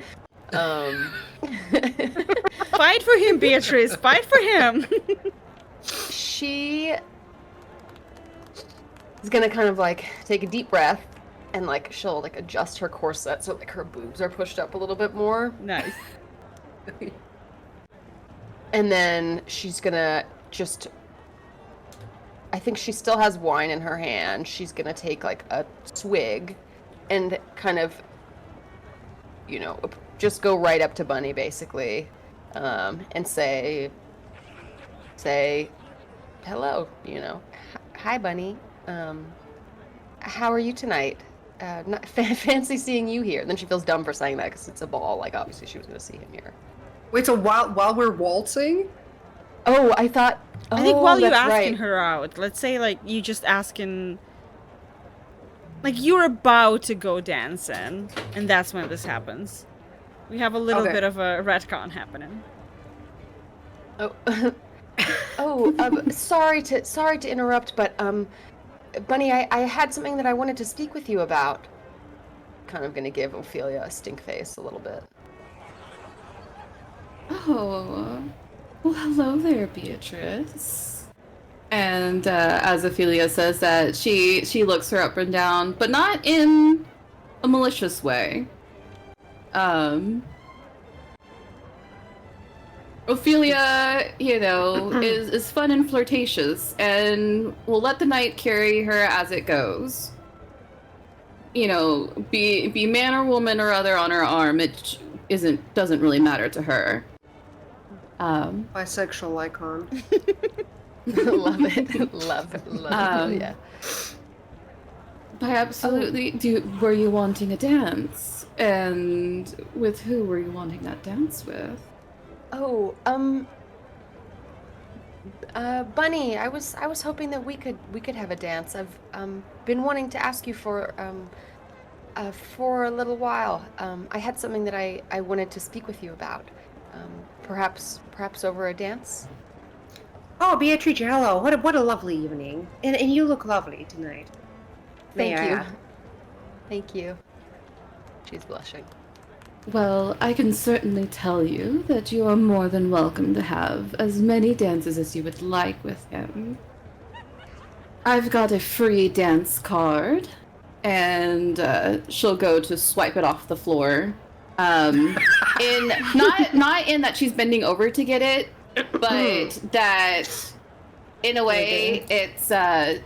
Fight for him, Beatrice. Fight for him. She is gonna kind of like take a deep breath, and like she'll like adjust her corset so like her boobs are pushed up a little bit more. Nice. And then she's gonna just, I think she still has wine in her hand. She's gonna take like a swig and kind of, you know, just go right up to Bunny basically, and say hello, you know, hi Bunny, how are you tonight? Fancy seeing you here. Then she feels dumb for saying that because it's a ball, like obviously she was gonna see him here. Wait, so while we're waltzing? Oh, I thought. I think while you're that's asking right. her out, let's say like you just asking, like you're about to go dancing, and that's when this happens. We have a little Okay. bit of a retcon happening. Sorry to interrupt, but Bunny, I had something that I wanted to speak with you about. Kind of gonna give Ophelia a stink face a little bit. Oh, well, hello there, Beatrice. And as Ophelia says that, she looks her up and down, but not in a malicious way. Ophelia, you know, is fun and flirtatious, and will let the night carry her as it goes. You know, be man or woman or other on her arm, it doesn't really matter to her. Bisexual icon. Love it. Love it. Yeah. But absolutely, were you wanting a dance? And with who were you wanting that dance with? Oh, Bunny, I was hoping that we could have a dance. I've been wanting to ask you for a little while. I had something that I wanted to speak with you about. Perhaps over a dance. Oh, Beatrice, hello. What a lovely evening. And you look lovely tonight. Thank May you. I? Thank you. She's blushing. Well, I can certainly tell you that you are more than welcome to have as many dances as you would like with him. I've got a free dance card, and she'll go to swipe it off the floor. In not in that she's bending over to get it, but that in a way, it's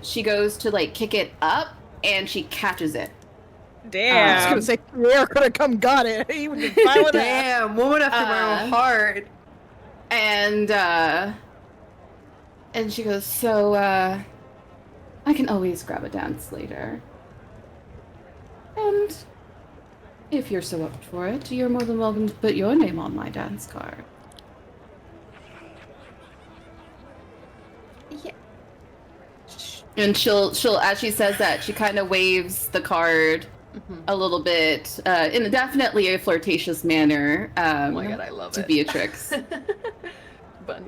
she goes to like kick it up, and she catches it. I was gonna say, Pierre could have come got it. He would have been fine with that. Damn, woman after my own heart. And she goes, so, I can always grab a dance later. And if you're so up for it, you're more than welcome to put your name on my dance card. Yeah. And she'll as she says that, she kind of waves the card a little bit, in definitely a flirtatious manner. Oh my god, I love to it. Beatrix. Bunny.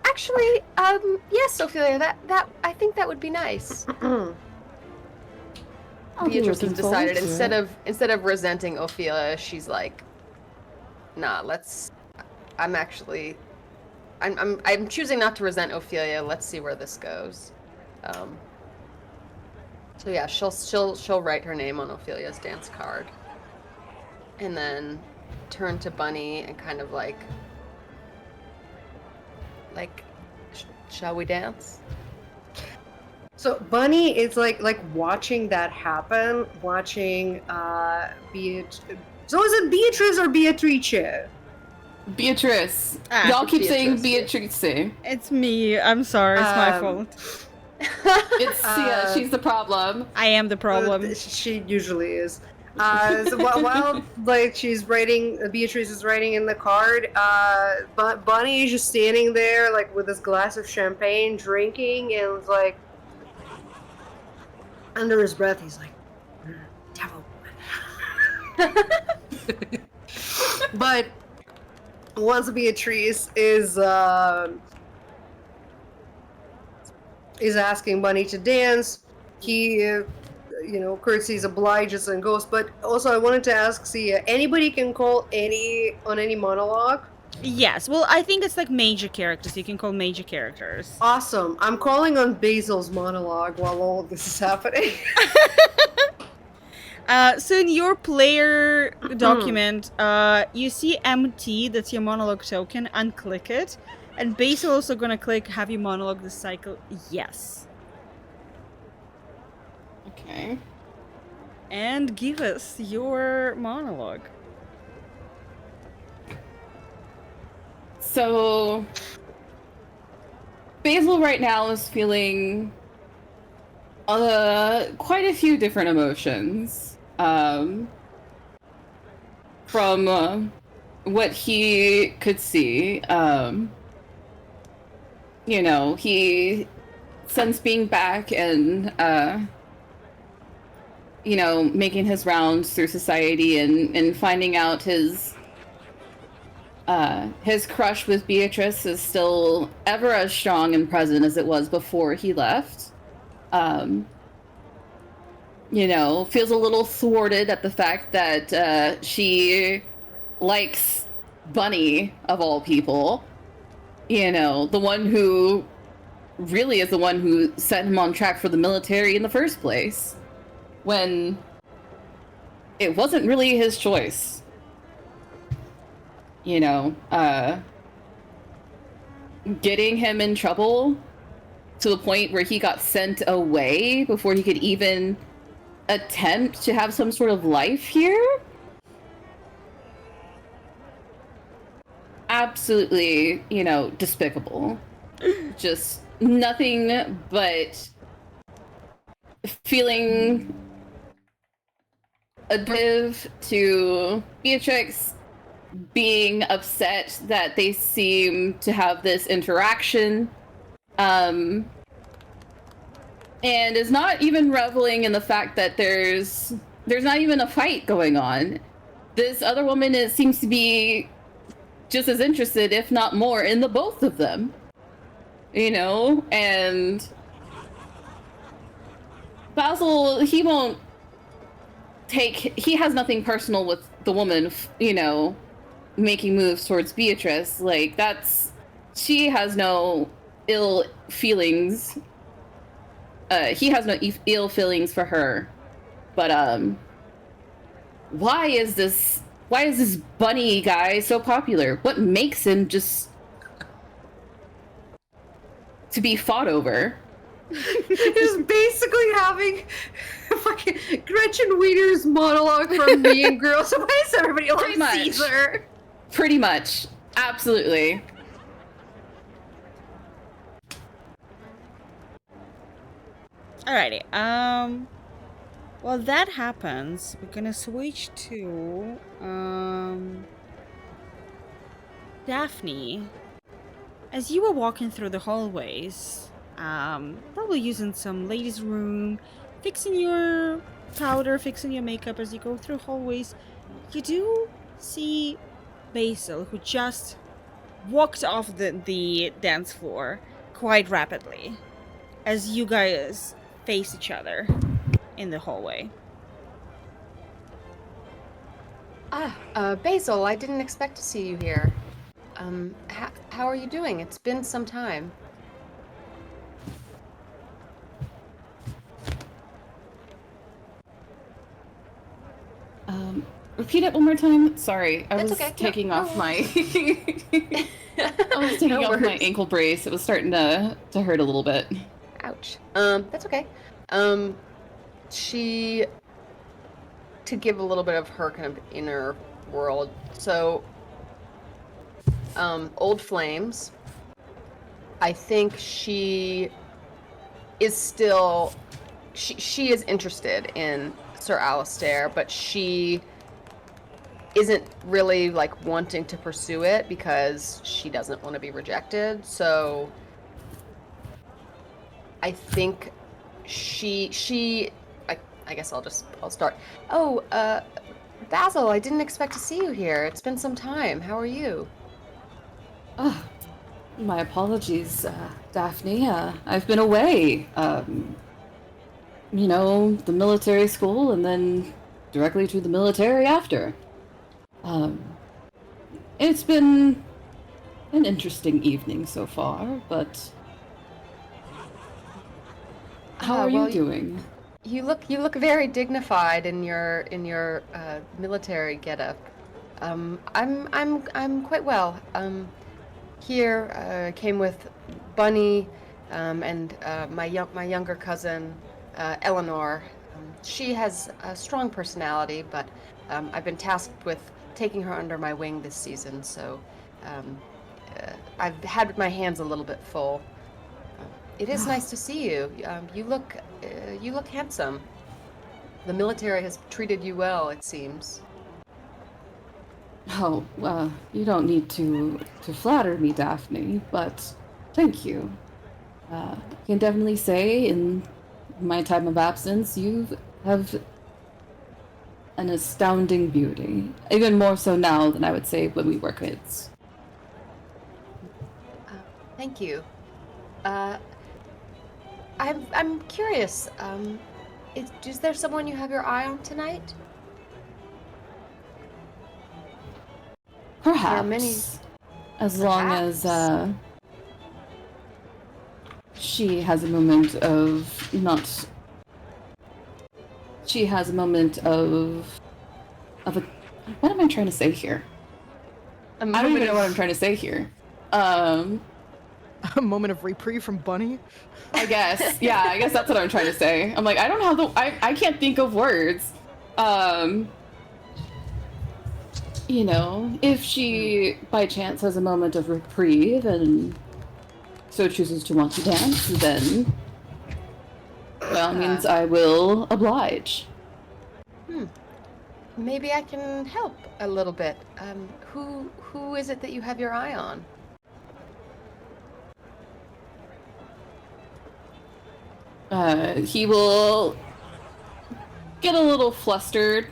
Actually, yes, Ophelia, that I think that would be nice. Beatrice has decided instead of resenting Ophelia, she's like, nah, I'm choosing not to resent Ophelia. Let's see where this goes. So yeah, she'll write her name on Ophelia's dance card, and then turn to Bunny and kind of like, shall we dance? So Bunny is like watching that happen, watching So is it Beatrice or Beatrice? Beatrice. Ah, Y'all keep saying Beatrice. Beatrice. It's me. I'm sorry. It's my fault. It's Sia. She's the problem. I am the problem. She usually is. So while like Beatrice is writing in the card, Bunny is just standing there like with this glass of champagne, drinking, and it's like under his breath, he's like, "Devil." But once Beatrice is asking Bunny to dance, he. Curtsies, obliges, and goes. But also, I wanted to ask Sia, anybody can call on any monologue? Yes. Well, I think it's like major characters. You can call major characters. Awesome. I'm calling on Basil's monologue while all of this is happening. So in your player document, you see MT, that's your monologue token, unclick it. And Basil also gonna click, have you monologue this cycle? Yes. Okay. And give us your monologue. So, Basil right now is feeling quite a few different emotions. From what he could see, he since being back and making his rounds through society and finding out his crush with Beatrice is still ever as strong and present as it was before he left. Feels a little thwarted at the fact that she likes Bunny, of all people. The one who really is the one who set him on track for the military in the first place, when it wasn't really his choice. Getting him in trouble to the point where he got sent away before he could even attempt to have some sort of life here. Absolutely, despicable. Just nothing but feeling additive to Beatrix, being upset that they seem to have this interaction, and is not even reveling in the fact that there's not even a fight going on. This other woman seems to be just as interested, if not more, in the both of them. And Basil, he has nothing personal with the woman, making moves towards Beatrice. Like, she has no ill feelings. He has no ill feelings for her. But, why is this Bunny guy so popular? What makes him just to be fought over. Just basically having fucking Gretchen Wieners monologue from Mean Girls. So why does everybody Pretty love much. Caesar? Pretty much. Absolutely. Alrighty. While that happens, we're gonna switch to Daphne. As you were walking through the hallways, probably using some ladies' room, fixing your powder, fixing your makeup as you go through hallways, you do see Basil, who just walked off the dance floor quite rapidly as you guys face each other in the hallway. Basil, I didn't expect to see you here. How are you doing? It's been some time. Repeat it one more time. Sorry, I That's was okay. taking No, off no my I was taking No off my worries. ankle brace. It was starting to hurt a little bit. Ouch. That's okay. She, to give a little bit of her kind of inner world. So, Old Flames, I think she is still, she is interested in Sir Alistair, but she isn't really like wanting to pursue it because she doesn't want to be rejected. So I think I guess I'll start. Oh, Basil, I didn't expect to see you here. It's been some time. How are you? Oh, my apologies, Daphne. I've been away. You know, the military school and then directly to the military after. It's been an interesting evening so far, but how are well, you doing? You look very dignified in your military getup. I'm quite well. Here came with Bunny, and my younger cousin Eleanor. She has a strong personality, but I've been tasked with taking her under my wing this season, so I've had my hands a little bit full. It is nice to see you. You look handsome. The military has treated you well, it seems. Oh, you don't need to flatter me, Daphne, but thank you. I can definitely say in my time of absence, you have an astounding beauty. Even more so now than I would say when we were kids. Thank you. I'm curious. Is there someone you have your eye on tonight? Perhaps. There are many. As long as she has a moment of not. She has a moment of a. What am I trying to say here? I don't even know what I'm trying to say here. A moment of reprieve from Bunny? I guess. Yeah, I guess that's what I'm trying to say. I'm like, I don't have the. I can't think of words. You know, if she by chance has a moment of reprieve and so chooses to want to dance, then by all means I will oblige. Maybe I can help a little bit. Who is it that you have your eye on? He will get a little flustered,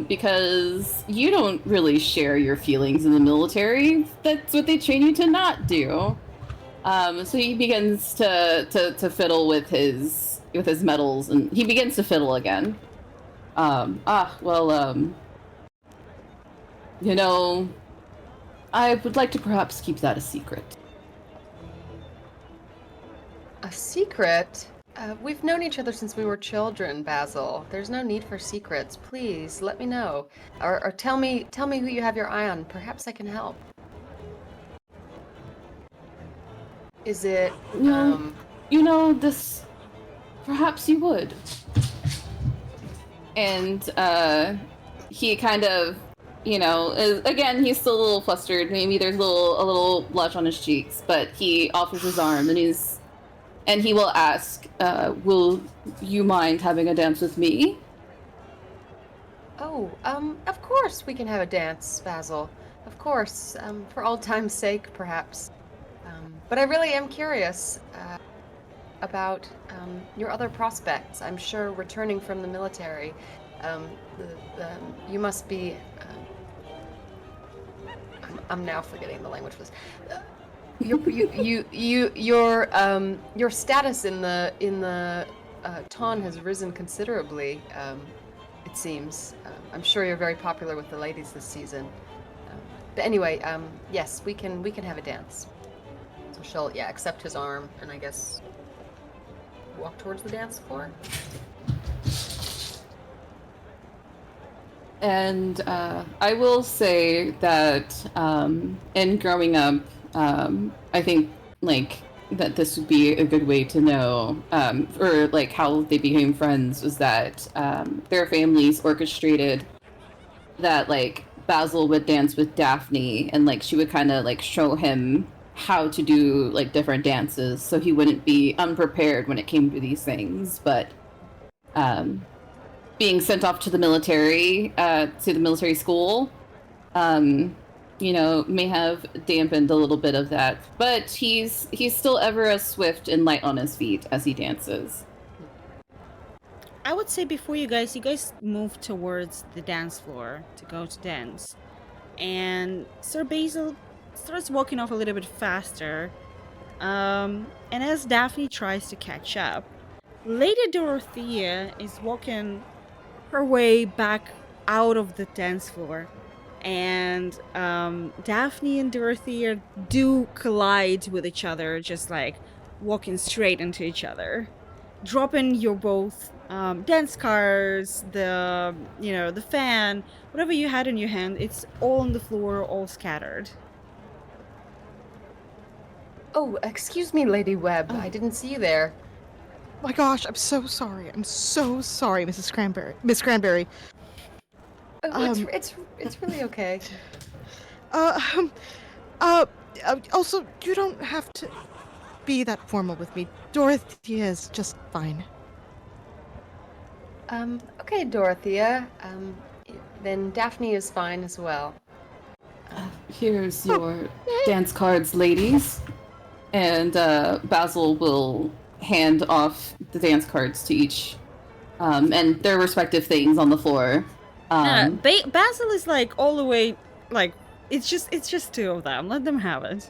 because you don't really share your feelings in the military. That's what they train you to not do. So he begins to fiddle with his medals, and he begins to fiddle again. You know, I would like to perhaps keep that a secret. A secret? We've known each other since we were children, Basil. There's no need for secrets. Please, let me know. Or tell me who you have your eye on. Perhaps I can help. Is it? You know, this. Perhaps you would. And he kind of, again, he's still a little flustered. Maybe there's a little blush on his cheeks, but he offers his arm and he will ask, "Will you mind having a dance with me?" Oh, of course we can have a dance, Basil. Of course, for old time's sake, perhaps. But I really am curious about your other prospects. I'm sure returning from the military, you must be. I'm now forgetting the language for this. Your status in the Ton has risen considerably. It seems. I'm sure you're very popular with the ladies this season. But anyway, yes, we can have a dance. So she'll accept his arm and I guess walk towards the dance floor. And I will say that in growing up, I think that this would be a good way to know, or how they became friends was that their families orchestrated that Basil would dance with Daphne, and she would kind of show him how to do different dances, so he wouldn't be unprepared when it came to these things. But being sent off to the military school, may have dampened a little bit of that. But he's still ever as swift and light on his feet as he dances. I would say before you guys move towards the dance floor to go to dance, and Sir Basil starts walking off a little bit faster, and as Daphne tries to catch up, Lady Dorothea is walking her way back out of the dance floor, and Daphne and Dorothea do collide with each other, just walking straight into each other, dropping your both dance cards, the fan, whatever you had in your hand. It's all on the floor, all scattered. Oh, excuse me, Lady Webb. I didn't see you there. My gosh, I'm so sorry. I'm so sorry, Miss Cranberry. Oh, it's really okay. Also, you don't have to be that formal with me. Dorothea is just fine. Okay, Dorothea. Then Daphne is fine as well. Here's your dance cards, ladies. And Basil will hand off the dance cards to each, and their respective things on the floor. Basil is all the way, it's just two of them. Let them have it.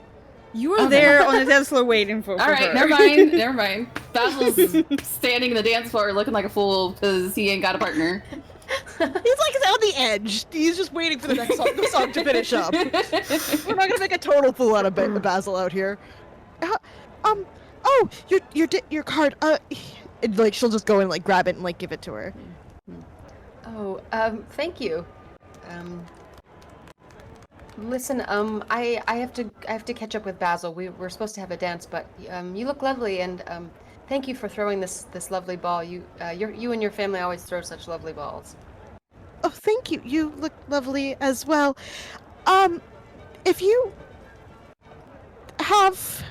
You were there on the dance floor waiting for All right, her. never mind. Basil's standing in the dance floor looking like a fool because he ain't got a partner. He's on the edge. He's just waiting for the next song to finish up. We're not gonna make a total fool out of Basil out here. Oh, your card. And, she'll just go and grab it and give it to her. Oh, thank you. Listen, I have to catch up with Basil. We're supposed to have a dance, but you look lovely, and thank you for throwing this lovely ball. You and your family always throw such lovely balls. Oh, thank you. You look lovely as well. If you have,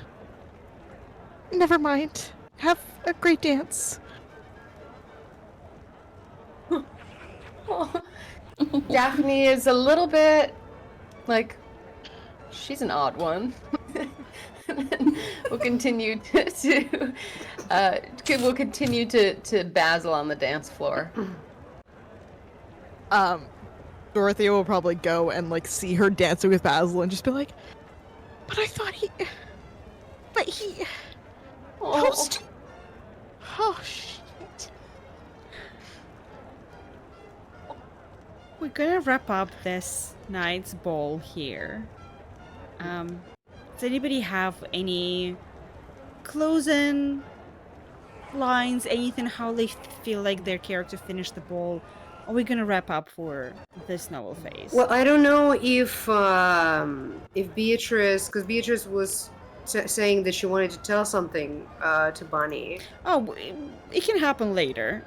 never mind. Have a great dance. Daphne is a little bit she's an odd one. We'll continue to Basil on the dance floor. Dorothea will probably go and see her dancing with Basil and just be like, but I thought he posted. Oh shit. We're gonna wrap up this night's ball here. Does anybody have any closing lines, anything, how they feel like their character finished the ball? Are we gonna wrap up for this novel phase? Well, I don't know if Beatrice, because Beatrice was saying that she wanted to tell something to Bunny. Oh, it can happen later.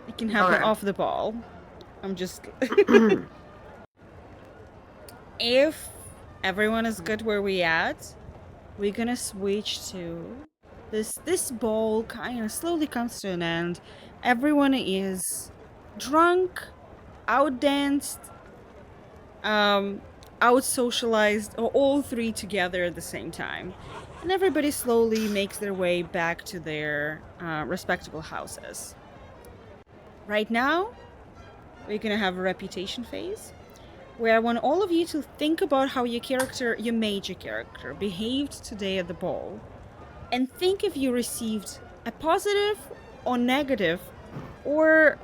It can happen Alright. off the ball. I'm just. If everyone is good where we at, we're gonna switch to this ball. Kind of slowly comes to an end. Everyone is drunk, out danced, out socialized, or all three together at the same time, and everybody slowly makes their way back to their respectable houses. Right now, we're gonna have a reputation phase, where I want all of you to think about how your major character, behaved today at the ball, and think if you received a positive or negative, or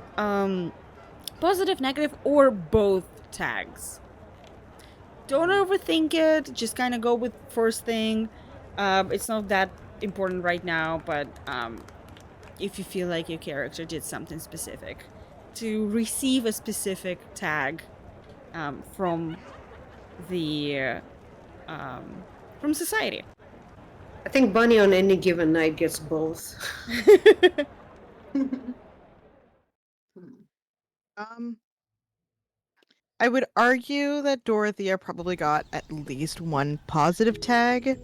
positive, negative, or both tags. Don't overthink it. Just kind of go with first thing. It's not that important right now, but if you feel like your character did something specific, to receive a specific tag from the from society. I think Bunny on any given night gets both. I would argue that Dorothea probably got at least one positive tag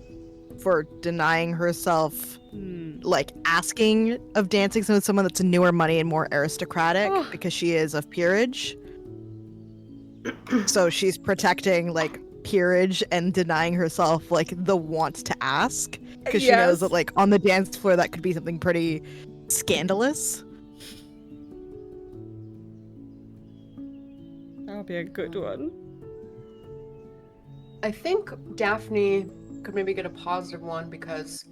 for denying herself, like, asking of dancing with someone that's newer money and more aristocratic because she is of peerage. So she's protecting, like, peerage and denying herself, like, the want to ask because she knows that, like, on the dance floor that could be something pretty scandalous. That'll be a good one. I think Daphne could maybe get a positive one because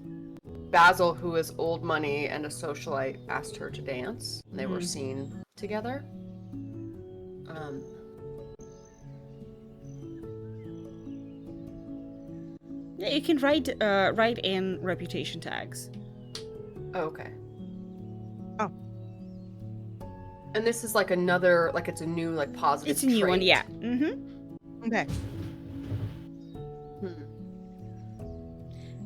Basil, who is old money and a socialite, asked her to dance. And they were seen together. Yeah, you can write in reputation tags. Oh, okay. Oh. And this is like another, like it's a new, like positive It's a new one, trait. yeah. Mm-hmm. Okay.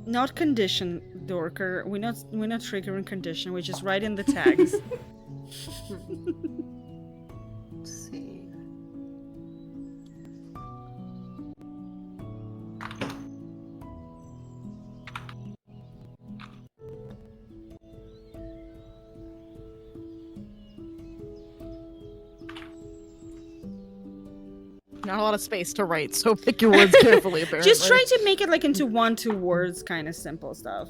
Not condition, Dorker. We're not triggering condition. We just write in the tags. Let's see. Not a lot of space to write, so pick your words carefully, apparently. Just try to make it like into 1-2 words, kind of simple stuff.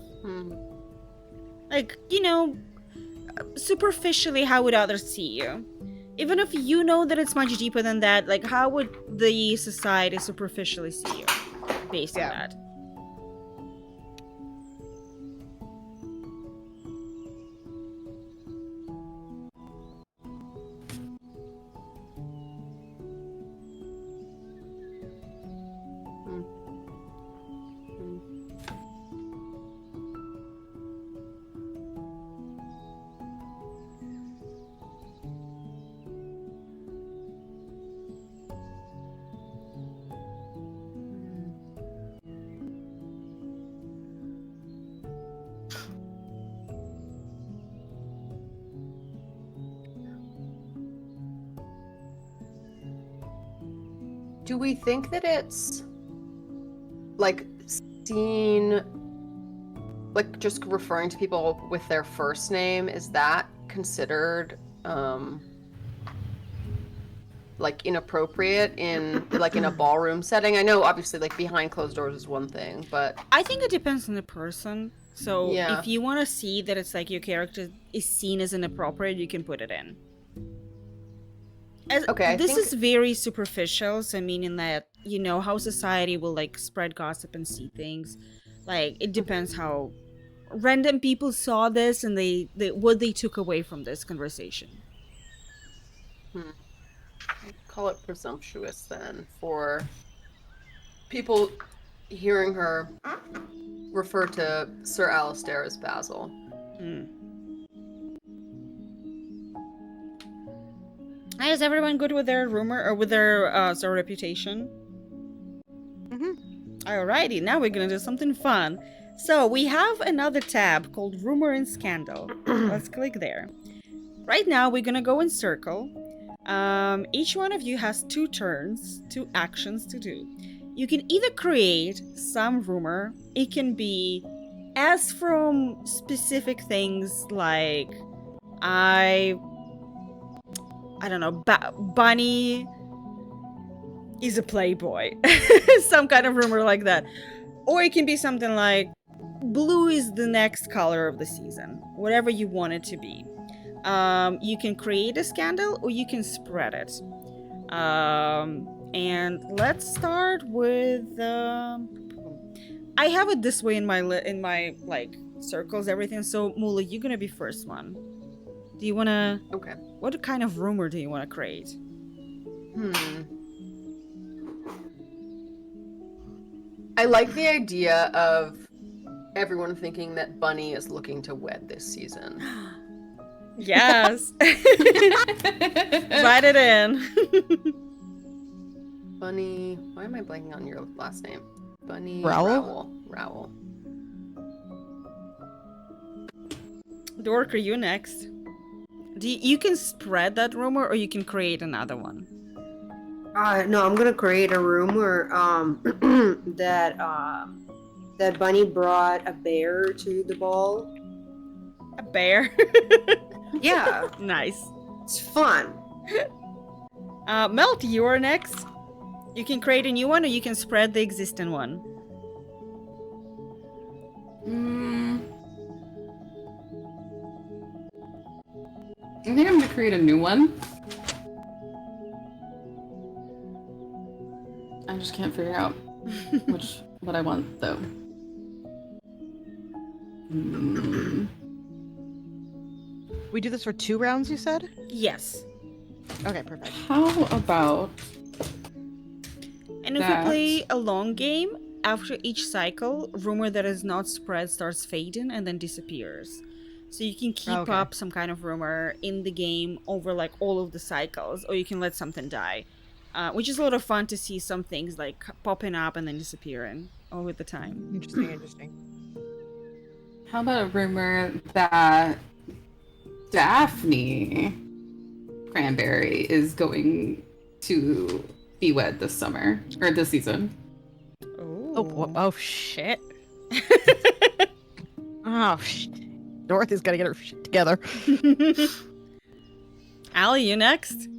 Like, you know, superficially, how would others see you? Even if you know that it's much deeper than that, like, how would the society superficially see you based on that? Do we think that it's like seen, like just referring to people with their first name, is that considered like inappropriate in like in a ballroom setting? I know obviously like behind closed doors is one thing, but I think it depends on the person. So Yeah. if you want to see that it's like your character is seen as inappropriate, you can put it in. Okay, I This think- is very superficial, so meaning that, you know, how society will like spread gossip and see things. Like, it depends how random people saw this and they what they took away from this conversation. call it presumptuous then for people hearing her refer to Sir Alistair as Basil. Is everyone good with their rumor or with their sort of reputation? Alrighty, now we're gonna do something fun. So we have another tab called Rumor and Scandal. Let's click there. Right now, we're gonna go in circle. Each one of you has 2 turns, 2 actions to do. You can either create some rumor. It can be as from specific things like I don't know, Bunny is a playboy. Some kind of rumor like that. Or it can be something like blue is the next color of the season. Whatever you want it to be. You can create a scandal or you can spread it. And let's start with I have it this way in my like circles, everything. So Mula, you're gonna be first one. Do you wanna? Okay. What kind of rumor do you want to create? I like the idea of everyone thinking that Bunny is looking to wed this season. Yes. Write it in. Bunny. Why am I blanking on your last name? Bunny Rowell? Rowell. Dork, are you next? You can spread that rumor or you can create another one. No, I'm gonna create a rumor that Bunny brought a bear to the ball. A bear? Yeah. Nice. It's fun. Melt, you're next. You can create a new one or you can spread the existing one. I think I'm gonna create a new one. I just can't figure out what I want though. We do this for 2 rounds, you said? Yes. Okay, perfect. How about And if we play a long game, after each cycle, rumor that is not spread starts fading and then disappears. So you can keep up some kind of rumor in the game over like all of the cycles, or you can let something die. Which is a lot of fun to see some things like popping up and then disappearing over the time. Interesting. How about a rumor that Daphne Cranberry is going to be wed this summer or this season? Oh shit. Oh shit. Dorothy's gotta get her shit together. Allie, you next?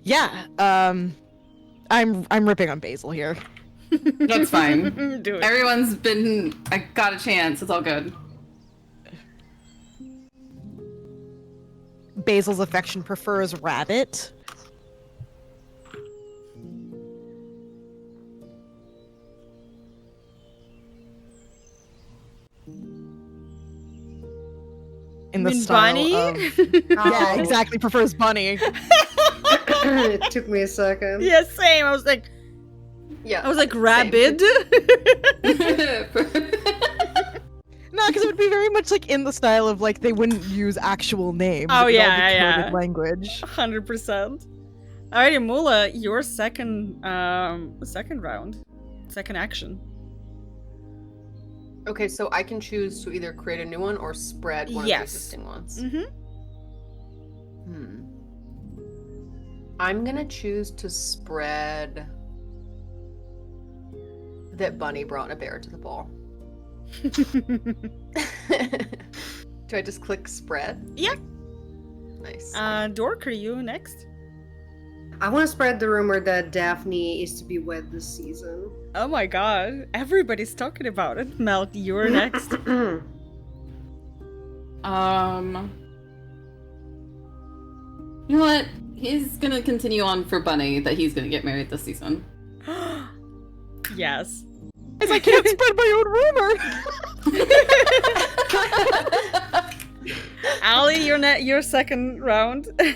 Yeah. I'm ripping on Basil here. That's fine. Do it. Everyone's been. I got a chance. It's all good. Basil's affection prefers rabbit. In the mean style bunny? of... Yeah, exactly. Prefers bunny. It took me a second. Yeah, same. I was like, Yeah. I was like, rabid. No, because it would be very much like in the style of like they wouldn't use actual names. Oh, It would all yeah, be yeah. coded language. 100%. Alrighty, Mula, your second round. Second action. Okay, so I can choose to either create a new one or spread one of the Yes. existing ones. Mm-hmm. I'm gonna choose to spread that Bunny brought a bear to the ball. Do I just click spread? Yeah. Nice. Dork, are you next? I want to spread the rumor that Daphne is to be wed this season. Oh my god. Everybody's talking about it. Melt, you're next. You know what? He's gonna continue on for Bunny that he's gonna get married this season. Yes. Because I can't spread my own rumor. Allie, your second round. I'm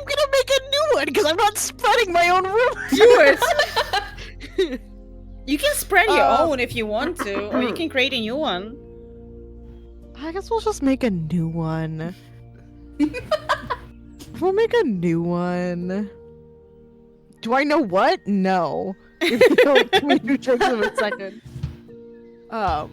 gonna make a new one because I'm not spreading my own rumor. Do it. You can spread your own if you want to, or you can create a new one. I guess we'll just make a new one. We'll make a new one. Do I know what? No. If you don't give me 2 drinks in a second. Oh.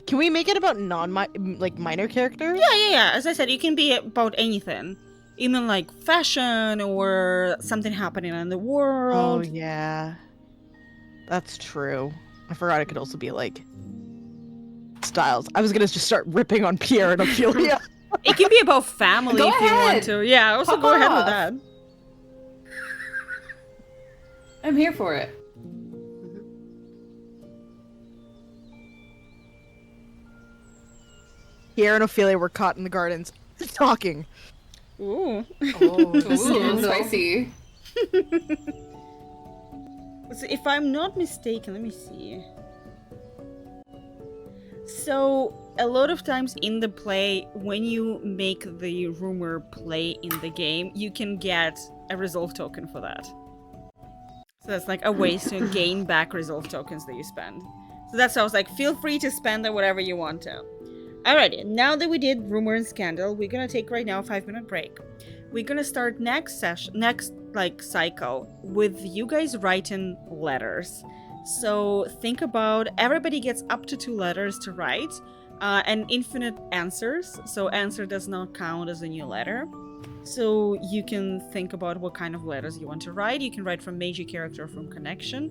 Can we make it about minor characters? Yeah. As I said, you can be about anything. Even like fashion or something happening in the Oh, world. yeah. That's true. I forgot it could also be like styles. I was gonna just start ripping on Pierre and Ophelia. It can be about family Go if you want ahead. to. Yeah, also Pop go ahead with off. that. I'm here for it. Pierre and Ophelia were caught in the gardens talking. Ooh. Oh, Ooh, spicy. So if I'm not mistaken, let me see. So a lot of times in the play, when you make the rumor play in the game, you can get a resolve token for that. So that's like a way to gain back resolve tokens that you spend. So that's how I was like, feel free to spend it whatever you want to. Alrighty, now that we did rumor and scandal, we're gonna take right now a 5-minute break. We're gonna start next cycle with you guys writing letters. So think about, everybody gets up to 2 letters to write, and infinite answers. So answer does not count as a new letter. So you can think about what kind of letters you want to write. You can write from major character or from connection.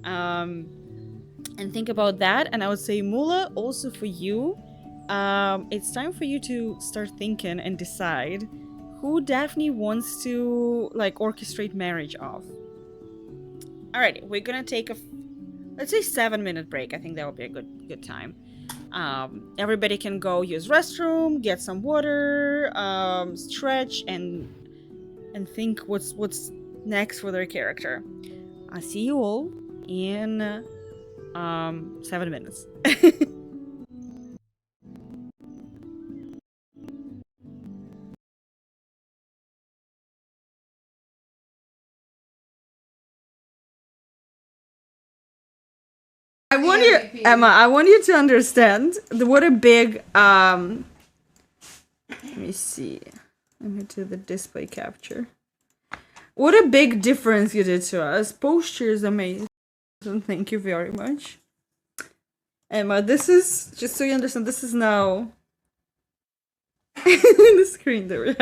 And think about that. And I would say, Mula, also for you, it's time for you to start thinking and decide who Daphne wants to orchestrate marriage of. Alrighty, we're gonna take let's say 7-minute break. I think that would be a good time. Everybody can go use restroom, get some water, stretch, and think what's next for their character. I'll see you all in 7 minutes. Emma, I want you to understand what a big let me see. Let me do the display capture. What a big difference you did to us. Posture is amazing. Thank you very much. Emma, this is, just so you understand, this is now the screen there.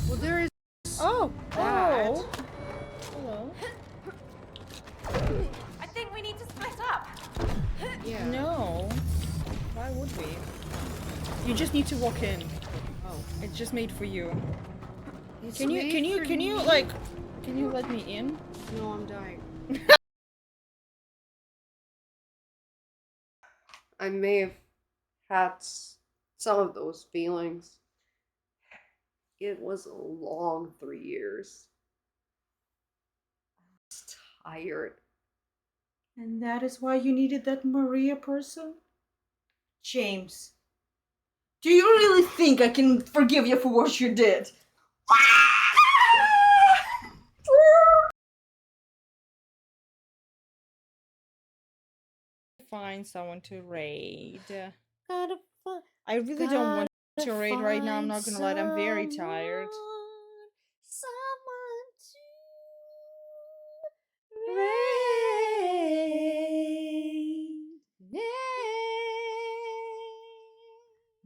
Well, there is. Oh. That. Hello. I think we need to split up. Yeah. No. Why would we? You just need to walk in. Oh. It's just made for you. It's Can you made for can you let me in? No, I'm dying. I may have had some of those feelings. It was a long 3 years. I was tired. And that is why you needed that Maria person? James, do you really think I can forgive you for what you did? Find someone to raid. I really don't want to raid right now. I'm not gonna lie. I'm very tired. Someone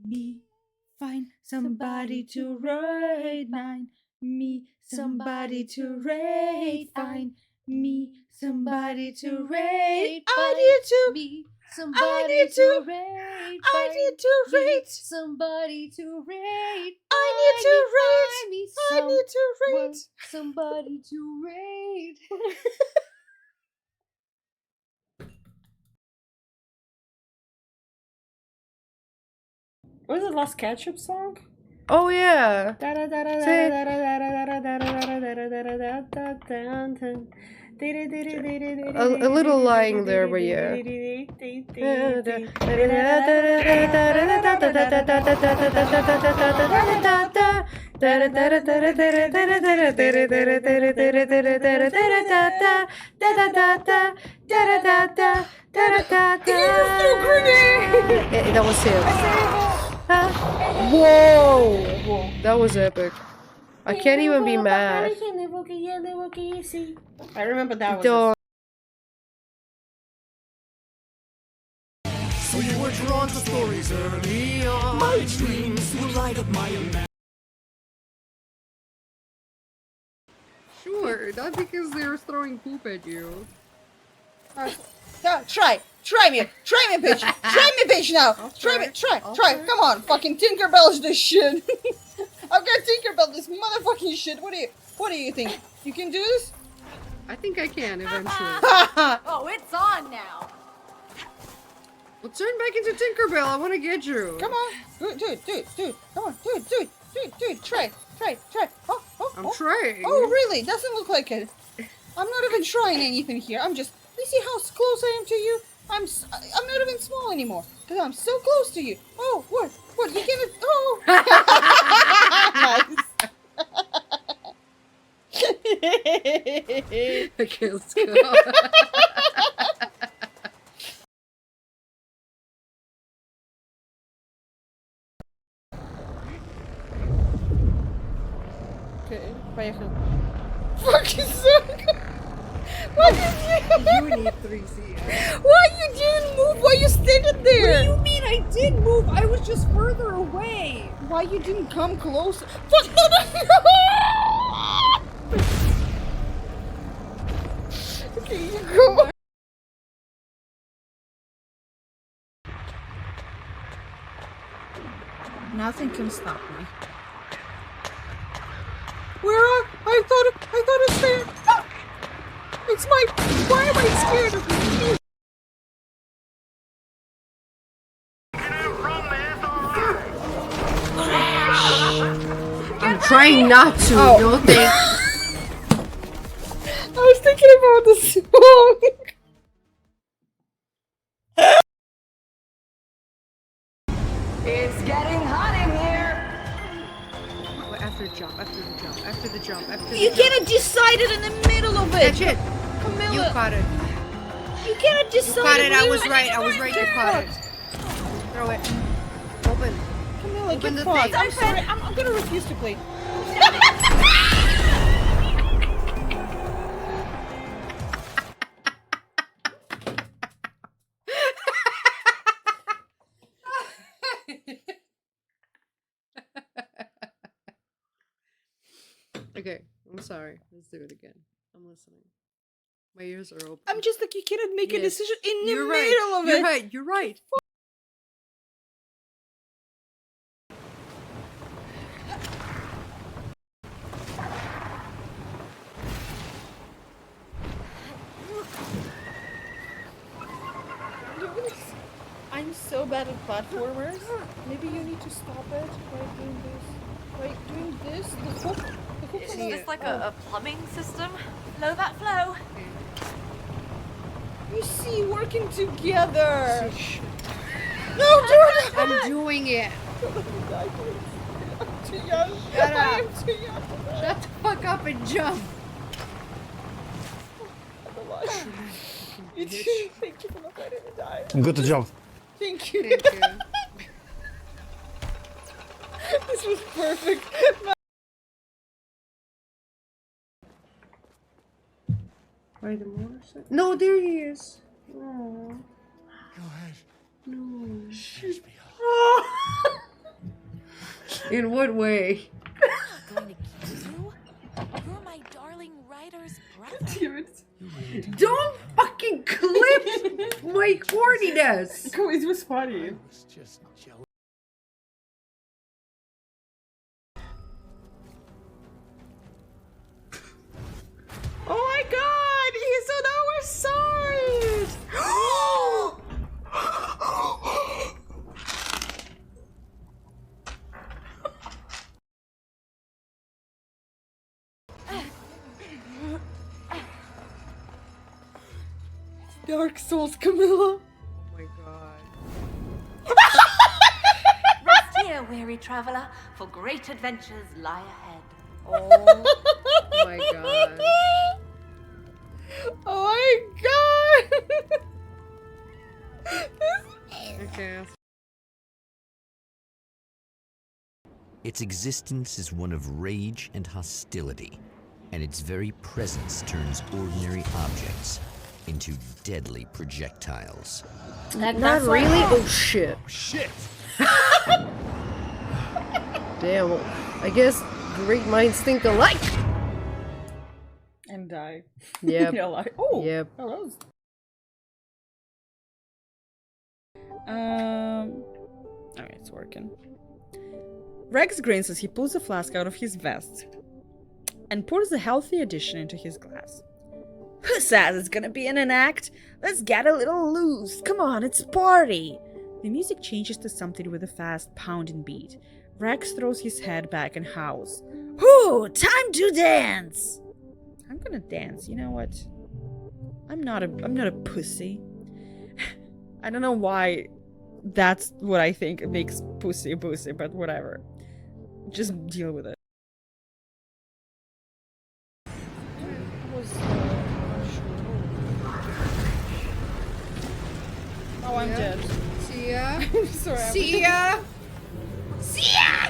Me, find somebody to raid. Mine. Me, somebody to raid. Find me, somebody to raid. I need to. Me, I somebody need to to. raid. I need to raid. Somebody to raid. I need to raid. Find me I need to raid. Somebody to raid. What was the last ketchup song? Oh yeah. A little lying there, but yeah. That was him. Whoa! That was epic. I can't even be mad. I remember that was. Duh. So you were drawn to stories early on. My dreams will light up my imagination. Sure, not because they were throwing poop at you. Try me, bitch. Try me, bitch, now. Try. Come on, fucking Tinkerbell's this shit. I've got Tinkerbell this motherfucking shit. What do you think? You can do this? I think I can eventually. Oh, it's on now. Well, turn back into Tinkerbell. I want to get you. Come on, do it. Come on, do it. Try. Oh, I'm trying. Oh, really? Doesn't look like it. I'm not even trying anything here. I'm just. You see how close I am to you? I'm not even small anymore because I'm so close to you. Oh, what? You gonna? Oh. Nice. Okay, let's go. Okay, поехали. Fucking suck. What did you? You need 3C. Why you didn't move? Why you standing there? What do you mean I did move? I was just further away. Why you didn't come closer? Fuck no! Okay, you go. Nothing can stop me. Where are? I thought it's there. Ah! It's my. Why am I scared of you? I'm trying not to. Oh. No thanks. I was thinking about the song. It's getting hot in here. After the jump. You cannot decide it in the middle of it. Catch it. Camilla. You caught it. You cannot decide. You caught it. I where- was right. You caught it. Throw it. Open. Camilla, Open get the fucked. thing. I'm sorry. I'm gonna refuse to play. Okay, I'm sorry. Let's do it again. I'm listening. My ears are open. I'm just like, you cannot make a Yes. decision in the You're middle right. of You're it. right. You're right. I'm so bad at platformers. Maybe you need to stop it by doing this. By doing this, the hook. Is this like a plumbing system? Flow that flow. You see, working together. No, do it. I'm doing it. I'm too young. Shut I up. am too young. Shut the fuck up and jump. You too. Thank you for not letting me die. I'm good to jump. Thank you. Thank you. This was perfect. Why the motorcycle? No, there he is. Oh. Go ahead. No. Shoot me. In what way? Going to kill you? You're my darling writer's brother. Damn it. Don't fucking clip my horniness. It was funny. I was just jealous. Oh my god! He's on our side! Dark Souls, Camilla. Oh my god. Rest here, weary traveler, for great adventures lie ahead. Oh my god. Oh my god! Its existence is one of rage and hostility, and its very presence turns ordinary objects into deadly projectiles. Not that's really? like- Oh shit. Shit! Damn. Well, I guess great minds think alike. And die. Yep. You're like, oh, Yep. hello. Okay, it's working. Rex grins as he pulls a flask out of his vest and pours a healthy addition into his glass. Who says it's gonna be in an act? Let's get a little loose. Come on, it's party. The music changes to something with a fast pounding beat. Rex throws his head back and howls. Whoo! Time to dance! I'm gonna dance, you know what? I'm not a pussy. I don't know why that's what I think makes pussy a pussy, but whatever. Just deal with it. Oh, I'm dead. See ya. Sorry. See ya. See ya!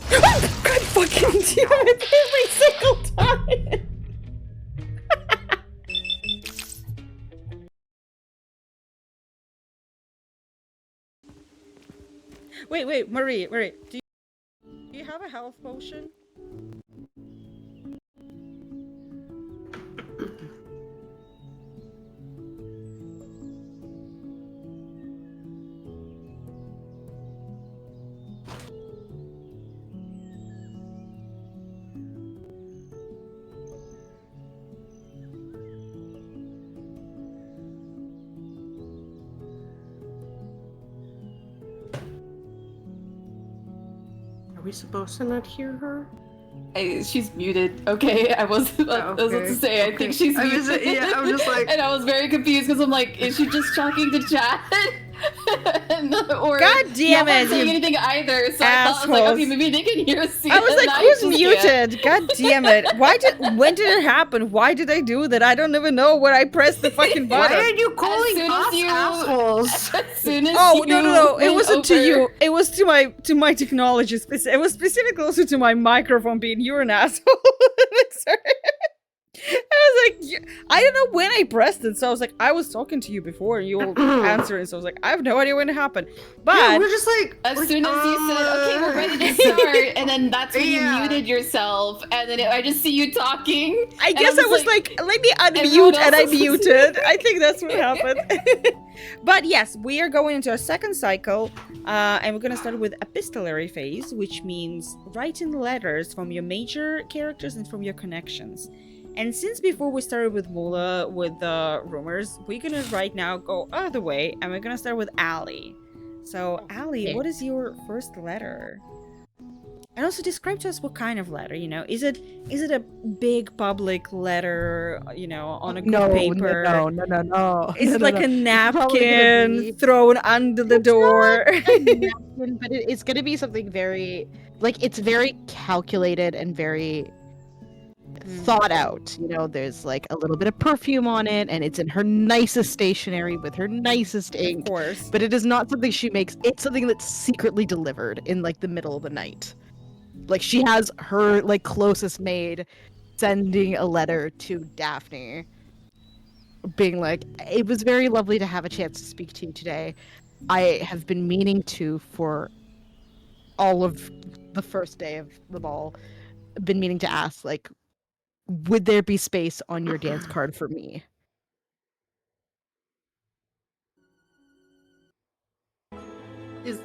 God fucking damn it every single time! Wait, Marie, do you have a health potion? Are we supposed to not hear her? She's muted. Okay, I was about to say, I think she's I'm muted. just- yeah, I'm just like- and I was very confused because I'm like, is she just talking to chat? Or God damn y'all aren't it, saying you anything either. So I thought, I was like, okay, maybe they can hear us. I was like, who's muted? God damn it. When did it happen? Why did I do that? I don't even know when I pressed the fucking Why button. are you calling us assholes? As soon as Oh, you no. It went wasn't to over- you. It was to my technology. It was specifically also to my microphone being you're an asshole. Sorry. I was like, I don't know when I pressed it, so I was like, I was talking to you before, and you were answering, so I was like, I have no idea when it happened. But Yeah, we're just like, as soon as you said, okay, we're ready to start, and then that's when Yeah. you muted yourself, and then I just see you talking. I and guess I'm I was just like, let me everyone unmute, and I else is- muted. I think that's what happened. But yes, we are going into a second cycle, and we're gonna start with epistolary phase, which means writing letters from your major characters and from your connections. And since before we started with Mula with the rumors, we're gonna right now go other way, and we're gonna start with Allie. So Allie, what is your first letter? And also describe to us what kind of letter, you know. Is it a big public letter, you know, on a good paper? No. Is it No, like no. a It's probably gonna napkin be- thrown under the door? napkin, but it's gonna be something very, like, it's very calculated and very thought out. You know, there's like a little bit of perfume on it, and it's in her nicest stationery with her nicest ink. Of course. But it is not something she makes. It's something that's secretly delivered in like the middle of the night. Like she has her like closest maid sending a letter to Daphne, being like, "It was very lovely to have a chance to speak to you today. I have been meaning to for all of the first day of the ball. Been meaning to ask, like, would there be space on your dance card for me?" Is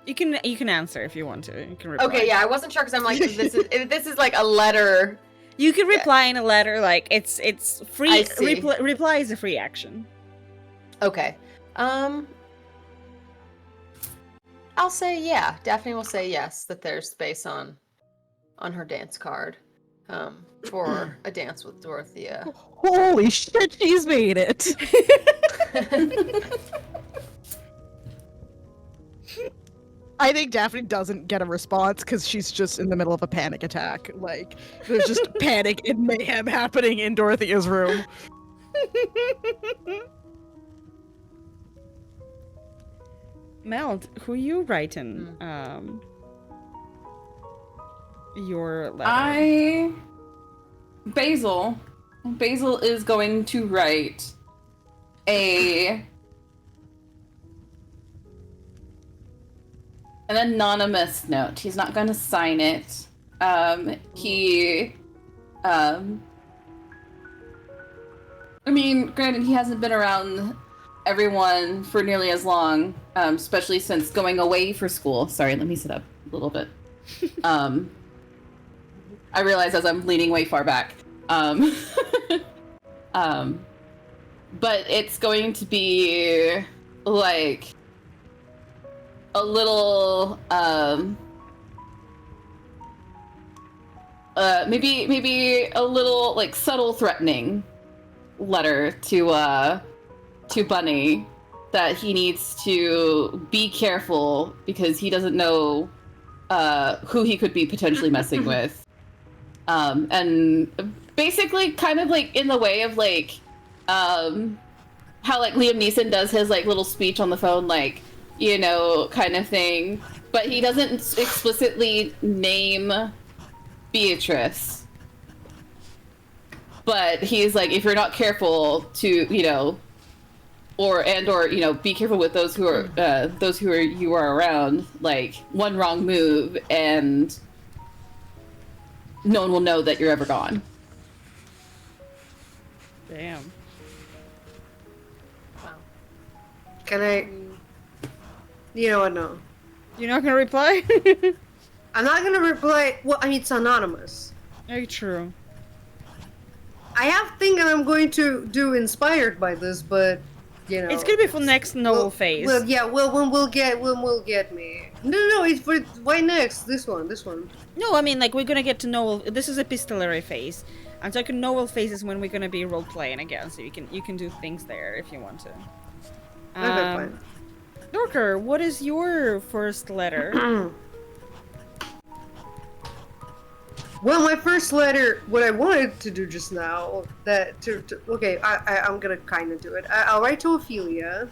You can answer if you want to. You can reply. Okay, yeah, I wasn't sure because I'm like, this is like a letter. You can reply in a letter, like it's free. I see. Reply is a free action. Okay. I'll say yeah. Daphne will say yes that there's space on her dance card for a dance with Dorothea. Holy shit, she's made it. I think Daphne doesn't get a response because she's just in the middle of a panic attack. Like, there's just panic and mayhem happening in Dorothea's room. Meld, who you writing? Your letter. Basil is going to write an anonymous note. He's not going to sign it. I mean, granted, he hasn't been around everyone for nearly as long, especially since going away for school. Sorry, let me sit up a little bit. I realize as I'm leaning way far back. But it's going to be like a little maybe a little like subtle threatening letter to Bunny that he needs to be careful because he doesn't know who he could be potentially messing with. And basically kind of like in the way of like how like Liam Neeson does his like little speech on the phone, like, you know, kind of thing, but he doesn't explicitly name Beatrice. But he's like, if you're not careful to, you know, or you know, be careful with those who are you are around, like one wrong move and no one will know that you're ever gone. Damn. Wow. Can I? You know what? No. You're not gonna reply? I'm not gonna reply. Well, I mean, it's anonymous. Very true. I have thing that I'm going to do inspired by this, but you know, it's gonna be for next novel phase. Well, yeah. Well, when we'll get me. No. It's for why next? This one. No, I mean like we're gonna get to novel. This is epistolary phase. I'm talking novel phases when we're gonna be role playing again, so you can do things there if you want to. Okay, fine. Dorker, what is your first letter? Well, my first letter, what I wanted to do just now, okay, I'm gonna kind of do it. I'll write to Ophelia,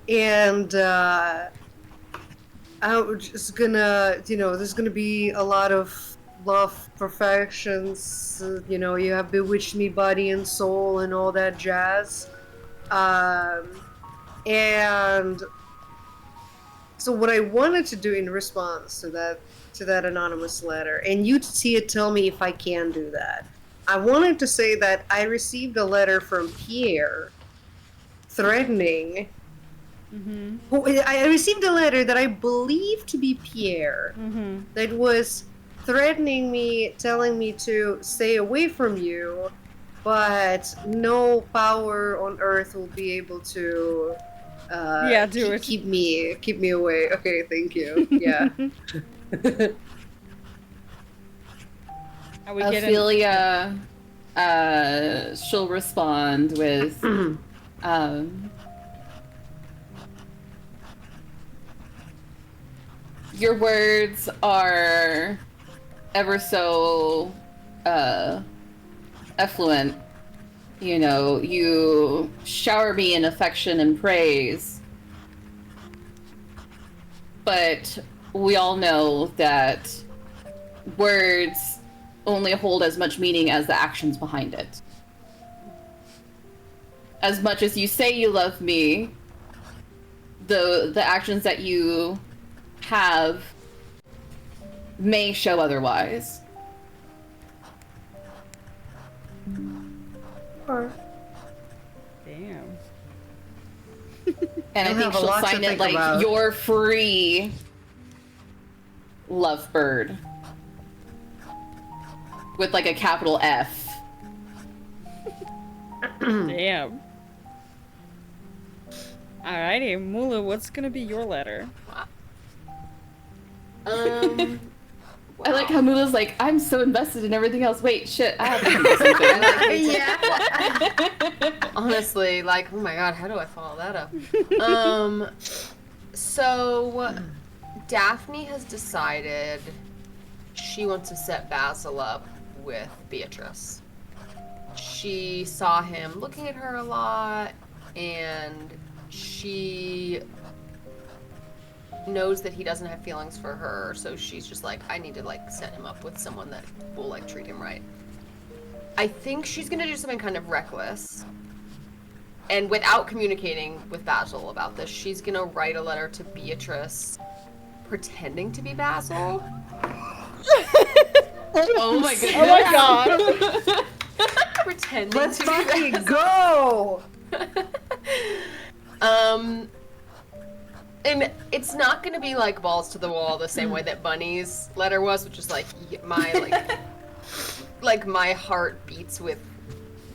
and I'm just gonna, you know, there's gonna be a lot of love perfections, you know, you have bewitched me body and soul and all that jazz. And so what I wanted to do in response to that anonymous letter, and you see it, tell me if I can do that. I wanted to say that I received a letter from Pierre threatening. I received a letter that I believe to be Pierre that was threatening me, telling me to stay away from you, but no power on earth will be able to keep me away. Okay, thank you. Yeah. Ophelia, she'll respond with, your words are ever so effluent. You know, you shower me in affection and praise. But we all know that words only hold as much meaning as the actions behind it. As much as you say you love me, the actions that you have may show otherwise. Damn. And I think she'll sign it like your free lovebird with like a capital F. Damn. Alrighty, Mula, what's gonna be your letter? I like how Mula's like, I'm so invested in everything else. Wait, shit, I have a Honestly, like, oh my god, how do I follow that up? So, Daphne has decided she wants to set Basil up with Beatrice. She saw him looking at her a lot, and she knows that he doesn't have feelings for her, so she's just like, I need to like set him up with someone that will like treat him right. I think she's gonna do something kind of reckless. And without communicating with Basil about this, she's gonna write a letter to Beatrice pretending to be Basil. Oh my goodness. Oh my god. Pretending Let's to be fucking Basil. go! And it's not gonna be like balls to the wall the same way that Bunny's letter was, which is like my like my heart beats with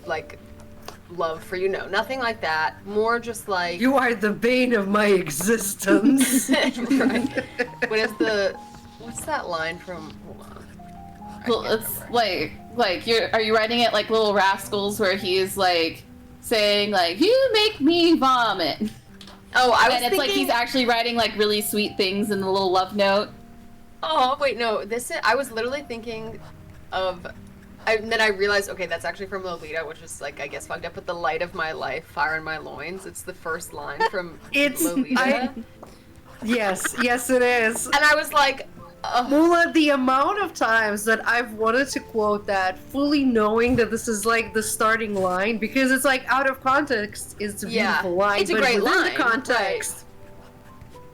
like love for you. No, nothing like that. More just like You are the bane of my existence. Right. What's that line from? Hold on. Well, it's like are you writing it like Little Rascals, where he's like saying like, "You make me vomit." Oh, I was and it's like he's actually writing like really sweet things in the little love note. Oh wait, no. I was literally thinking of. And then I realized, okay, that's actually from Lolita, which is like, I guess, fucked up. But the light of my life, fire in my loins. It's the first line from Lolita. Yes, it is. And I was like, Mula, the amount of times that I've wanted to quote that, fully knowing that this is like the starting line, because it's like out of context, it's a beautiful line. It's a but great within line. the context.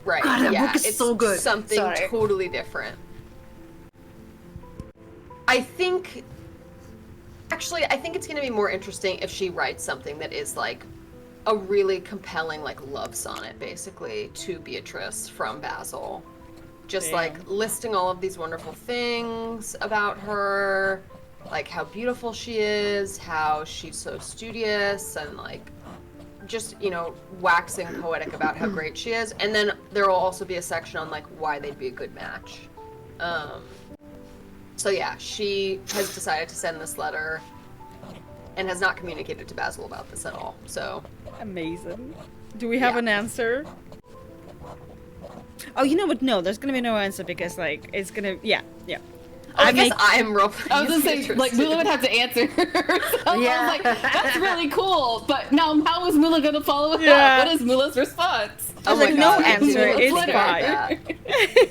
Right. God, that yeah, book is it's so good. Something Sorry. totally different. I think it's going to be more interesting if she writes something that is like a really compelling like love sonnet basically to Beatrice from Basil. Just like listing all of these wonderful things about her, like how beautiful she is, how she's so studious, and like just, you know, waxing poetic about how great she is. And then there will also be a section on like why they'd be a good match. So yeah, she has decided to send this letter and has not communicated to Basil about this at all. So amazing. Do we have an answer? Oh, you know what? No, there's gonna be no answer because like it's gonna I guess I am role playing. I was gonna say, like, Mula would have to answer. So I was like, that's really cool. But now, how is Mula gonna follow it up? What is Mula's response? I was like, no answer. It's fine.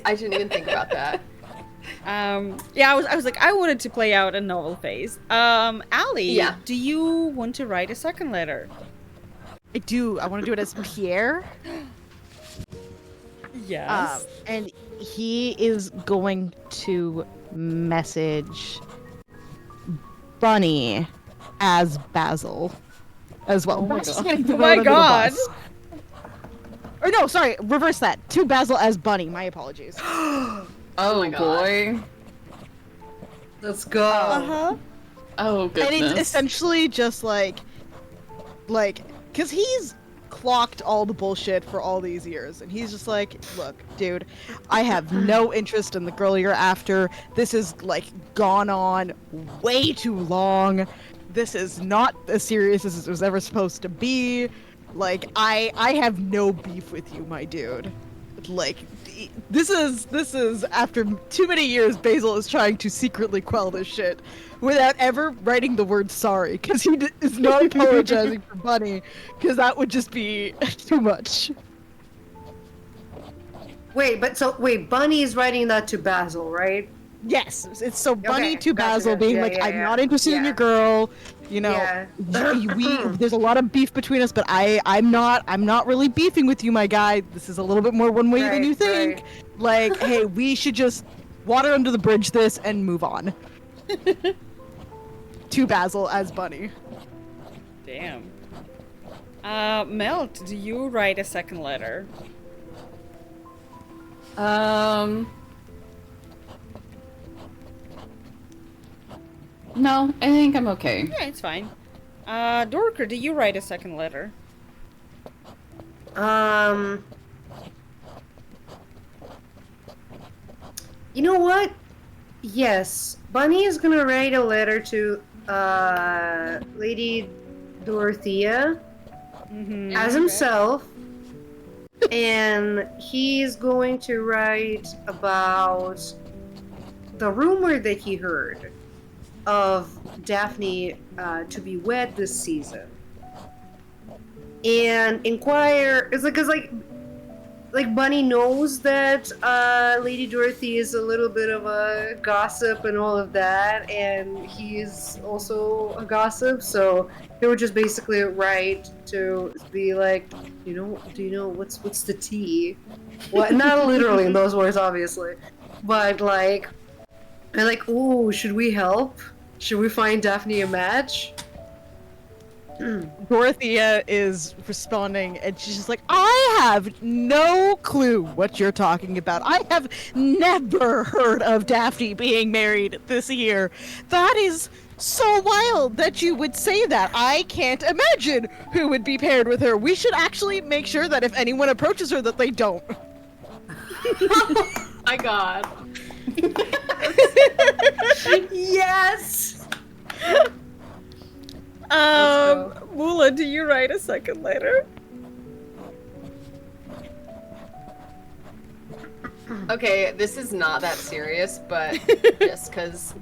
I didn't even think about that. I was like, I wanted to play out a novel phase. Allie, do you want to write a second letter? I do. I want to do it as Pierre. Yes. And he is going to message Bunny as Basil as well. Oh my god. Or no, sorry, reverse that. To Basil as Bunny. My apologies. Oh my boy. Let's go. Uh-huh. Oh goodness. And it's essentially just like, because he's clocked all the bullshit for all these years, and he's just like, look, dude, I have no interest in the girl you're after. This has like gone on way too long. This is not as serious as it was ever supposed to be. Like, I have no beef with you, my dude. Like, this is after too many years, Basil is trying to secretly quell this shit without ever writing the word sorry, because he is not apologizing for Bunny, because that would just be too much. Wait, Bunny is writing that to Basil, right? Yes, it's so Bunny Okay, to gotcha, Basil gotcha. being Yeah, like, yeah, I'm yeah. not interested in your girl, you know. There's a lot of beef between us, but I'm not really beefing with you, my guy. This is a little bit more one way than you think. Like, hey, we should just water under the bridge this and move on. To Basil as Bunny. Damn. Melt, do you write a second letter? No, I think I'm okay. Yeah, it's fine. Dorker, do you write a second letter? You know what? Yes, Bunny is gonna write a letter to Lady Dorothea as himself, And he's going to write about the rumor that he heard of Daphne to be wed this season, and inquire. It's like Bunny knows that Lady Dorothy is a little bit of a gossip and all of that, and he's also a gossip, so they were just basically write to be like, do you know what's the tea? What? Not literally in those words, obviously, but like, they're like, ooh, should we help? Should we find Daphne a match? Dorothea is responding, and she's just like, I have no clue what you're talking about. I have never heard of Daphne being married this year. That is so wild that you would say that. I can't imagine who would be paired with her. We should actually make sure that if anyone approaches her, that they don't. My God. Yes! Mula, do you write a second letter? Okay, this is not that serious, but just because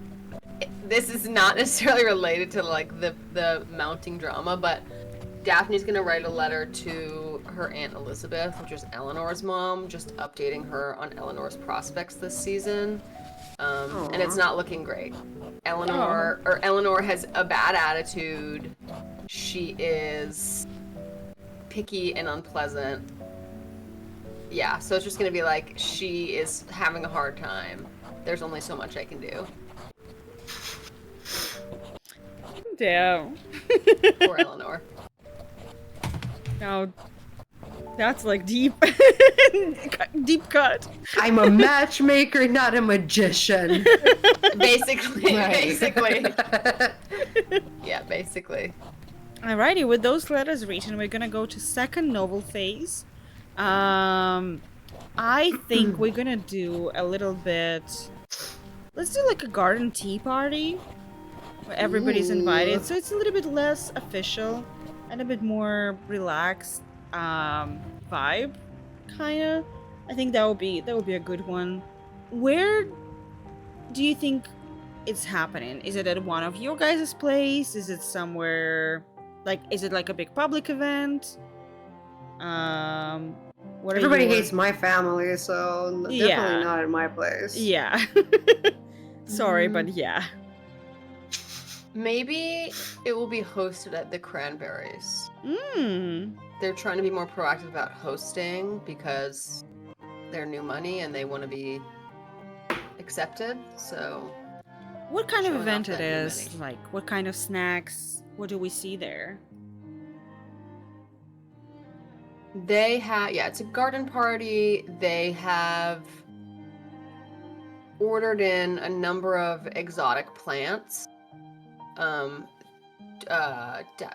this is not necessarily related to like the mounting drama, but Daphne's gonna write a letter to her Aunt Elizabeth, which is Eleanor's mom, just updating her on Eleanor's prospects this season. And it's not looking great. Eleanor has a bad attitude. She is picky and unpleasant. Yeah, so it's just gonna be like, she is having a hard time. There's only so much I can do. Damn. Poor Eleanor. Now, that's like deep, deep cut. I'm a matchmaker, not a magician. Basically, basically. Yeah, basically. Alrighty, with those letters written, we're gonna go to second novel phase. I think we're gonna do a little bit. Let's do like a garden tea party where everybody's invited, so it's a little bit less official and a bit more relaxed vibe, kinda. I think that would be a good one. Where do you think it's happening? Is it at one of your guys' place? Is it somewhere like? Is it like a big public event? What Everybody hates my family, so definitely not at my place. Yeah. Sorry, but yeah. Maybe it will be hosted at the Cranberries. Mm. They're trying to be more proactive about hosting because they're new money and they want to be accepted. So, what kind of showing event off it that new is? money. Like, what kind of snacks? What do we see there? They have, yeah, it's a garden party. They have ordered in a number of exotic plants.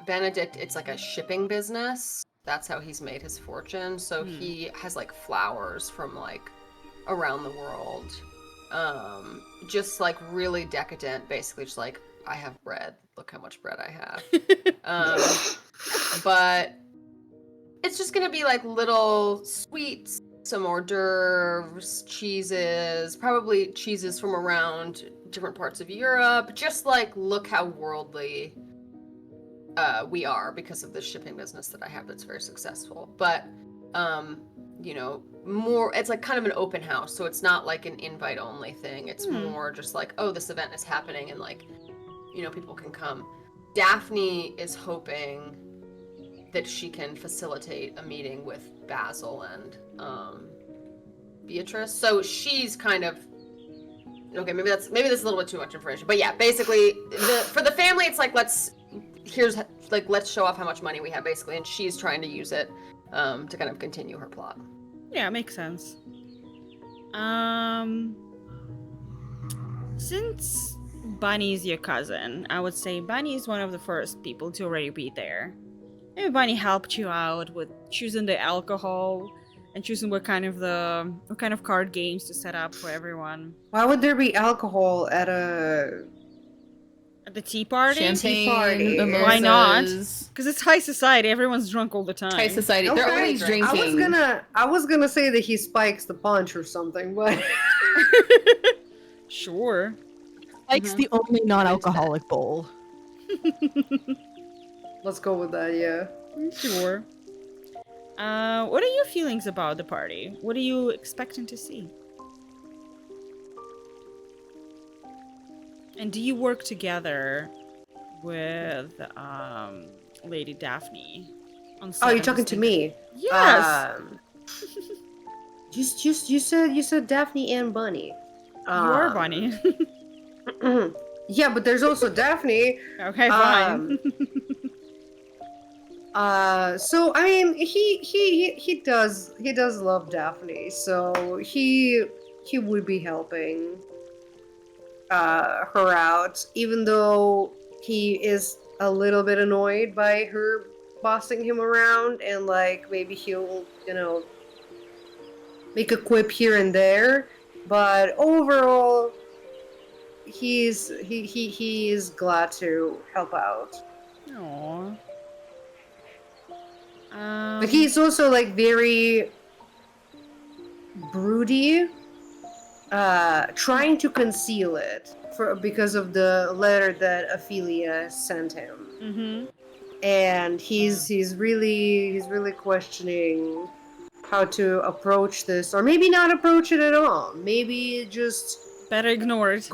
Benedict, it's like a shipping business. That's how he's made his fortune. So he has like flowers from like around the world. Just like really decadent, basically just like, I have bread. Look how much bread I have. But it's just gonna be like little sweets, some hors d'oeuvres, cheeses, probably cheeses from around different parts of Europe. Just like, look how worldly we are because of the shipping business that I have that's very successful. But, you know, more, it's like kind of an open house. So it's not like an invite only thing. It's more just like, oh, this event is happening and like, you know, people can come. Daphne is hoping that she can facilitate a meeting with Basil and Beatrice. So she's kind of okay. Maybe that's a little bit too much information. But yeah, basically, for the family, it's like let's show off how much money we have, basically, and she's trying to use it to kind of continue her plot. Yeah, makes sense. Since Bunny's your cousin, I would say Bunny is one of the first people to already be there. Maybe Bunny helped you out with choosing the alcohol and choosing what kind of card games to set up for everyone. Why would there be alcohol at a At the tea party? Champagne, party. Why not? mimosas. Because it's high society. Everyone's drunk all the time. High society. They're Okay. always drinking. I was gonna say that he spikes the punch or something, but Sure. Mike's the only non-alcoholic bowl. let's go with that. Yeah. Sure. What are your feelings about the party? What are you expecting to see? And do you work together with Lady Daphne? On Oh, set you're of talking this to thing? me. Yes. You said Daphne and Bunny. You are Bunny. Yeah, but there's also Daphne. Okay, fine. So I mean, he does love Daphne, so he would be helping her out, even though he is a little bit annoyed by her bossing him around, and like maybe he'll make a quip here and there, but overall he is glad to help out. Aww. But he's also like very broody, trying to conceal it because of the letter that Ophelia sent him. Mm-hmm. And he's really questioning how to approach this, or maybe not approach it at all. Maybe just better ignore it.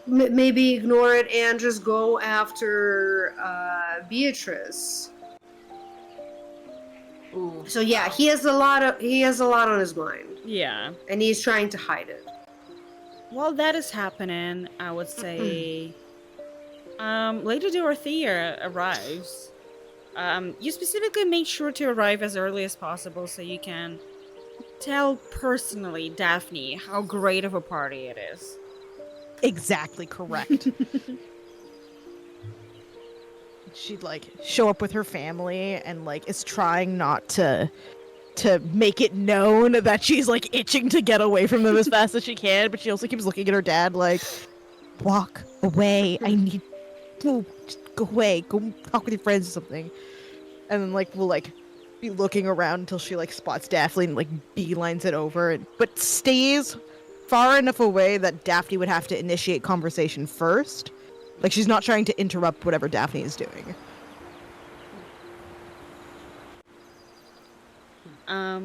Maybe ignore it and just go after Beatrice. Ooh. So yeah, he has a lot on his mind. Yeah. And he's trying to hide it. While that is happening, I would say Lady Dorothea arrives. You specifically make sure to arrive as early as possible so you can tell personally Daphne how great of a party it is. Exactly correct. She'd like show up with her family and like is trying not to make it known that she's like itching to get away from them as fast as she can, but she also keeps looking at her dad like, walk away, I need to go away, go talk with your friends or something. And then like we'll like be looking around until she like spots Daphne and like beelines it over, but stays far enough away that Daphne would have to initiate conversation first. Like, she's not trying to interrupt whatever Daphne is doing. Yeah,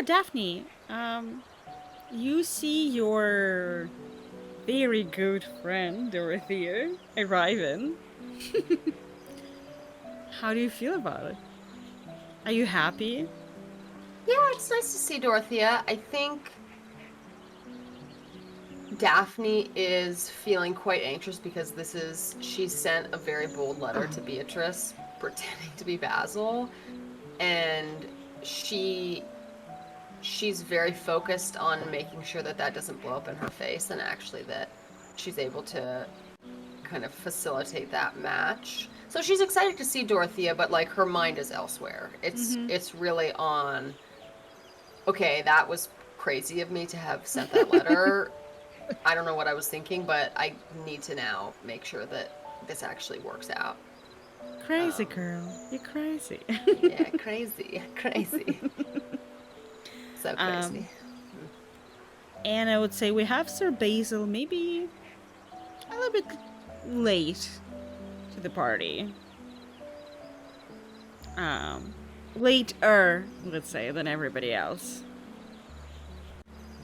Daphne, you see your very good friend, Dorothea, arriving. How do you feel about it? Are you happy? Yeah, it's nice to see Dorothea. I think Daphne is feeling quite anxious because she sent a very bold letter to Beatrice pretending to be Basil, and she's very focused on making sure that doesn't blow up in her face, and actually that she's able to kind of facilitate that match. So she's excited to see Dorothea, but like her mind is elsewhere. It's really on, okay, that was crazy of me to have sent that letter. I don't know what I was thinking, but I need to now make sure that this actually works out. Crazy girl. You're crazy. Yeah, crazy. So crazy. And I would say we have Sir Basil maybe a little bit late to the party. Later, let's say, than everybody else.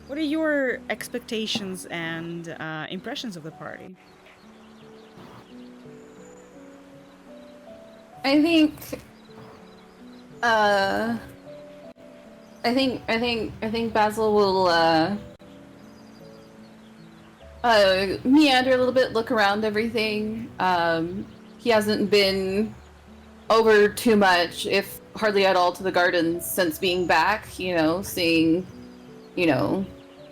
What are your expectations and impressions of the party? I think Basil will meander a little bit, look around everything. He hasn't been over too much, if hardly at all, to the gardens since being back, seeing,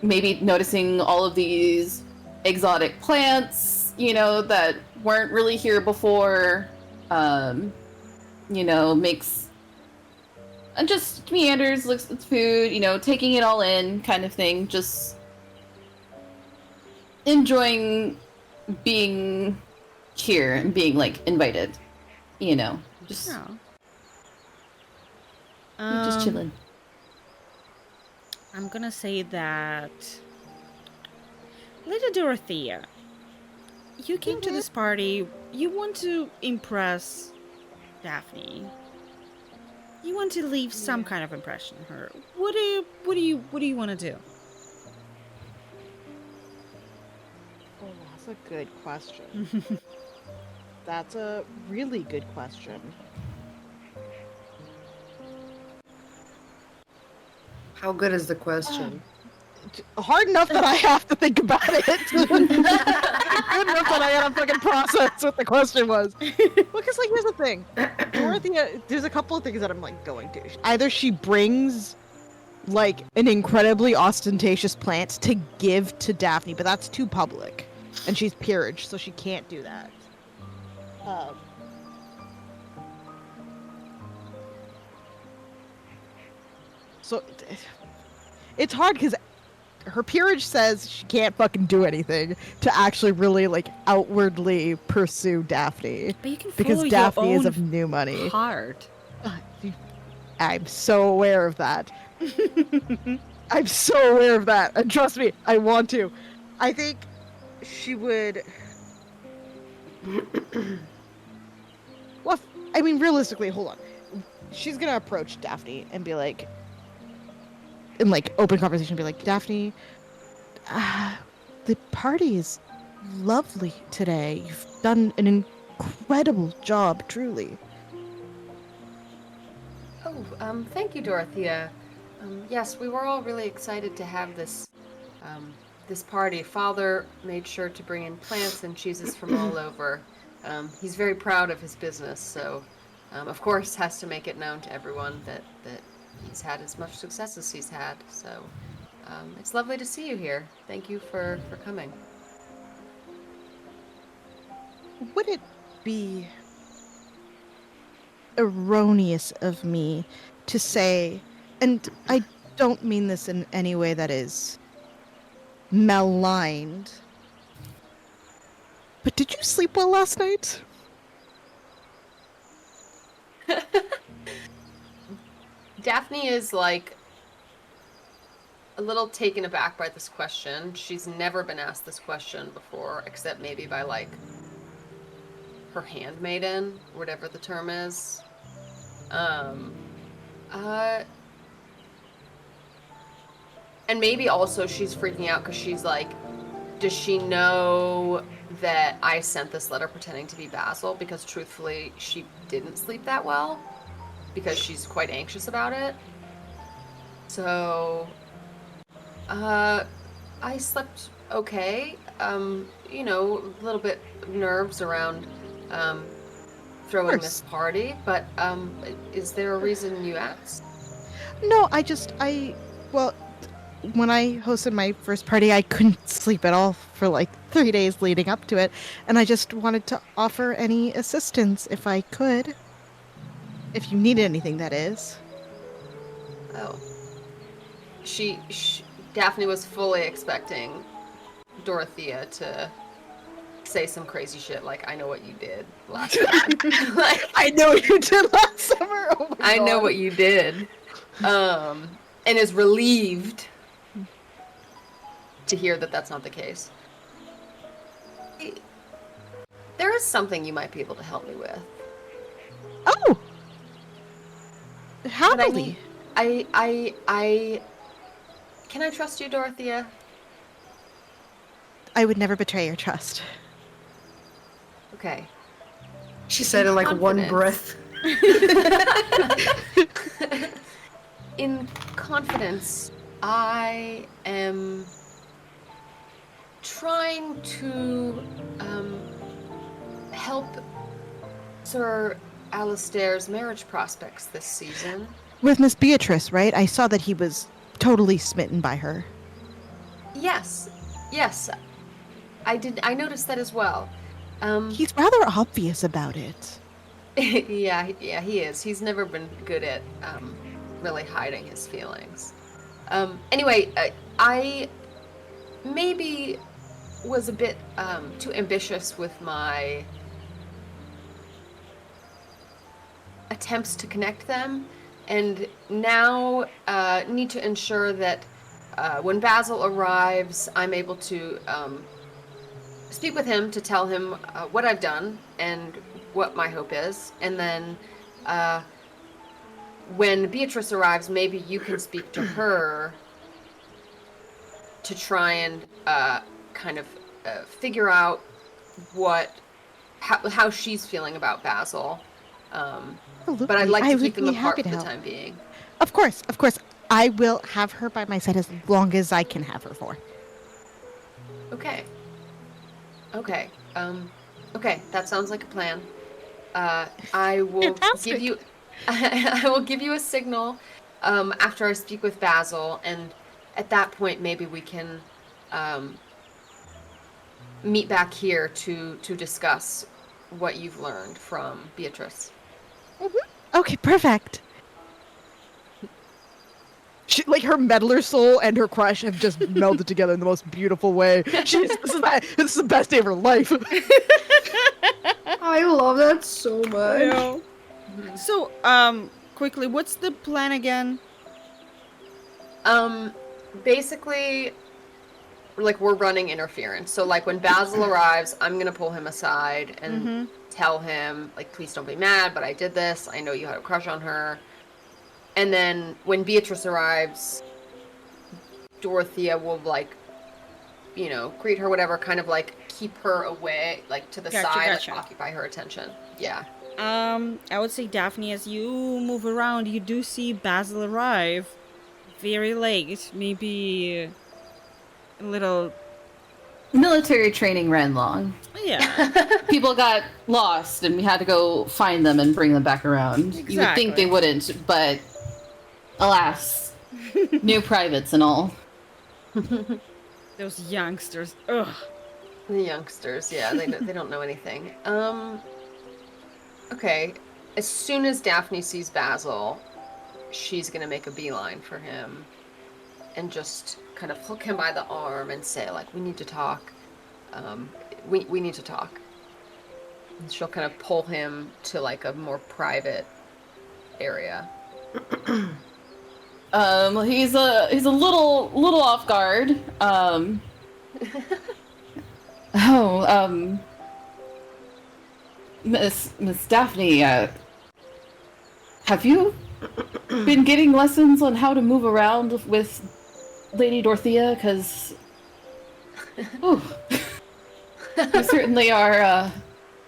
maybe noticing all of these exotic plants, that weren't really here before. Makes just meanders, looks at food, taking it all in, kind of thing, just enjoying being here and being like invited. You know, just just chilling. I'm gonna say that, Lady Dorothea, you came to this party. You want to impress Daphne. You want to leave some kind of impression on her. What do you want to do? Oh, that's a good question. That's a really good question. How good is the question? Hard enough that I have to think about it. Good enough that I had to fucking process what the question was. Because, like, here's the thing. Dorothea, there's a couple of things that I'm, like, going to. Either she brings, like, an incredibly ostentatious plant to give to Daphne, but that's too public. And she's peerage, so she can't do that. So, it's hard because her peerage says she can't fucking do anything to actually really, like, outwardly pursue Daphne. But you can because follow Daphne your is own of new money. heart. I'm so aware of that. I'm so aware of that. And trust me, I want to. I think she would... Well, I mean, realistically, hold on. She's gonna approach Daphne and be like... In, like, open conversation, be like, Daphne, the party is lovely today. You've done an incredible job, truly. Oh, thank you, Dorothea. Yes, we were all really excited to have this, this party. Father made sure to bring in plants and cheeses from all over. He's very proud of his business, so, of course, has to make it known to everyone that he's had as much success as he's had. So, it's lovely to see you here. Thank you for coming. Would it be erroneous of me to say, and I don't mean this in any way that is maligned, but did you sleep well last night? Daphne is, like, a little taken aback by this question. She's never been asked this question before, except maybe by, like, her handmaiden, whatever the term is. And maybe also she's freaking out because she's like, does she know that I sent this letter pretending to be Basil? Because truthfully, she didn't sleep that well. Because she's quite anxious about it. So, I slept okay. You know, a little bit nerves around, throwing this party, but, is there a reason you asked? No, well, when I hosted my first party, I couldn't sleep at all for like 3 days leading up to it, and I just wanted to offer any assistance if I could. If you needed anything, that is. Oh. Daphne was fully expecting Dorothea to say some crazy shit like, I know what you did last summer. Like, I know what you did last summer! Oh my I know God. what you did. And is relieved to hear that that's not the case. There is something you might be able to help me with. Oh! But I can I trust you, Dorothea? I would never betray your trust. Okay. She said in like one breath. In confidence, I am trying to help Sir Alistair's marriage prospects this season. With Miss Beatrice, right? I saw that he was totally smitten by her. Yes. I noticed that as well. He's rather obvious about it. yeah, he is. He's never been good at really hiding his feelings. Anyway, I maybe was a bit too ambitious with my attempts to connect them, and now need to ensure that when Basil arrives, I'm able to speak with him to tell him what I've done and what my hope is, and then when Beatrice arrives, maybe you can speak to her to try and kind of figure out how she's feeling about Basil. But I'd like to keep them apart for the time being. Of course. I will have her by my side as long as I can have her for. Okay. Okay, that sounds like a plan. I will give you I will give you a signal after I speak with Basil, and at that point maybe we can meet back here to discuss what you've learned from Beatrice. Okay, perfect. She, like, her meddler soul and her crush have just melded together in the most beautiful way. This is the best day of her life. I love that so much. So, quickly, what's the plan again? Basically, like, we're running interference. So, like, when Basil arrives, I'm gonna pull him aside and tell him, like, please don't be mad, but I did this. I know you had a crush on her. And then when Beatrice arrives, Dorothea will, like, you know, greet her, whatever, kind of, like, keep her away, like, to the side, like, occupy her attention. Yeah. I would say, Daphne, as you move around, you do see Basil arrive very late. Maybe a little... Military training ran long. Yeah. People got lost and we had to go find them and bring them back around. Exactly. You would think they wouldn't, but alas, new privates and all. Those youngsters. Ugh. The youngsters, yeah, they don't know anything. Okay, as soon as Daphne sees Basil, she's gonna make a beeline for him and just kind of hook him by the arm and say, like, we need to talk. We need to talk. And she'll kind of pull him to, like, a more private area. He's a little off guard. Miss Daphne, have you been getting lessons on how to move around with Lady Dorothea? Because you certainly are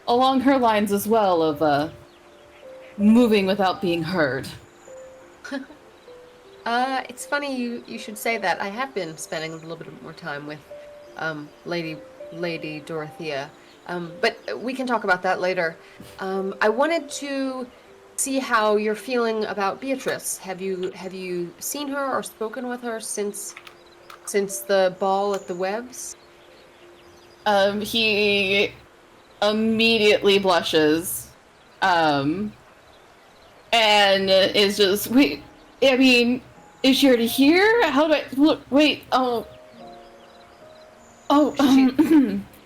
along her lines as well of moving without being heard. It's funny you should say that. I have been spending a little bit more time with Lady Dorothea. But we can talk about that later. I wanted to see how you're feeling about Beatrice. Have you seen her or spoken with her since the ball at the Webbs? He immediately blushes, and is just, wait, I mean, is she already here? How do I look? Wait,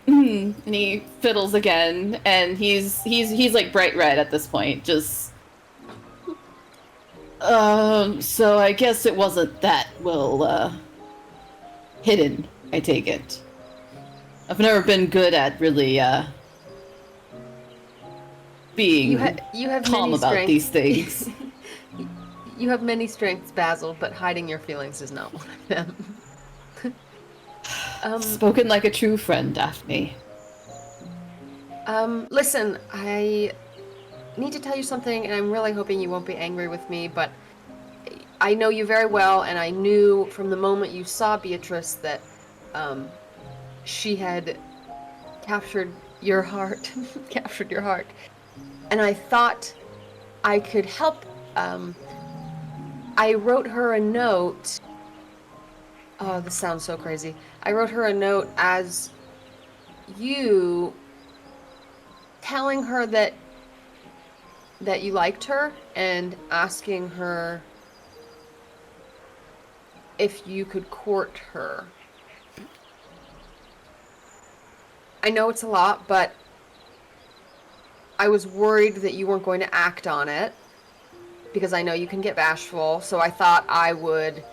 and he fiddles again, and he's like bright red at this point. Just, so I guess it wasn't that well hidden. I take it. I've never been good at really being you have calm many about strengths. these things. You have many strengths, Basil, but hiding your feelings is not one of them. Spoken like a true friend, Daphne. Listen, I need to tell you something, and I'm really hoping you won't be angry with me, but I know you very well, and I knew from the moment you saw Beatrice that she had captured your heart. Captured your heart. And I thought I could help. I wrote her a note. Oh, this sounds so crazy. I wrote her a note as you telling her that you liked her and asking her if you could court her. I know it's a lot, but I was worried that you weren't going to act on it because I know you can get bashful. So I thought I would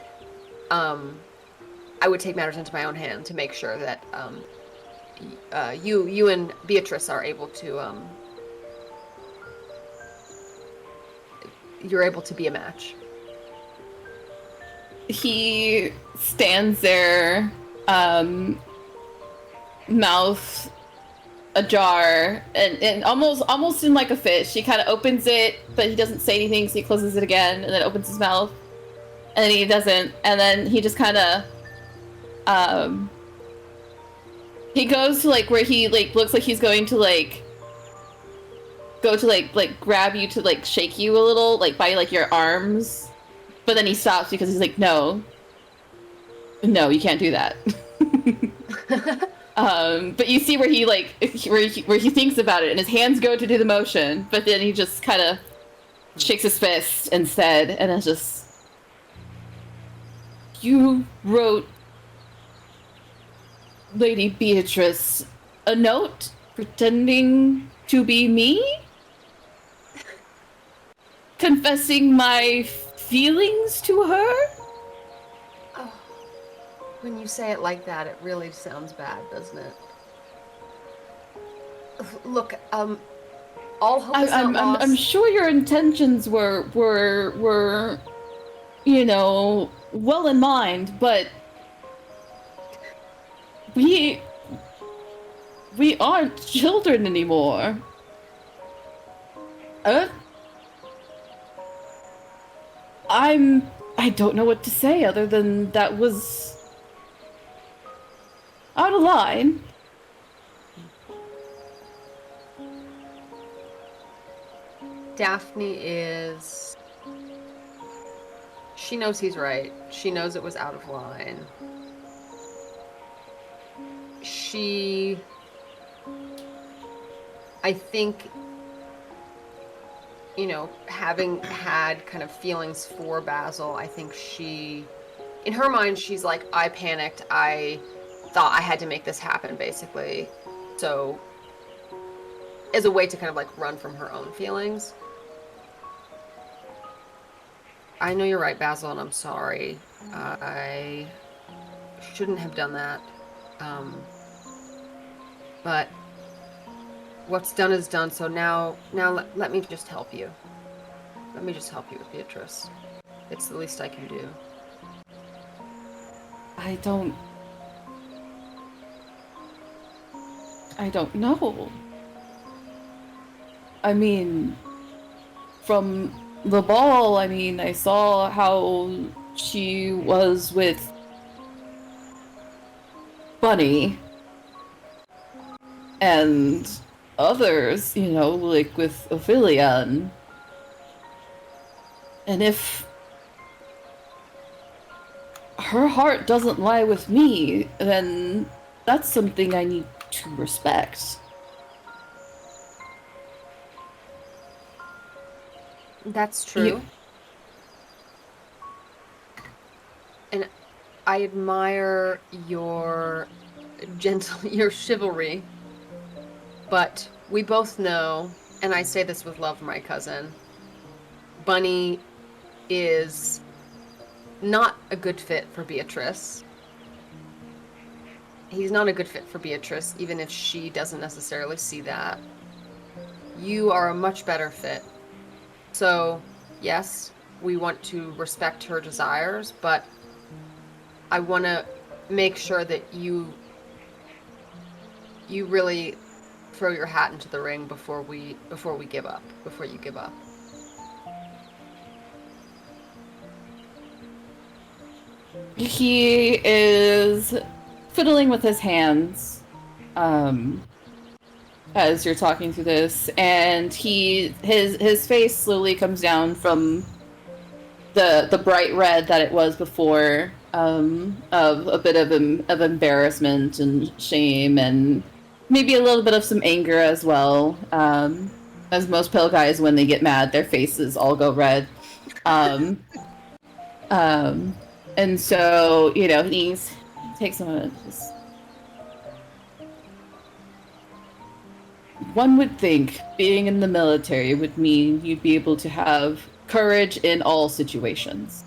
take matters into my own hand to make sure that you and Beatrice are able to you're able to be a match. He stands there, mouth ajar, and almost in like a fish. He kind of opens it, but he doesn't say anything, so he closes it again, and then opens his mouth, and then he doesn't, and then he just kind of, he goes to like where he like looks like he's going to like go to like grab you to like shake you a little, like by like your arms, but then he stops because he's like, no, you can't do that. But you see where he like where he thinks about it, and his hands go to do the motion, but then he just kind of shakes his fist instead, and it's just, you wrote Lady Beatrice a note pretending to be me? Confessing my feelings to her? Oh, when you say it like that, it really sounds bad, doesn't it? Look, all hope is not lost. I'm sure your intentions were you know, well in mind, but we aren't children anymore. I don't know what to say other than that was out of line. Daphne she knows he's right. She knows it was out of line. I think, you know, having had kind of feelings for Basil, I think in her mind, she's like, I panicked. I thought I had to make this happen, basically. So, as a way to kind of like run from her own feelings. I know you're right, Basil, and I'm sorry. I shouldn't have done that. But what's done is done, so now let me just help you. Let me just help you with Beatrice. It's the least I can do. I don't know. I mean, from the ball, I mean, I saw how she was with Bunny and others, you know, like with Ophelia, and if her heart doesn't lie with me, then that's something I need to respect. That's true. And I admire your your chivalry, but we both know, and I say this with love for my cousin, Bunny is not a good fit for Beatrice. He's not a good fit for Beatrice, even if she doesn't necessarily see that. You are a much better fit. So, yes, we want to respect her desires, but I want to make sure that you really throw your hat into the ring before you give up. He is fiddling with his hands as you're talking through this, and his face slowly comes down from the bright red that it was before, of a bit of embarrassment and shame, and maybe a little bit of some anger as well. As most pale guys, when they get mad, their faces all go red. And so, you know, he takes a moment. one would think being in the military would mean you'd be able to have courage in all situations.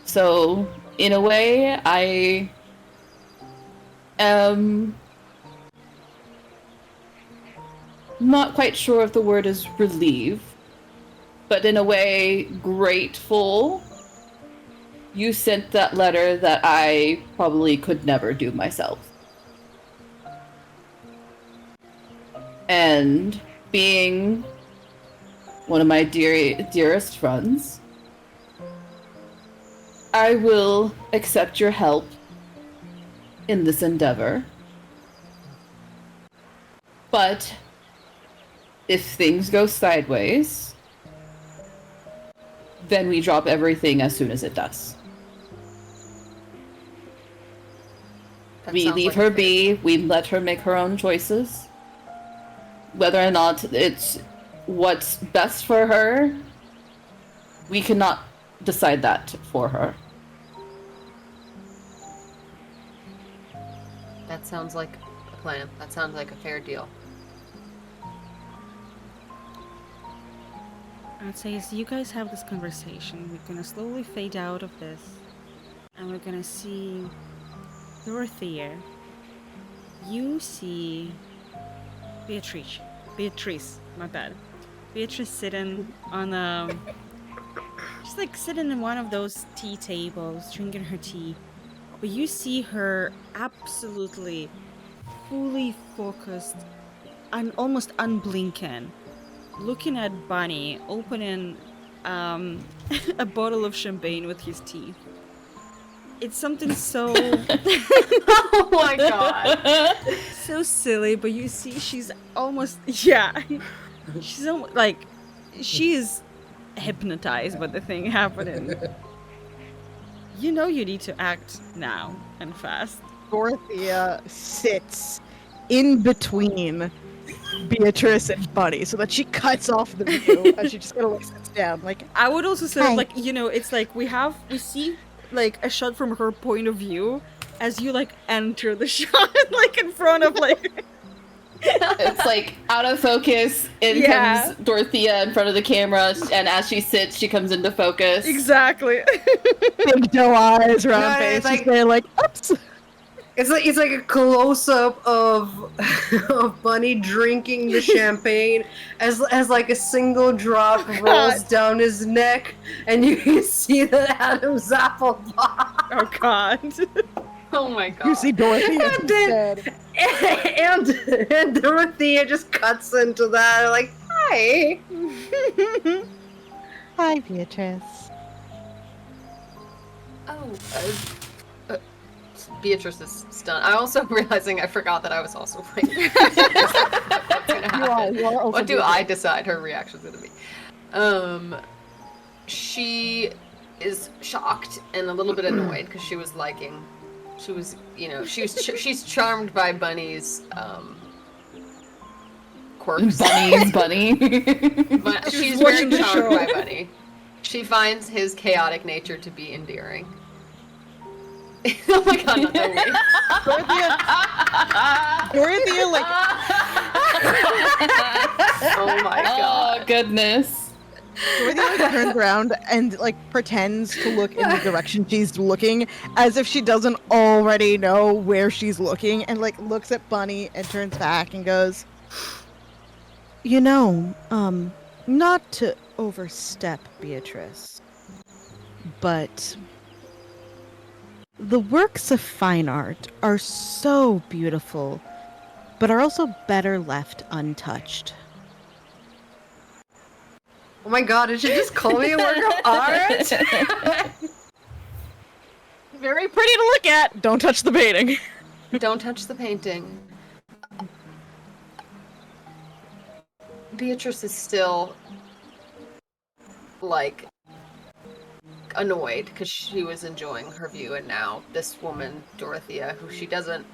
So, in a way, I am not quite sure if the word is relieved, but in a way, grateful you sent that letter that I probably could never do myself. And being one of my dearest friends, I will accept your help in this endeavor. But if things go sideways, then we drop everything as soon as it does. We leave her be, we let her make her own choices. Whether or not it's what's best for her, we cannot decide that for her. That sounds like a plan. That sounds like a fair deal. I'd say as you guys have this conversation, we're gonna slowly fade out of this, and we're gonna see Dorothea. You see Beatrice, my bad. Beatrice sitting on she's like sitting in one of those tea tables, drinking her tea. But you see her absolutely, fully focused, and almost unblinking, looking at Bunny, opening a bottle of champagne with his teeth. It's something so... Oh my god. So silly, but you see she's almost... Yeah. She's almost, like... She is hypnotized by the thing happening. You know you need to act now and fast. Dorothea sits in between Beatrice and Bunny so that she cuts off the view and she just kind of like sits down. Like, I would also say, Hi. like, you know, it's like we see like a shot from her point of view as you like enter the shot, like in front of like. It's like out of focus. In comes Dorothea in front of the camera, and as she sits, she comes into focus. Exactly. big doe eyes, round Yeah, face. it's like- She's there like, oops. It's like a close up of Bunny drinking the champagne as like a single drop rolls down his neck, and you can see the Adam's apple pop. Oh god. Oh my god. You see Dorothea And then- instead. and Dorothea just cuts into that like, hi. Hi, Beatrice. Oh, Beatrice is stunned. I'm also realizing I forgot that I was also playing. What's gonna happen? You are also What do Beatrice. I decide her reaction's gonna be? She is shocked and a little bit annoyed because she's charmed by Bunny's quirks. Bunny. But she's watching very the charmed show. by Bunny. She finds his chaotic nature to be endearing. Oh my god, not that way. Dorothea like Oh my god. Oh goodness. Dorothea like, turns around and like pretends to look in the direction she's looking, as if she doesn't already know where she's looking, and like looks at Bunny and turns back and goes, "You know, not to overstep, Beatrice, but the works of fine art are so beautiful, but are also better left untouched." Oh my god, did she just call me a work of art? Very pretty to look at. Don't touch the painting. Don't touch the painting. Beatrice is still like annoyed because she was enjoying her view, and now this woman Dorothea, who she didn't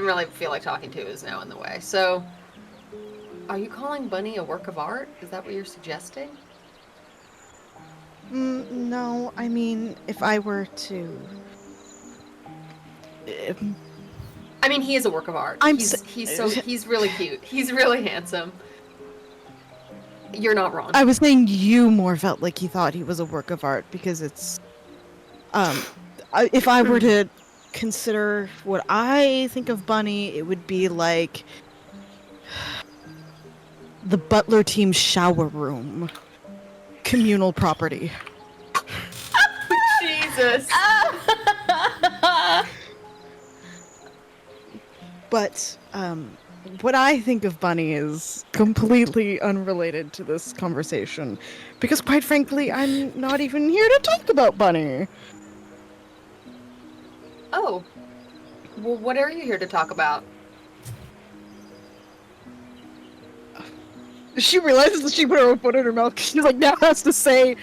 really feel like talking to, is now in the way. So are you calling Bunny a work of art? Is that what you're suggesting? No, I mean, if I were to... I mean, he is a work of art. He's really cute. He's really handsome. You're not wrong. I was saying you more felt like he thought he was a work of art because it's if I were to consider what I think of Bunny, it would be like the Butler team's shower room, communal property. Jesus. But what I think of Bunny is completely unrelated to this conversation, because quite frankly, I'm not even here to talk about Bunny. Oh. Well, what are you here to talk about? She realizes that she put her own foot in her mouth. She's like, now has to say,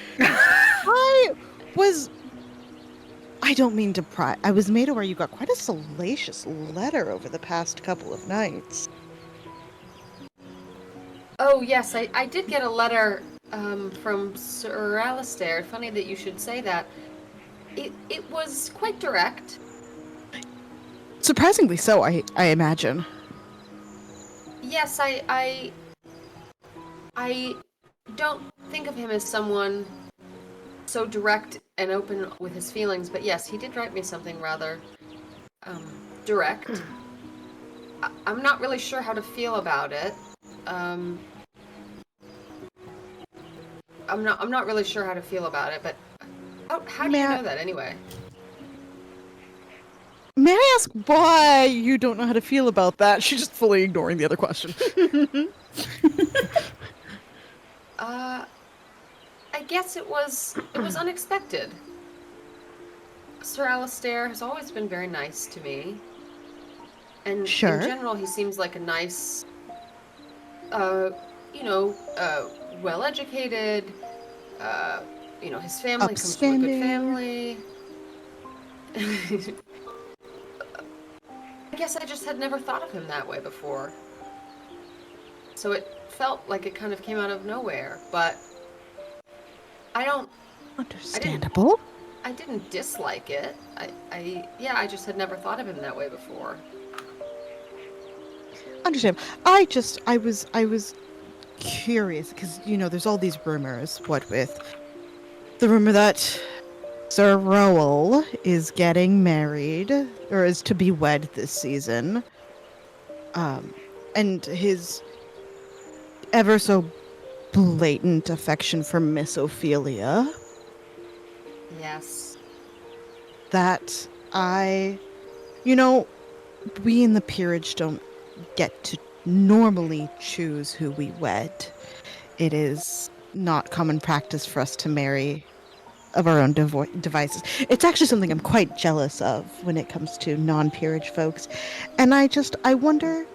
I don't mean to pry. I was made aware you got quite a salacious letter over the past couple of nights. Oh, yes, I did get a letter from Sir Alistair. Funny that you should say that. It was quite direct. Surprisingly so, I imagine. Yes, I don't think of him as someone so direct and open with his feelings, but yes, he did write me something rather direct. I'm not really sure how to feel about it. I'm not really sure how to feel about it, but how do you know that anyway? May I ask why you don't know how to feel about that? She's just fully ignoring the other question. I guess it was unexpected. Sir Alistair has always been very nice to me. And in general, he seems like a nice, well-educated, his family comes from a good family. I guess I just had never thought of him that way before. So it felt like it kind of came out of nowhere, but Understandable. I didn't dislike it. I just had never thought of him that way before. Understand. I was curious because there's all these rumors. What with the rumor that Sir Rowell is getting married or is to be wed this season, and his ever so blatant affection for Miss Ophelia. Yes. That we in the peerage don't get to normally choose who we wed. It is not common practice for us to marry of our own devices. It's actually something I'm quite jealous of when it comes to non-peerage folks. And I wonder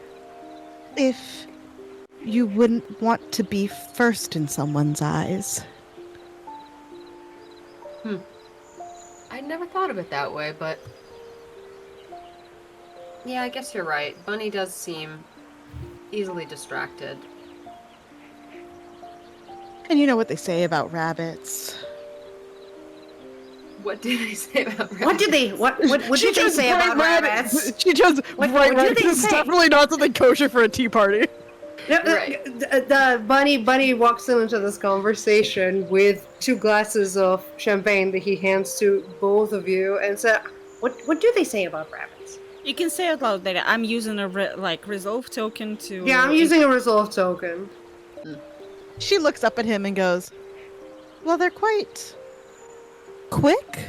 if you wouldn't want to be first in someone's eyes. I never thought of it that way, but yeah, I guess you're right. Bunny does seem easily distracted. And you know what they say about rabbits. What do they say about rabbits? What did they say about rabbits? She just what rabbits. did they It's say? definitely not something kosher for a tea party. Right. The bunny walks into this conversation with 2 glasses of champagne that he hands to both of you and said, "What do they say about rabbits?" You can say it loud later. I'm using a resolve token to. Yeah, I'm using a resolve token. She looks up at him and goes, "Well, they're quite quick."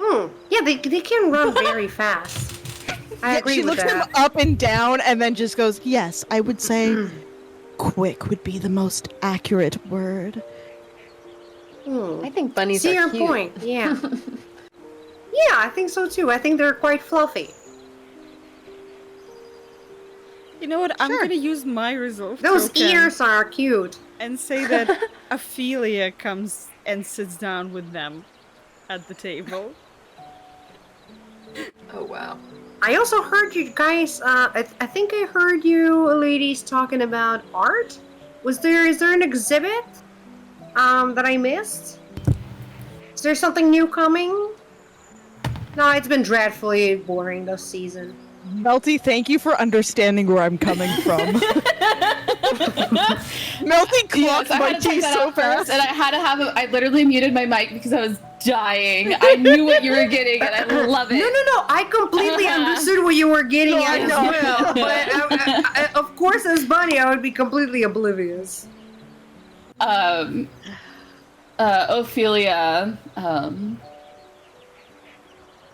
Yeah, they can run very fast. I agree she with looks that. him up and down and then just goes, "Yes, I would say quick would be the most accurate word." I think bunnies See are your cute. point, yeah. Yeah, I think so too. I think they're quite fluffy. You know what? I'm gonna use my resolve Those token ears are cute. and say that Ophelia comes and sits down with them at the table. Oh wow. I also heard you guys, I think I heard you ladies talking about art. Is there an exhibit that I missed? Is there something new coming? No, it's been dreadfully boring this season. Melty, thank you for understanding where I'm coming from. Melty clocked I my had to type tea that so out first, fast. and I literally muted my mic because I was dying. I knew what you were getting, and I love it. No. I completely understood what you were getting No, at I as know. well. But of course, as Bunny, I would be completely oblivious. Ophelia,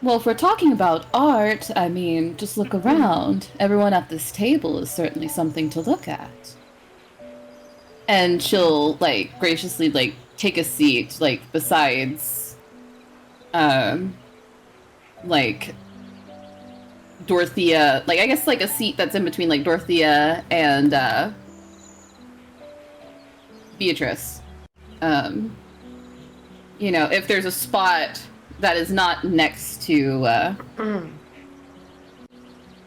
well, if we're talking about art, I mean, just look around. Everyone at this table is certainly something to look at. And she'll, like, graciously, like, take a seat, like, besides, like, Dorothea, like, I guess, like, a seat that's in between, like, Dorothea and, Beatrice. You know, if there's a spot that is not next to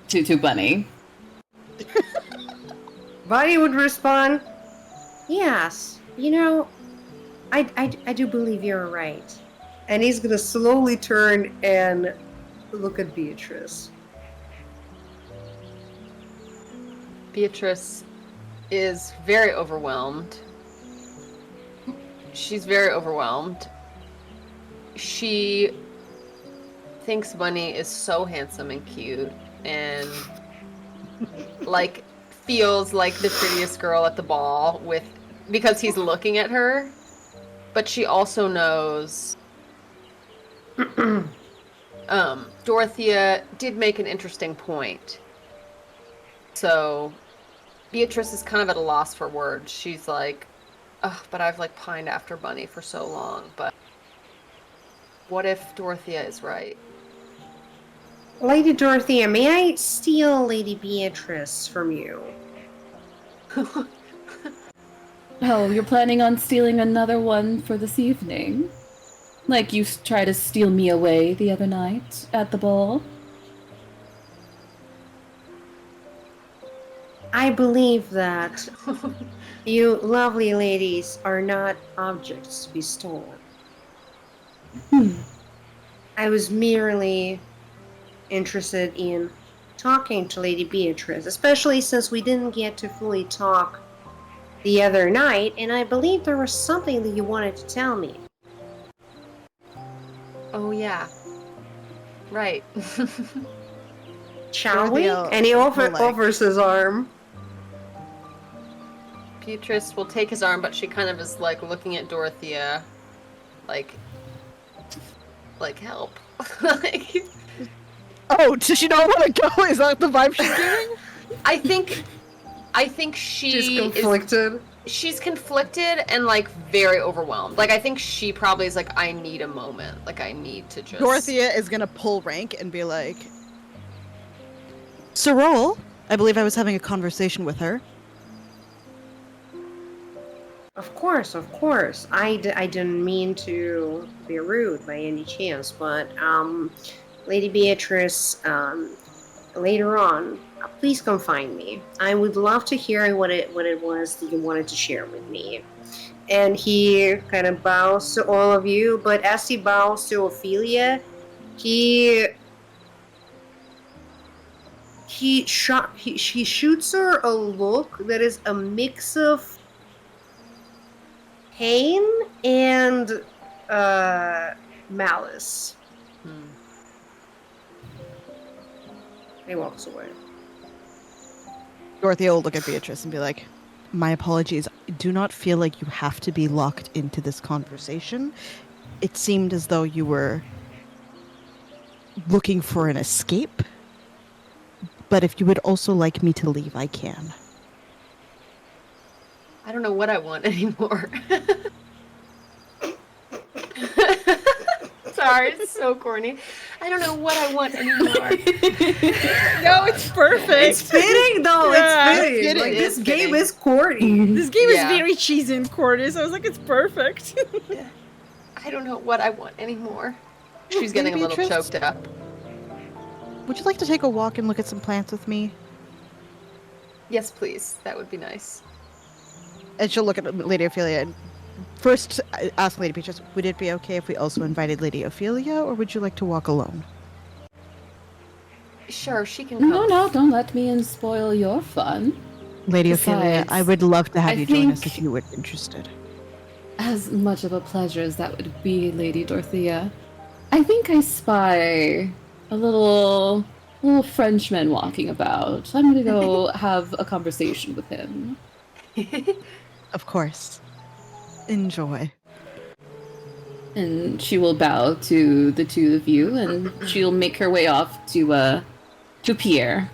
to Bunny. Bunny would respond, "Yes, you know, I do believe you're right." And he's gonna slowly turn and look at Beatrice. Beatrice is very overwhelmed. She's very overwhelmed. She thinks Bunny is so handsome and cute and like feels like the prettiest girl at the ball because he's looking at her. But she also knows Dorothea did make an interesting point. So Beatrice is kind of at a loss for words. She's like, ugh, but I've like pined after Bunny for so long, but what if Dorothea is right? Lady Dorothea, may I steal Lady Beatrice from you? Oh, you're planning on stealing another one for this evening? Like you tried to steal me away the other night at the ball? I believe that you lovely ladies are not objects to be stolen. I was merely interested in talking to Lady Beatrice, especially since we didn't get to fully talk the other night, and I believe there was something that you wanted to tell me. Oh yeah. Right. Shall we? Dorothea And he will, offers his arm. Beatrice will take his arm, but she kind of is like looking at Dorothea like help. Like, Oh, does she not want to go? Is that the vibe she's giving? I think She's she conflicted. she's conflicted and like very overwhelmed. Like I think she probably is like, I need a moment. Like I need to just Dorothea is gonna pull rank and be like, Sorol, I believe I was having a conversation with her. Of course. I didn't mean to be rude by any chance, but Lady Beatrice, later on, please come find me. I would love to hear what it was that you wanted to share with me. And he kind of bows to all of you, but as he bows to Ophelia, he shoots her a look that is a mix of pain and malice. He walks away. Dorothea will look at Beatrice and be like, my apologies. I do not feel like you have to be locked into this conversation. It seemed as though you were looking for an escape. But if you would also like me to leave, I can. I don't know what I want anymore. Sorry, it's so corny. I don't know what I want anymore. No, it's perfect. It's fitting though. Yeah, it's fitting. fitting. Like, It this is game fitting. is corny. This game Yeah. is very cheesy and corny, so I was like, it's perfect. I don't know what I want anymore. She's getting a little Beatrice? choked up. Would you like to take a walk and look at some plants with me? Yes, please. That would be nice. And she'll look at Lady Ophelia and first ask Lady Beatrice, would it be okay if we also invited Lady Ophelia, or would you like to walk alone? Sure, she can come. No, don't let me spoil your fun. Lady Ophelia, I Besides, would love to have I you join us think- if you were interested. As much of a pleasure as that would be, Lady Dorothea, I think I spy a little Frenchman walking about. I'm gonna go have a conversation with him. Of course. Enjoy. And she will bow to the two of you, and she'll make her way off to Pierre.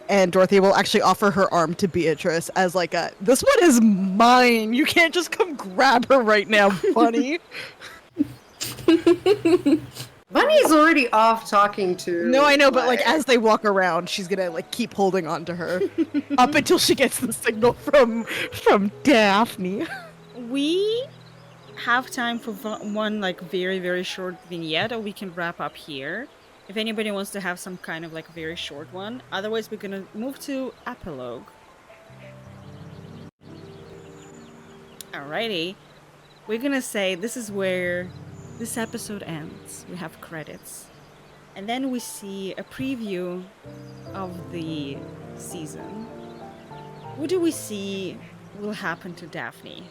And Dorothy will actually offer her arm to Beatrice as like a, this one is mine. You can't just come grab her right now, Bunny. Bunny's already off talking to. No, I know, but like as they walk around, she's gonna like keep holding on to her up until she gets the signal from Daphne. We have time for one like very, very short vignette, or we can wrap up here. If anybody wants to have some kind of like very short one. Otherwise, we're gonna move to epilogue. Alrighty. We're gonna say this is where this episode ends. We have credits. And then we see a preview of the season. What do we see will happen to Daphne?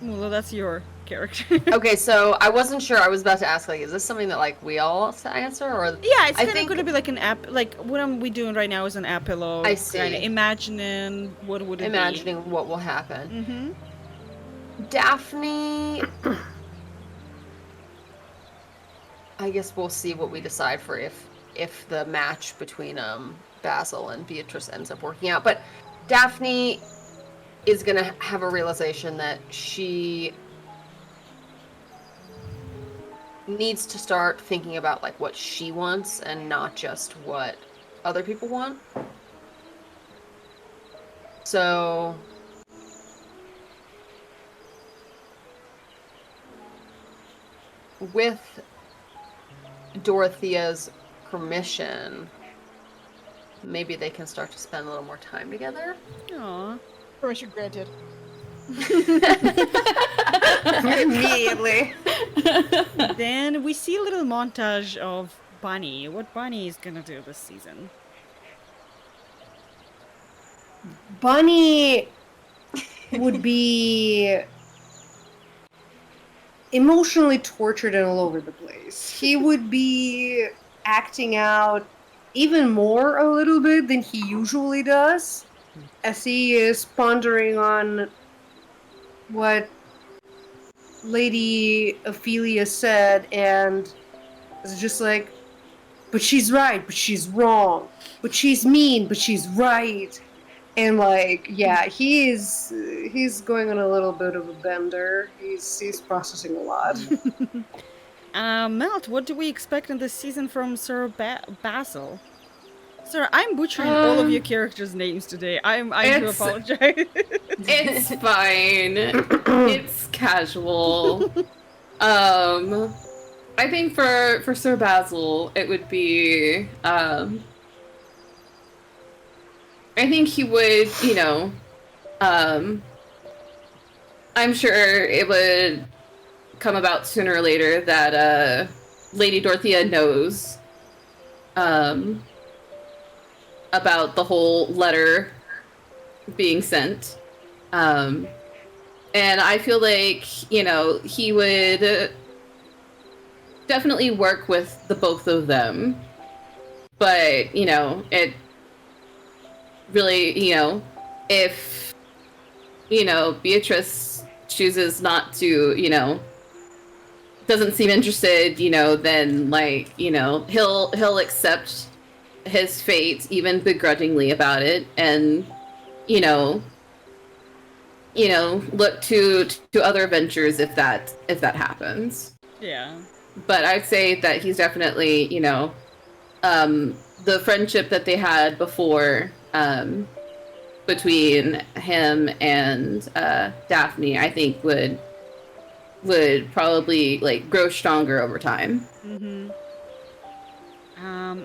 Well, that's your character. Okay, so I wasn't sure. I was about to ask, like, is this something that like we all have to answer, or Yeah, it's I kind of think going to be like an app. Like what am we doing right now is an epilogue. I see. Kinda imagining what would it imagining what will happen. be. Mm-hmm. Daphne. I guess we'll see what we decide for if the match between Basil and Beatrice ends up working out. But Daphne is gonna have a realization that she needs to start thinking about like what she wants and not just what other people want. So with Dorothea's permission, maybe they can start to spend a little more time together. Aww. Permission granted. Immediately. Then we see a little montage of Bunny. What Bunny is gonna do this season? Bunny would be emotionally tortured and all over the place. He would be acting out even more a little bit than he usually does, as he is pondering on what Lady Ophelia said, and it's just like, but she's right, but she's wrong, but she's mean, but she's right. And like, yeah, he's going on a little bit of a bender. He's processing a lot. Melt, what do we expect in this season from Sir Basil? Sir, I'm butchering all of your characters' names today. I do apologize. It's fine. It's casual. I think for Sir Basil, it would be I think he would, I'm sure it would come about sooner or later that Lady Dorothea knows about the whole letter being sent. And I feel like, he would definitely work with the both of them. But, it really, if, Beatrice chooses not to, doesn't seem interested, then, like, he'll accept his fate, even begrudgingly about it, and, look to other ventures if that happens. Yeah. But I'd say that he's definitely, the friendship that they had before, between him and Daphne, I think would probably like grow stronger over time. Mm-hmm.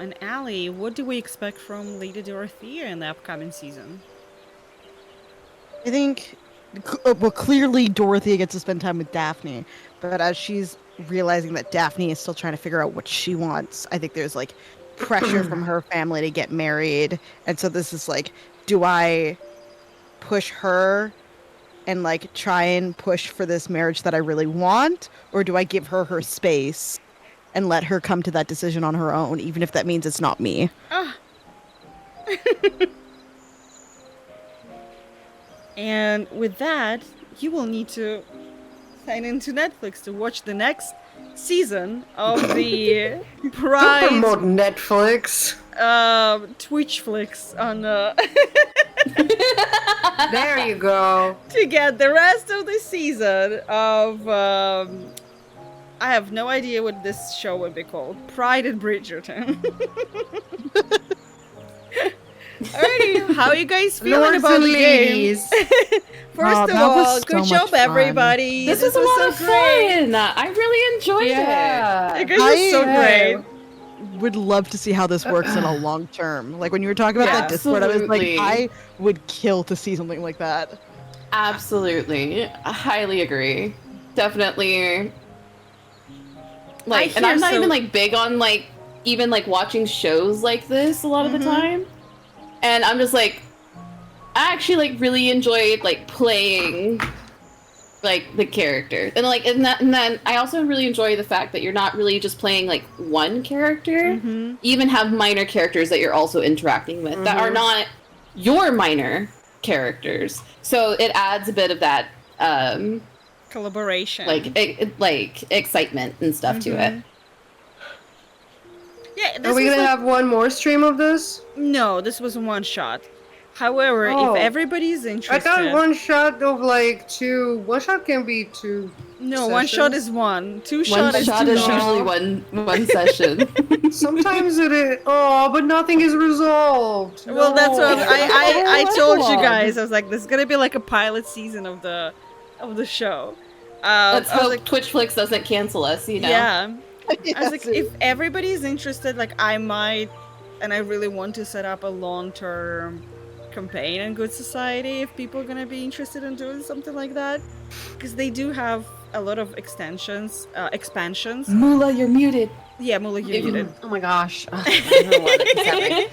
And Allie, what do we expect from Lady Dorothea in the upcoming season? I think well, clearly Dorothea gets to spend time with Daphne, but as she's realizing that Daphne is still trying to figure out what she wants, I think there's like pressure from her family to get married, and so this is like, do I push her and like try and push for this marriage that I really want, or do I give her her space and let her come to that decision on her own, even if that means it's not me? Ah. And with that, you will need to sign into Netflix to watch the next season of the Don't Pride promote Netflix. Twitch flicks on There you go. to get the rest of the season of I have no idea what this show would be called. Pride and Bridgerton. Alrighty, how are you guys feeling Lords about and the game? ladies. First Oh, of that was all, so good much job, fun. everybody. This was a was lot so of great. fun. I really enjoyed it. You guys were so great. Would love to see how this works in a long term. Like when you were talking about that Discord, I was like, Absolutely. I would kill to see something like that. Absolutely. I highly agree. Definitely. Like, and hear I'm not so- even like big on like even like watching shows like this a lot of the time. And I'm just like, I actually like really enjoyed like playing like the character. And like and then I also really enjoy the fact that you're not really just playing like one character. You even have minor characters that you're also interacting with that are not your minor characters. So it adds a bit of that Collaboration. like excitement and stuff to it. Yeah, Are we was gonna like- have one more stream of this? No, this was one shot. However, Oh. if everybody's I interested, thought one shot of like two. One shot can be two. no, one shot sessions. is one. Two One shot is shot two. is usually one session. Sometimes it is. Oh, but nothing is resolved. Well, that's what No. I told you Epilogue. guys. I was like, this is gonna be like a pilot season of the show. Let's I was hope like, Twitchflix doesn't cancel us, you know? yeah. I was like, if everybody's interested, like I might, and I really want to set up a long-term campaign in Good Society if people are gonna be interested in doing something like that, because they do have a lot of expansions. Mula, you're muted. Yeah, Mula, you're muted. Oh my gosh. Ugh, I don't know why that keeps happening.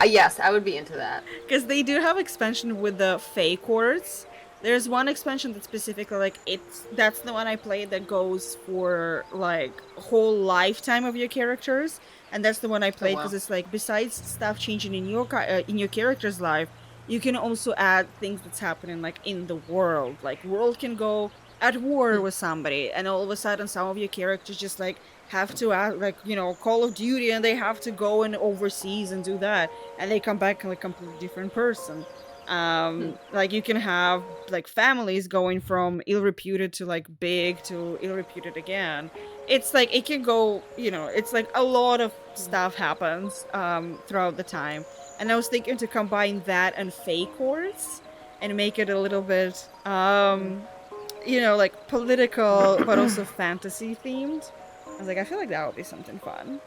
Yes, I would be into that. Because they do have expansion with the Fae Courts. There's one expansion that's specifically like that's the one I played that goes for like whole lifetime of your characters, and that's the one I played because it's like besides stuff changing in your character's life, you can also add things that's happening like in the world. Like world can go at war with somebody, and all of a sudden some of your characters just like have to add like Call of Duty, and they have to go and overseas and do that, and they come back like a completely different person. Like you can have like families going from ill-reputed to like big to ill-reputed again. It's like it can go, it's like a lot of stuff happens throughout the time. And I was thinking to combine that and Fae Courts and make it a little bit like political but also fantasy themed. I was like, I feel like that would be something fun.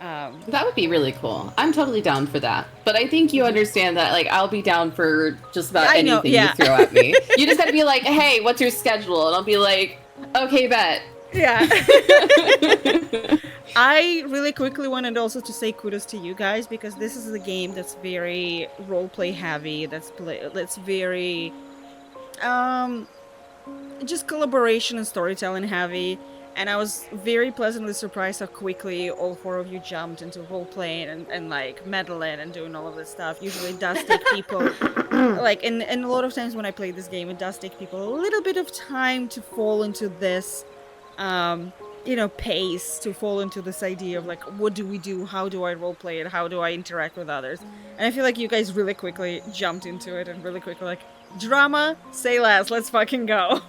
That would be really cool. I'm totally down for that. But I think you understand that, like, I'll be down for just about I know, anything yeah. you throw at me. You just gotta be like, hey, what's your schedule? And I'll be like, okay, bet. Yeah. I really quickly wanted also to say kudos to you guys because this is a game that's very roleplay heavy. That's very just collaboration and storytelling heavy. And I was very pleasantly surprised how quickly all four of you jumped into roleplaying and like meddling and doing all of this stuff. Usually it does take people, like, and a lot of times when I play this game, it does take people a little bit of time to fall into this, pace, to fall into this idea of like, what do we do? How do I roleplay it? How do I interact with others? And I feel like you guys really quickly jumped into it and really quickly like, drama, say less, let's fucking go.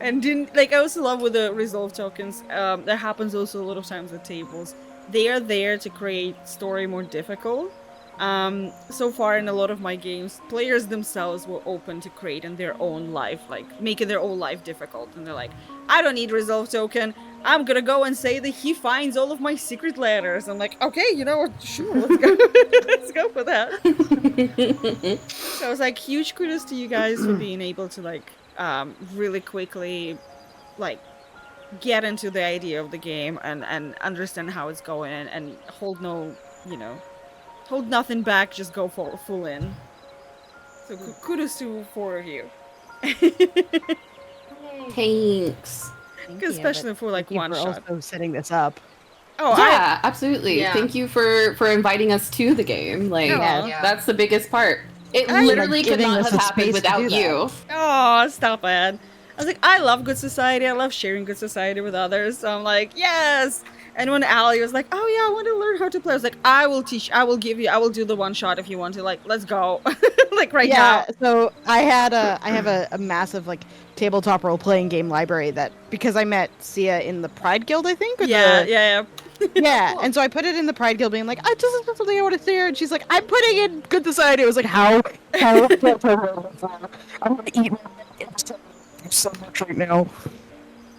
And I also love with the resolve tokens, that happens also a lot of times at tables. They are there to create story more difficult, So far in a lot of my games, players themselves were open to creating their own life, like making their own life difficult. And they're like, I don't need resolve token. I'm gonna go and say that he finds all of my secret letters. I'm like, okay, you know what? Sure, let's go. Let's go for that. So I was like, huge kudos to you guys for being able to like really quickly like get into the idea of the game and understand how it's going and hold no, you know, hold nothing back, just go full in. So kudos to 4 of you. Thanks. Especially for like one shot. Also setting this up. Oh yeah, absolutely. Yeah. Thank you for inviting us to the game. Like Yeah. that's the biggest part. It I- literally could giving not us have a happened space to without do that. you. Oh, stop it. I was like, I love Good Society. I love sharing Good Society with others. So I'm like, yes. And when Allie was like, oh yeah, I want to learn how to play, I was like, I will teach, I will give you, I will do the one shot if you want to. Like, let's go. Like right now. So I have a massive like tabletop role playing game library that because I met Sia in the Pride Guild, I think. Or Yeah. yeah. And so I put it in the Pride Guild, being like, this is something I want to share. And she's like, I'm putting in Good Society. I was like, how? I'm gonna eat so much right now.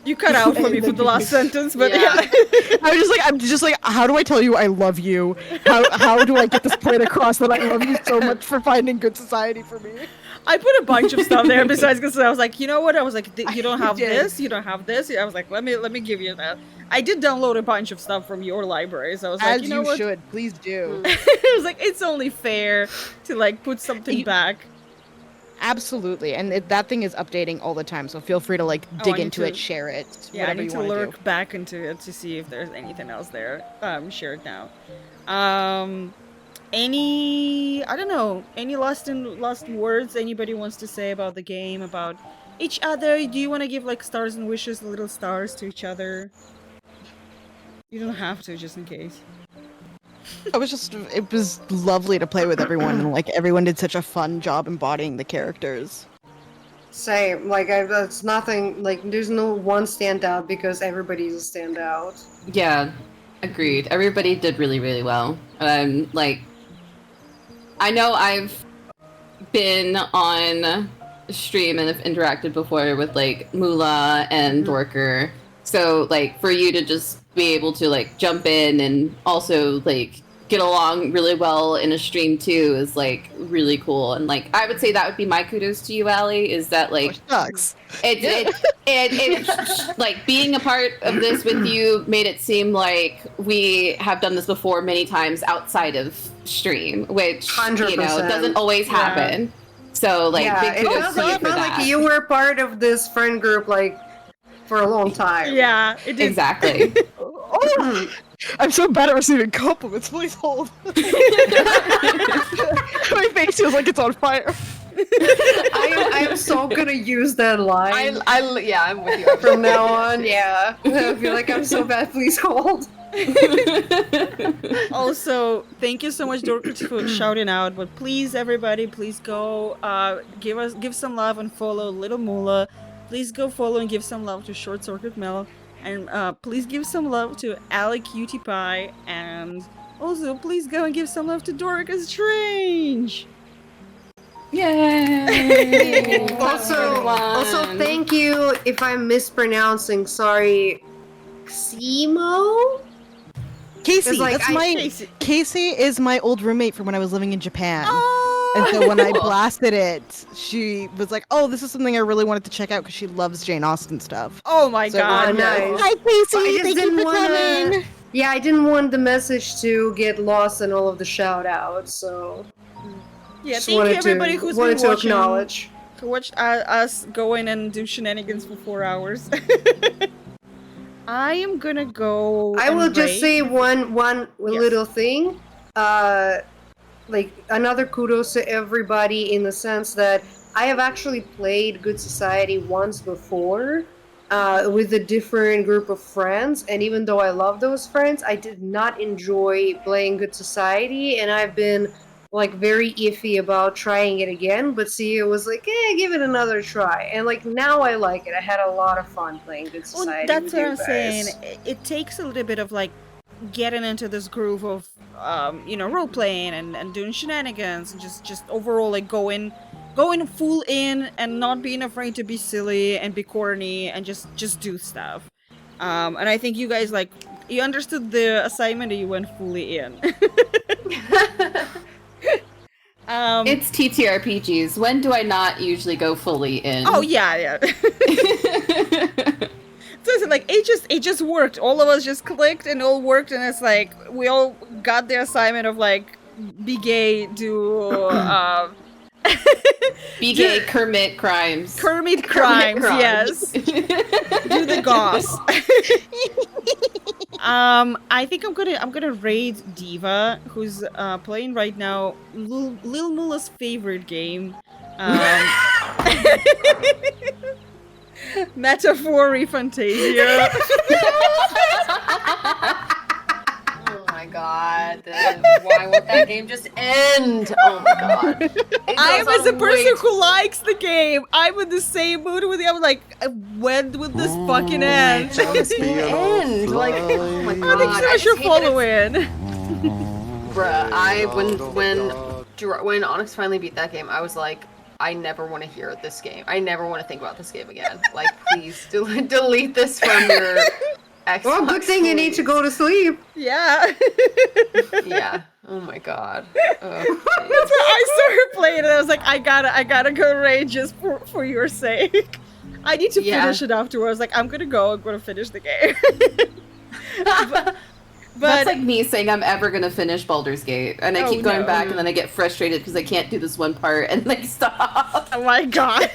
You cut out for me for the last sentence, but yeah. I'm just like, how do I tell you I love you? How do I get this point across that I love you so much for finding Good Society for me? I put a bunch of stuff there besides because I was like, you know what? I was like, you don't have You did. this, you don't have this. I was like, let me give you that. I did download a bunch of stuff from your library, so I was like, As you know you what? should, please do. I was like, it's only fair to like put something back. Absolutely, and that thing is updating all the time, so feel free to like I dig need into to- it, share it, Yeah, I whatever need you to want to do. lurk back into it to see if there's anything else there. Shared now. Any I don't know, any last words anybody wants to say about the game, about each other? Do you want to give like stars and wishes, little stars to each other? You don't have to, just in case. It was lovely to play with everyone, and like everyone did such a fun job embodying the characters. Same. Like, it's nothing. Like, there's no one standout because everybody's a standout. Yeah, agreed. Everybody did really, really well. Like, I know I've been on stream and have interacted before with like Mula and Dorker. So like for you to just be able to like jump in and also like get along really well in a stream too is like really cool. And like I would say that would be my kudos to you, Allie, is that like Sucks. it's like being a part of this with you made it seem like we have done this before many times outside of stream, which 100%. you know doesn't always happen. So like yeah, big it kudos to you felt for like that. you were part of this friend group like for a long time. Yeah, it did. Exactly. Oh, I'm so bad at receiving compliments. Please hold. My face feels like it's on fire. I am so gonna use that line. Yeah, I'm with you. From now on, yeah. I feel like I'm so bad. Please hold. Also, thank you so much, Dorker, for shouting out. But please, everybody, please go give some love and follow Little Mula. Please go follow and give some love to Short Circuit Mel, and please give some love to Alec Cutie Pie, and also please go and give some love to Dorka Strange. Yay! Also, thank you if I'm mispronouncing. Sorry, Ximo. Casey, Like, Casey is my old roommate from when I was living in Japan. And so when I blasted it, she was like, "Oh, this is something I really wanted to check out because she loves Jane Austen stuff." Oh my So- god! nice. Hi, But I Casey. just Thank didn't you for wanna- coming. Yeah, I didn't want the message to get lost in all of the shout outs, so Yeah, just thank you wanted everybody to, who's wanted been to watching. acknowledge. Who watched us go in and do shenanigans for 4 hours. I am gonna go. I will and just rate. say one little thing. Like another kudos to everybody in the sense that I have actually played Good Society once before with a different group of friends, and even though I love those friends, I did not enjoy playing Good Society, and I've been like very iffy about trying it again. But see, it was like, give it another try, and like now I like it. I had a lot of fun playing Good Well, Society. that's with what you I'm guys. saying. It takes a little bit of like getting into this groove of role playing and doing shenanigans and just overall like going full in and not being afraid to be silly and be corny and just do stuff. And I think you guys like you understood the assignment and you went fully in. It's TTRPGs. When do I not usually go fully in? Oh yeah. So it's like it just worked. All of us just clicked and it all worked, and it's like we all got the assignment of like be gay, do be gay, Kermit crimes. Kermit crimes, yes. Do the goss. I think I'm gonna raid Diva, who's playing right now Lil Mula's favorite game. Metaphor Fantasia. Oh my god. Why won't that game just end? Oh my god. I was a person who likes the game. I'm in the same mood with you. I was like, when would this fucking end? End. Like, oh my god. I think so. I should follow in. Bruh, when Onyx finally beat that game, I was like, I never want to hear this game. I never want to think about this game again. Like, please delete this from your Xbox. Well, good thing you need to go to sleep. Yeah. Yeah. Oh my god. That's why I started playing it. I was like, I gotta go raid just for your sake. I need to finish it afterwards. Like, I'm gonna finish the game. But that's like me saying I'm ever gonna finish Baldur's Gate, and I keep going back, and then I get frustrated because I can't do this one part, and like stop. Oh my god!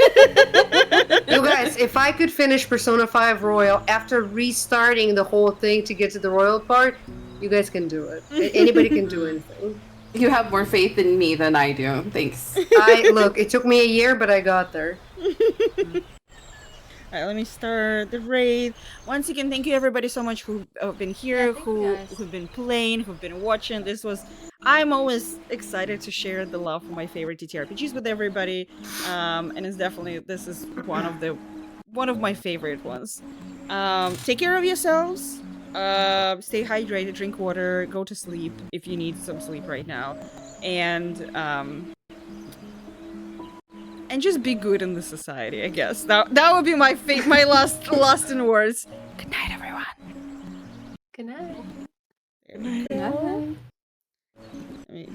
You guys, if I could finish Persona 5 Royal after restarting the whole thing to get to the Royal part, you guys can do it. Anybody can do anything. You have more faith in me than I do. Thanks. Look, it took me a year, but I got there. Alright, let me start the raid. Once again, thank you everybody so much who've been here, who've been playing, who've been watching. I'm always excited to share the love for my favorite TTRPGs with everybody. And it's definitely, this is one of my favorite ones. Take care of yourselves. Stay hydrated, drink water, go to sleep if you need some sleep right now. And just be good in the society, I guess. That would be my my last in words. Good night, everyone. Good night. Good night.